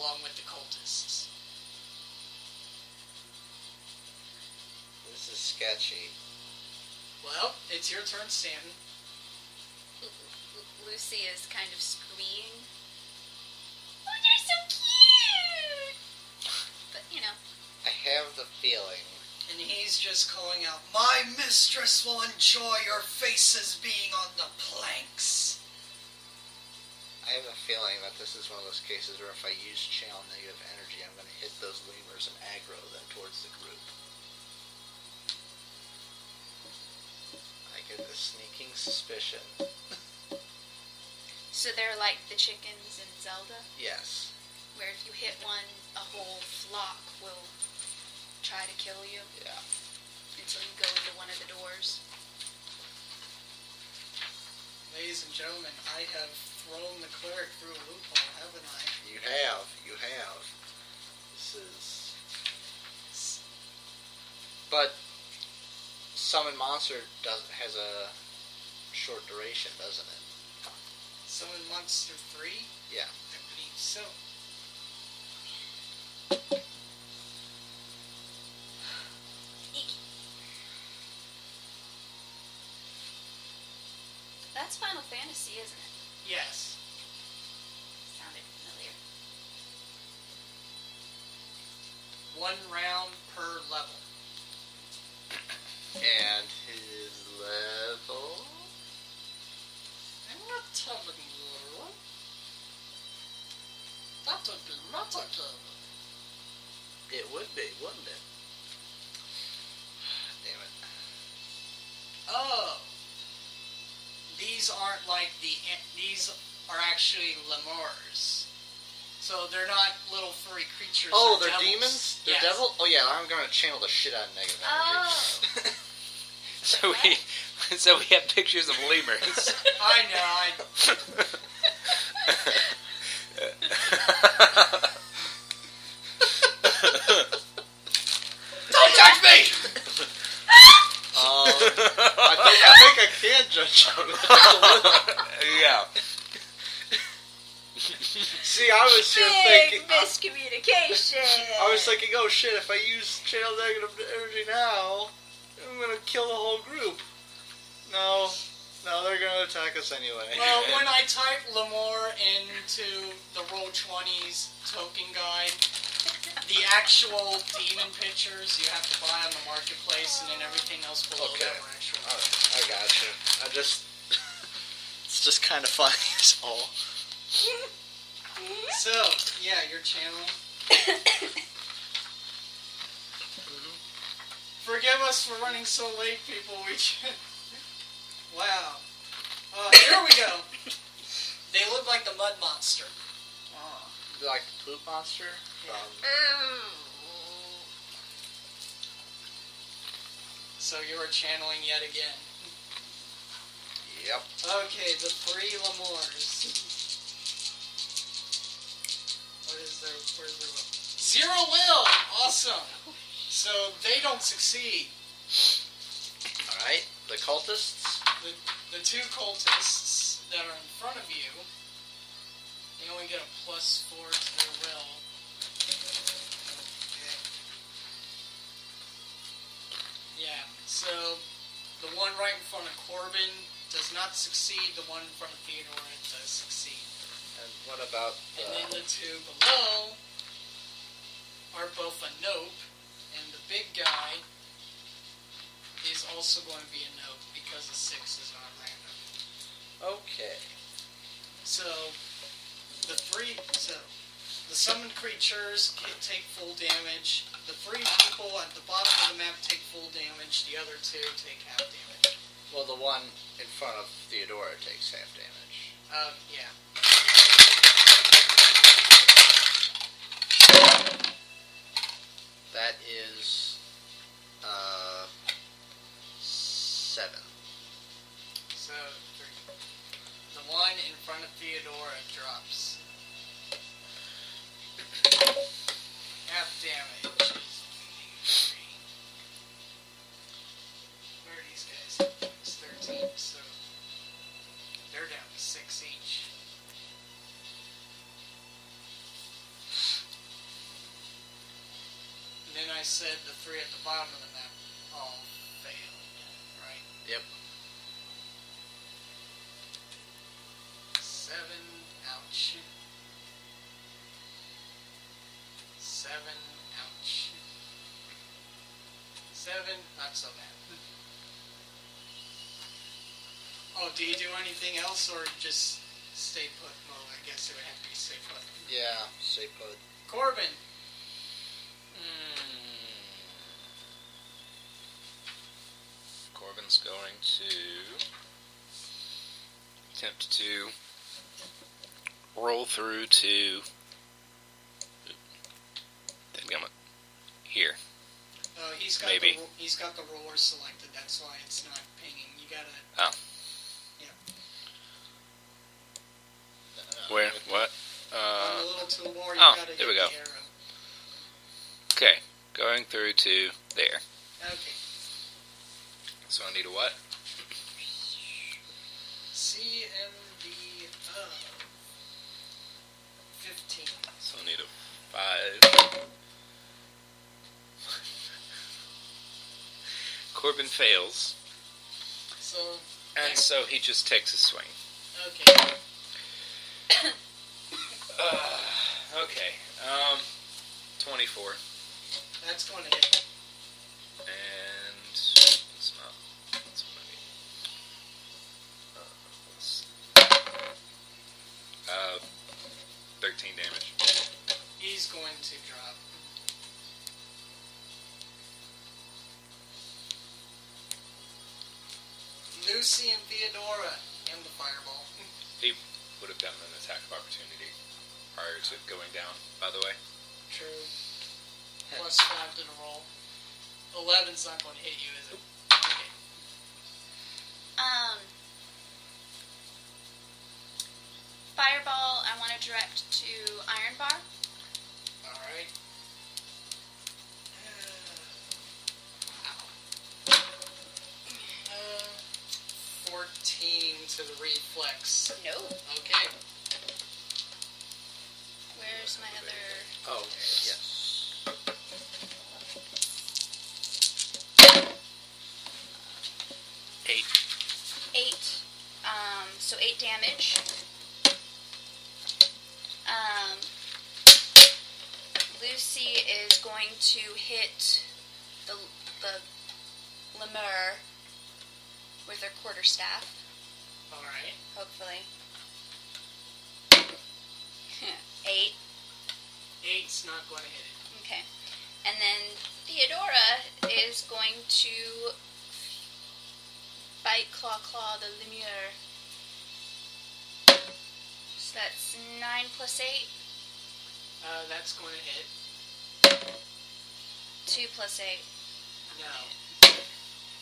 along with the cultists. This is sketchy. Well, it's your turn, Stanton. Lucy is kind of squeeing. Oh, you're so cute! But, you know. I have the feeling. And he's just calling out, "My mistress will enjoy your faces being on the planks." I have a feeling that this is one of those cases where if I use channel negative energy, I'm going to hit those lemurs and aggro them towards the group. I get a sneaking suspicion. So they're like the chickens in Zelda, Yes. where if you hit one, a whole flock will try to kill you Yeah. until you go into one of the doors. Ladies and gentlemen, I have thrown the cleric through a loophole, haven't I? You have. You have. This is... But Summon Monster has a short duration, doesn't it? Summon Monster 3? Yeah. I believe so. That's Final Fantasy, isn't it? Yes. Sounded familiar. 1 round per level. And his level... I'm not telling you. That would be metagaming. It would be, wouldn't it? Damn it. Oh. These aren't like these are actually lemurs. So they're not little furry creatures. Oh, they're devils. demons? They're Yes. devil? Oh yeah, I'm gonna channel the shit out of negative energy. Oh! So we have pictures of lemurs. I know, Don't touch me! I think I can judge him. Yeah. See, I was here Big thinking... miscommunication! I was thinking, oh shit, if I use channel negative energy now, I'm gonna kill the whole group. No, they're gonna attack us anyway. Well, when I type Lemur into the Roll20's token guide, The actual demon pictures you have to buy on the marketplace, and then everything else below Okay. that were actual. Alright, I gotcha. It's just kind of funny, is all. So, yeah, your channel. Forgive us for running so late, people. Wow. Here we go. They look like the mud monster. Oh. Like the poop monster? So you were channeling yet again. Yep. Okay, the three Lemurs. Where's their will? Zero will! Awesome! So they don't succeed. Alright, the cultists. The two cultists that are in front of you, they only get a +4 to their will. Okay. Yeah, so the one right in front of Corbin does not succeed, the one in front of Theodora does succeed. And what about And then the two below are both a nope, and the big guy is also going to be a nope because the 6 is not random. Okay. So the summoned creatures take full damage. The 3 people at the bottom of the map take full damage. The other 2 take half damage. Well, the one in front of Theodora takes half damage. Yeah. That is 7. So 3. The one in front of Theodora drops. Half damage is 3. Where are these guys? It's 13, so they're down to 6 each. And then I said the 3 at the bottom of the map all failed, right? Yep. 7, ouch. 7, ouch. 7, not so bad. Oh, do you do anything else or just stay put? Well, I guess it would have to be stay put. Yeah, stay put. Corbin. Corbin's going to attempt to roll through to here. He's got Maybe. he's got the roller selected. That's why it's not pinging. You gotta. Oh. Yeah. Where? What? On the little toolbar, you oh, gotta there hit we go. the arrow. Okay, going through to there. Okay. So I need a what? CMD 15. So I need a 5. Corbin fails, So. and so he just takes a swing. Okay. Okay, 24. That's going to hit. And it's not. That's what I need. 13 damage. He's going to drop. Lucy and Theodora and the fireball. He would have gotten an attack of opportunity prior to going down, by the way. True. Plus 5 to the roll. 11's not going to hit you, is it? Okay. Fireball, I want to direct to Iron Bar. Alright. 14 to the reflex. No. Okay. Where's my other... Oh, yes. 8. 8. So 8 damage. Lucy is going to hit the lemur with her quarterstaff, Alright. hopefully. 8. 8's not going to hit it. Okay. And then Theodora is going to bite claw the lemur. So that's 9 plus 8. That's going to hit. 2 plus 8. No.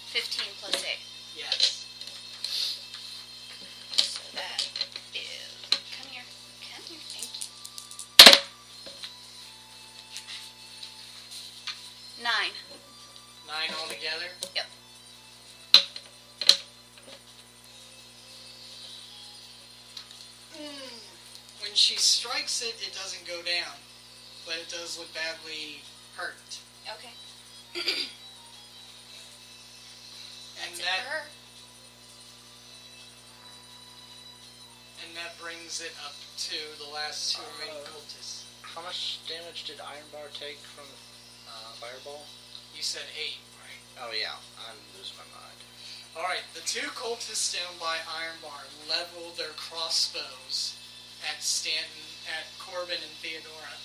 15 plus 8. Yes. So that is... Come here, thank you. 9. 9 altogether? Yep. When she strikes it, it doesn't go down. But it does look badly hurt. Okay. And That's it for her. And that brings it up to the last 2 remaining cultists. How much damage did Ironbar take from Fireball? You said 8, right? Oh yeah, I'm losing my mind. Alright, the 2 cultists down by Ironbar level their crossbows at Stanton, at Corbin and Theodora.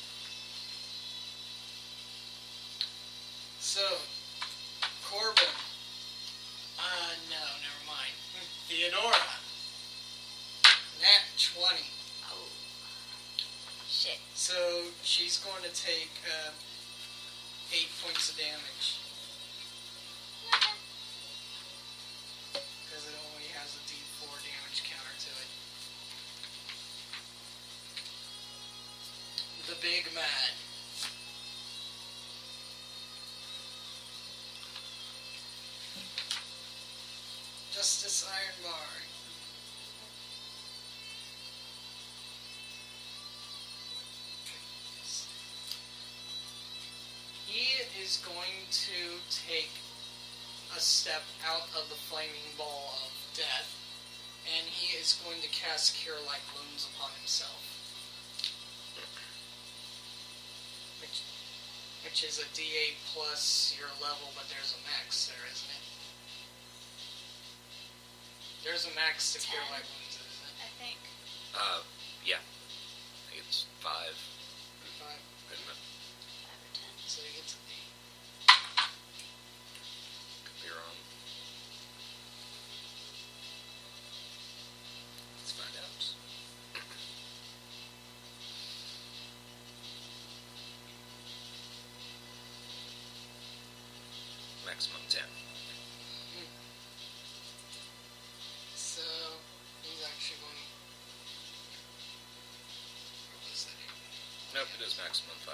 So, Corbin. No, never mind. Theodora. Nat 20. Oh. Shit. So, she's going to take 8 points of damage. Because it only has a D4 damage counter to it. The Big Mad. Justice Ironbar. He is going to take a step out of the flaming ball of death, and he is going to cast Cure Light Wounds upon himself. Which is a D8 plus your level, but there's a max there, isn't it? There's a max to Cure 10. Light Wounds, isn't it? I think. Yeah. I think it's 5, 5. isn't it? 5 or 10. So he gets an Could be wrong. Let's find out. Maximum 10. So he's actually going. What was that? Nope, it is maximum 5.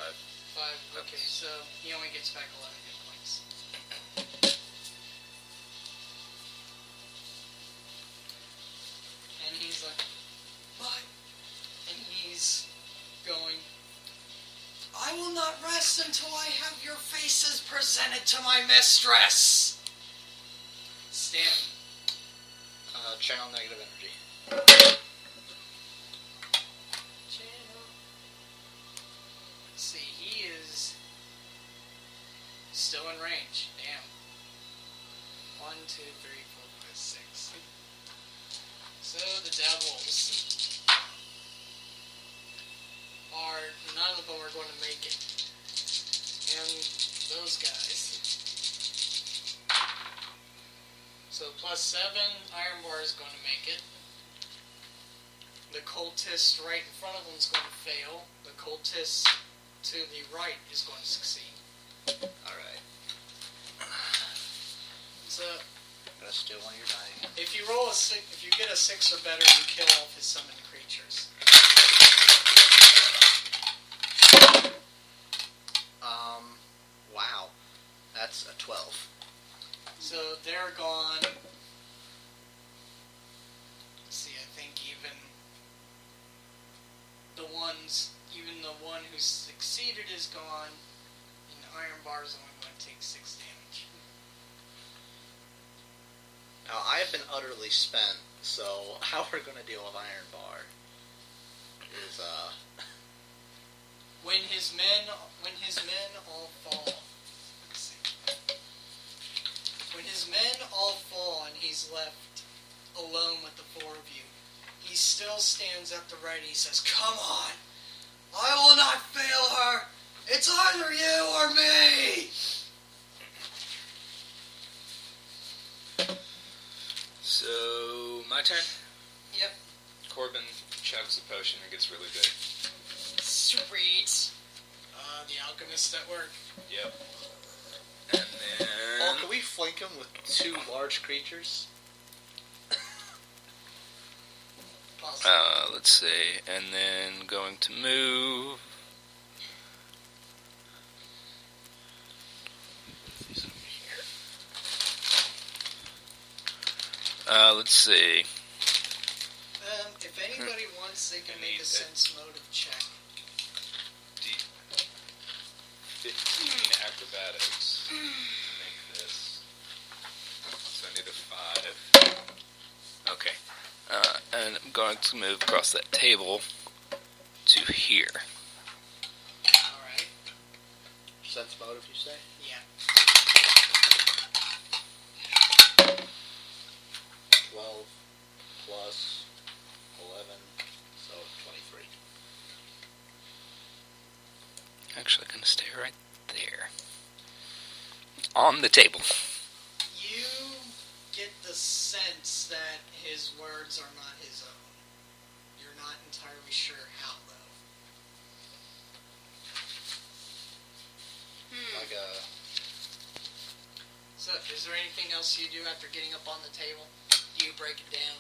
5. Okay, so he only gets back 11 hit points. And he's like, what? And he's going, I will not rest until I have your faces presented to my mistress. Stanton. Channel negative energy. Let's see, he is still in range. Damn. 1, 2, 3, 4, 5, 6. So the devils are, none of them are going to make it. And those guys. So plus 7, Ironbar is going to make it. The cultist right in front of him is going to fail. The cultist to the right is going to succeed. Alright. So Gotta steal one of your dying. if you roll a 6, if you get a 6 or better, you kill all of his summoned creatures. Wow. That's a 12. So they're gone. Let's see, I think even the one who succeeded is gone, and Ironbar's only going to take 6 damage. Now, I have been utterly spent, so how we're going to deal with Ironbar is, when his men all fall. Let's see. When his men all fall and he's left alone with the four of you, he still stands up to right and he says, "Come on! I will not fail her! It's either you or me!" So, my turn? Yep. Corbin chugs the potion and gets really big. Sweet. The alchemist at work. Yep. And then... Oh, can we flank him with two large creatures? let's see. And then going to move... let's see. If anybody wants, they can make a sense motive check. 15 acrobatics to make this. So I need a 5. Okay. And I'm going to move across that table to here. Alright. Sense motive, you say? Yeah. 12 plus 11, so 23. Actually, going to stay right there. On the table. You get the sense that his words are not his own. You're not entirely sure how, though. Like a... So, is there anything else you do after getting up on the table? Do you break it down?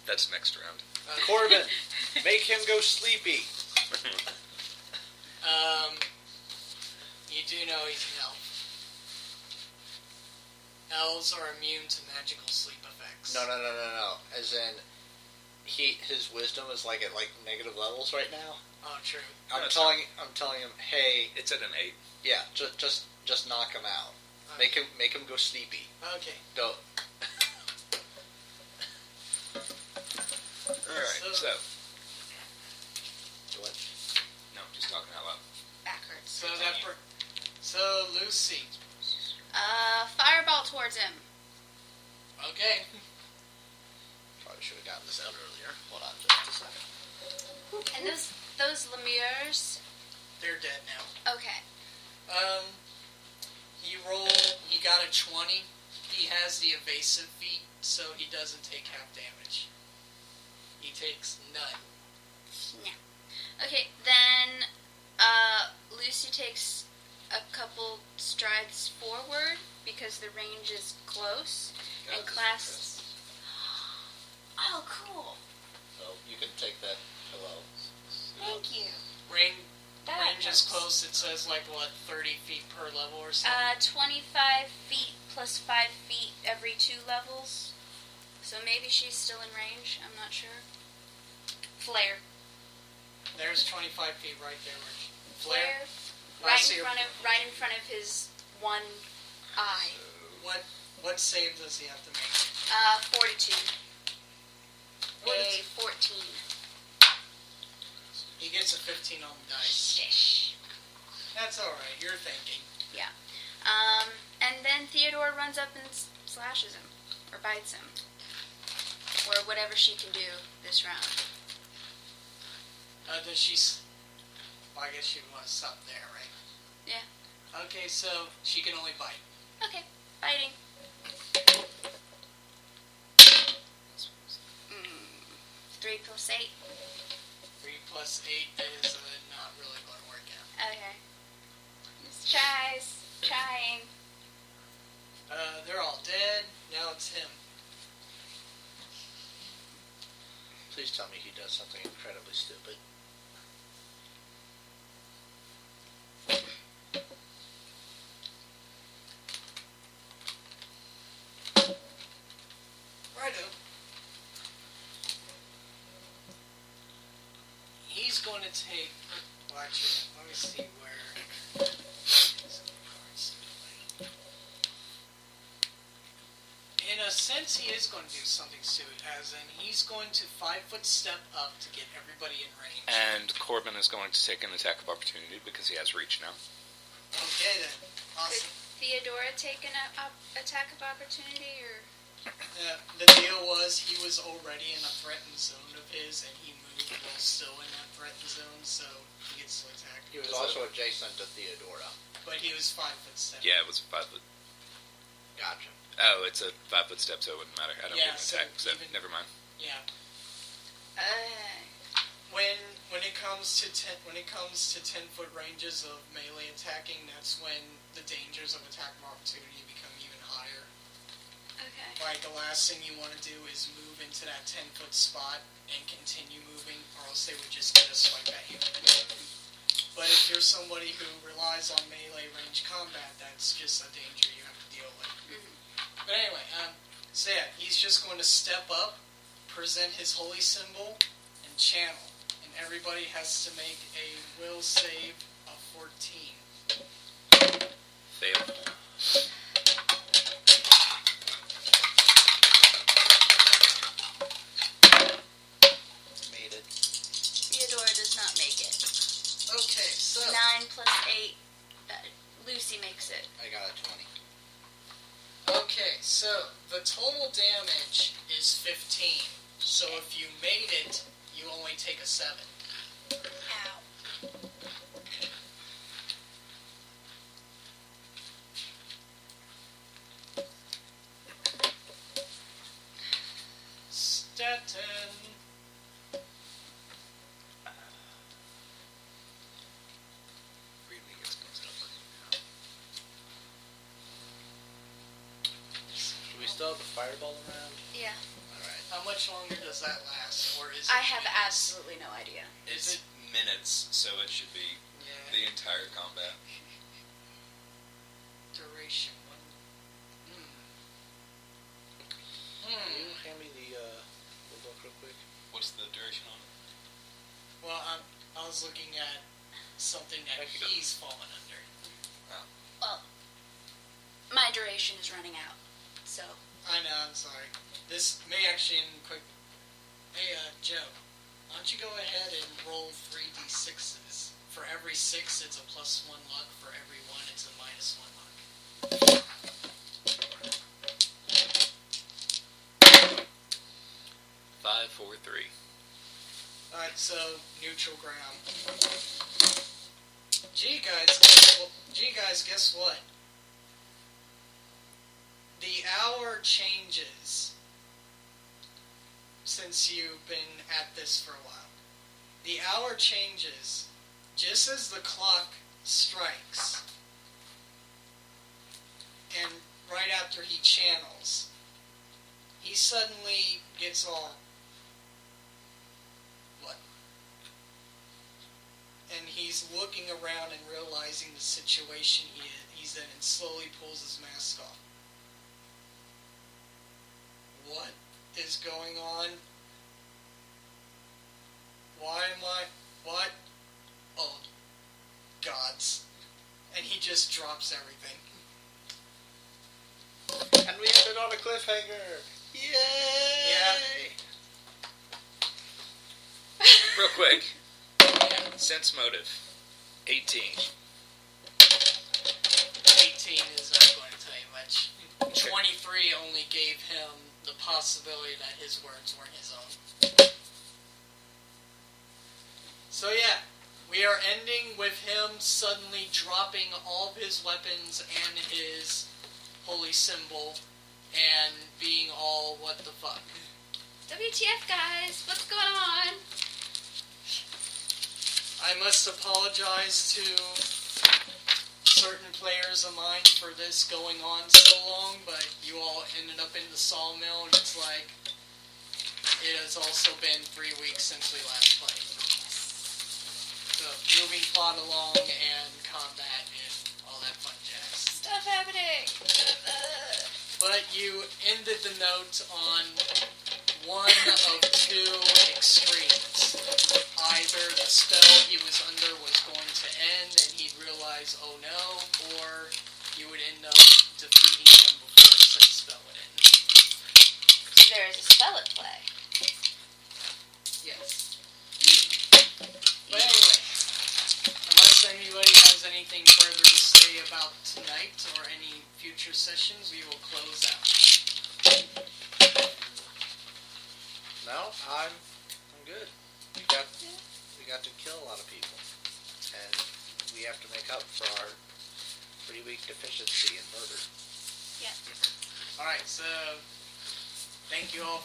That's next round. Corbin, make him go sleepy. You do know he's an elf. Elves are immune to magical sleep effects. No. As in, his wisdom is like at like negative levels right now. Oh, true. I'm telling him, hey, It's at an 8. yeah, just knock him out. Okay. Make him go sleepy. Okay. Don't. Alright, so... What? No, just talking out loud. Backwards. So Lucy. Fireball towards him. Okay. Probably should have gotten this out earlier. Hold on just a second. And those lemures. They're dead now. Okay. He got a 20. He has the evasive feat, so he doesn't take half damage. He takes none. Yeah. Okay, then Lucy takes a couple strides forward because the range is close, and clasps. Oh, cool. So you can take that pillow. Thank you. Range is helps. close. It says like what, 30 feet per level or something. 25 feet plus 5 feet every 2 levels. So maybe she's still in range. I'm not sure. Flare. There's 25 feet right there. Flare. I see her. Right in front of his one eye. What save does he have to make? Fortitude. A 14. He gets a 15 on the dice. Shish. That's alright, you're thinking. Yeah. And then Theodore runs up and slashes him. Or bites him. Or whatever she can do this round. Does she... Well, I guess she want to stop there, right? Yeah. Okay, so she can only bite. Okay. Biting. 3 plus 8. 3 plus 8 is not really going to work out. Okay. Just trying. They're all dead. Now it's him. Please tell me he does something incredibly stupid. Righto. He's going to take... Well, actually, let me see where... In a sense, he is going to do something stupid, as in he's going to 5-foot step up to get everybody in range. And Corbin is going to take an attack of opportunity because he has reach now. Okay then, awesome. Could Theodora take an attack of opportunity, or? The deal was he was already in a threatened zone of his, and he moved while still in that threatened zone, so he gets to attack. He was also adjacent to Theodora. But he was 5-foot step. Yeah, it was 5 foot. Gotcha. Oh, it's a 5-foot step, so it wouldn't matter. I don't Yeah, get an so attack, so even- never mind. Yeah. When it comes to 10-foot ranges of melee attacking, that's when the dangers of attack of opportunity become even higher. Okay. Like, the last thing you want to do is move into that 10-foot spot and continue moving, or else they would just get a swipe at you. But if you're somebody who relies on melee range combat, that's just a danger you have to deal with. Mm-hmm. But anyway, so yeah, he's just going to step up, present his holy symbol, and channel. And everybody has to make a will save of 14. Fail. Made it. Theodora does not make it. Okay, so 9 plus 8. Lucy makes it. I got a 20. okay, so the total damage is 15. So if you made it, you only take a 7. Ow. Statin. Really, it's going to stop working now. Do we still have the fireball around? Yeah. Alright. How much longer does that last, or is it? I have minutes? absolutely no idea. Is it? Minutes, so it should be Yeah. the entire combat. Duration. Can you hand me the book real quick? What's the duration on it? Well, I was looking at something that Thank you. he's fallen under. Well, my duration is running out, so. I know, I'm sorry. This may actually end quick. Hey, Joe, why don't you go ahead and roll 3d6s. For every 6, it's a +1 luck. For every 1, it's a -1 luck. 5, 4, 3. Alright, so neutral ground. Gee guys, guess what? The hour changes since you've been at this for a while. The hour changes just as the clock strikes. And right after he channels, he suddenly gets all... What? And he's looking around and realizing the situation he's in, and slowly pulls his mask off. What is going on? Why am I... What? Oh, gods. And he just drops everything. And we ended on a cliffhanger! Yay! Yeah. Real quick. Yeah. Sense motive. 18. 18 is not going to tell you much. 23 only gave him the possibility that his words weren't his own. So yeah, we are ending with him suddenly dropping all of his weapons and his holy symbol and being all what the fuck. WTF, guys? What's going on? I must apologize to certain players of mine for this going on so long, but you all ended up in the sawmill, and it's like, it has also been 3 weeks since we last played. So, moving plot along and combat and all that fun jazz. Stuff happening! But you ended the note on one of two extremes. Either the spell he was under was going to end and he'd realize, oh no, or you would end up defeating him before said spell would end. there is a spell at play. Yes. But anyway, unless anybody has anything further to say about tonight or any future sessions, we will close out. No, I'm good. We got to kill a lot of people, and we have to make up for our pretty weak deficiency in murder. Yeah. All right, so thank you all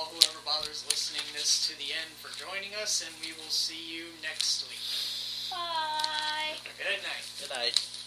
whoever bothers listening this to the end for joining us, and we will see you next week. Bye. Good night. Good night.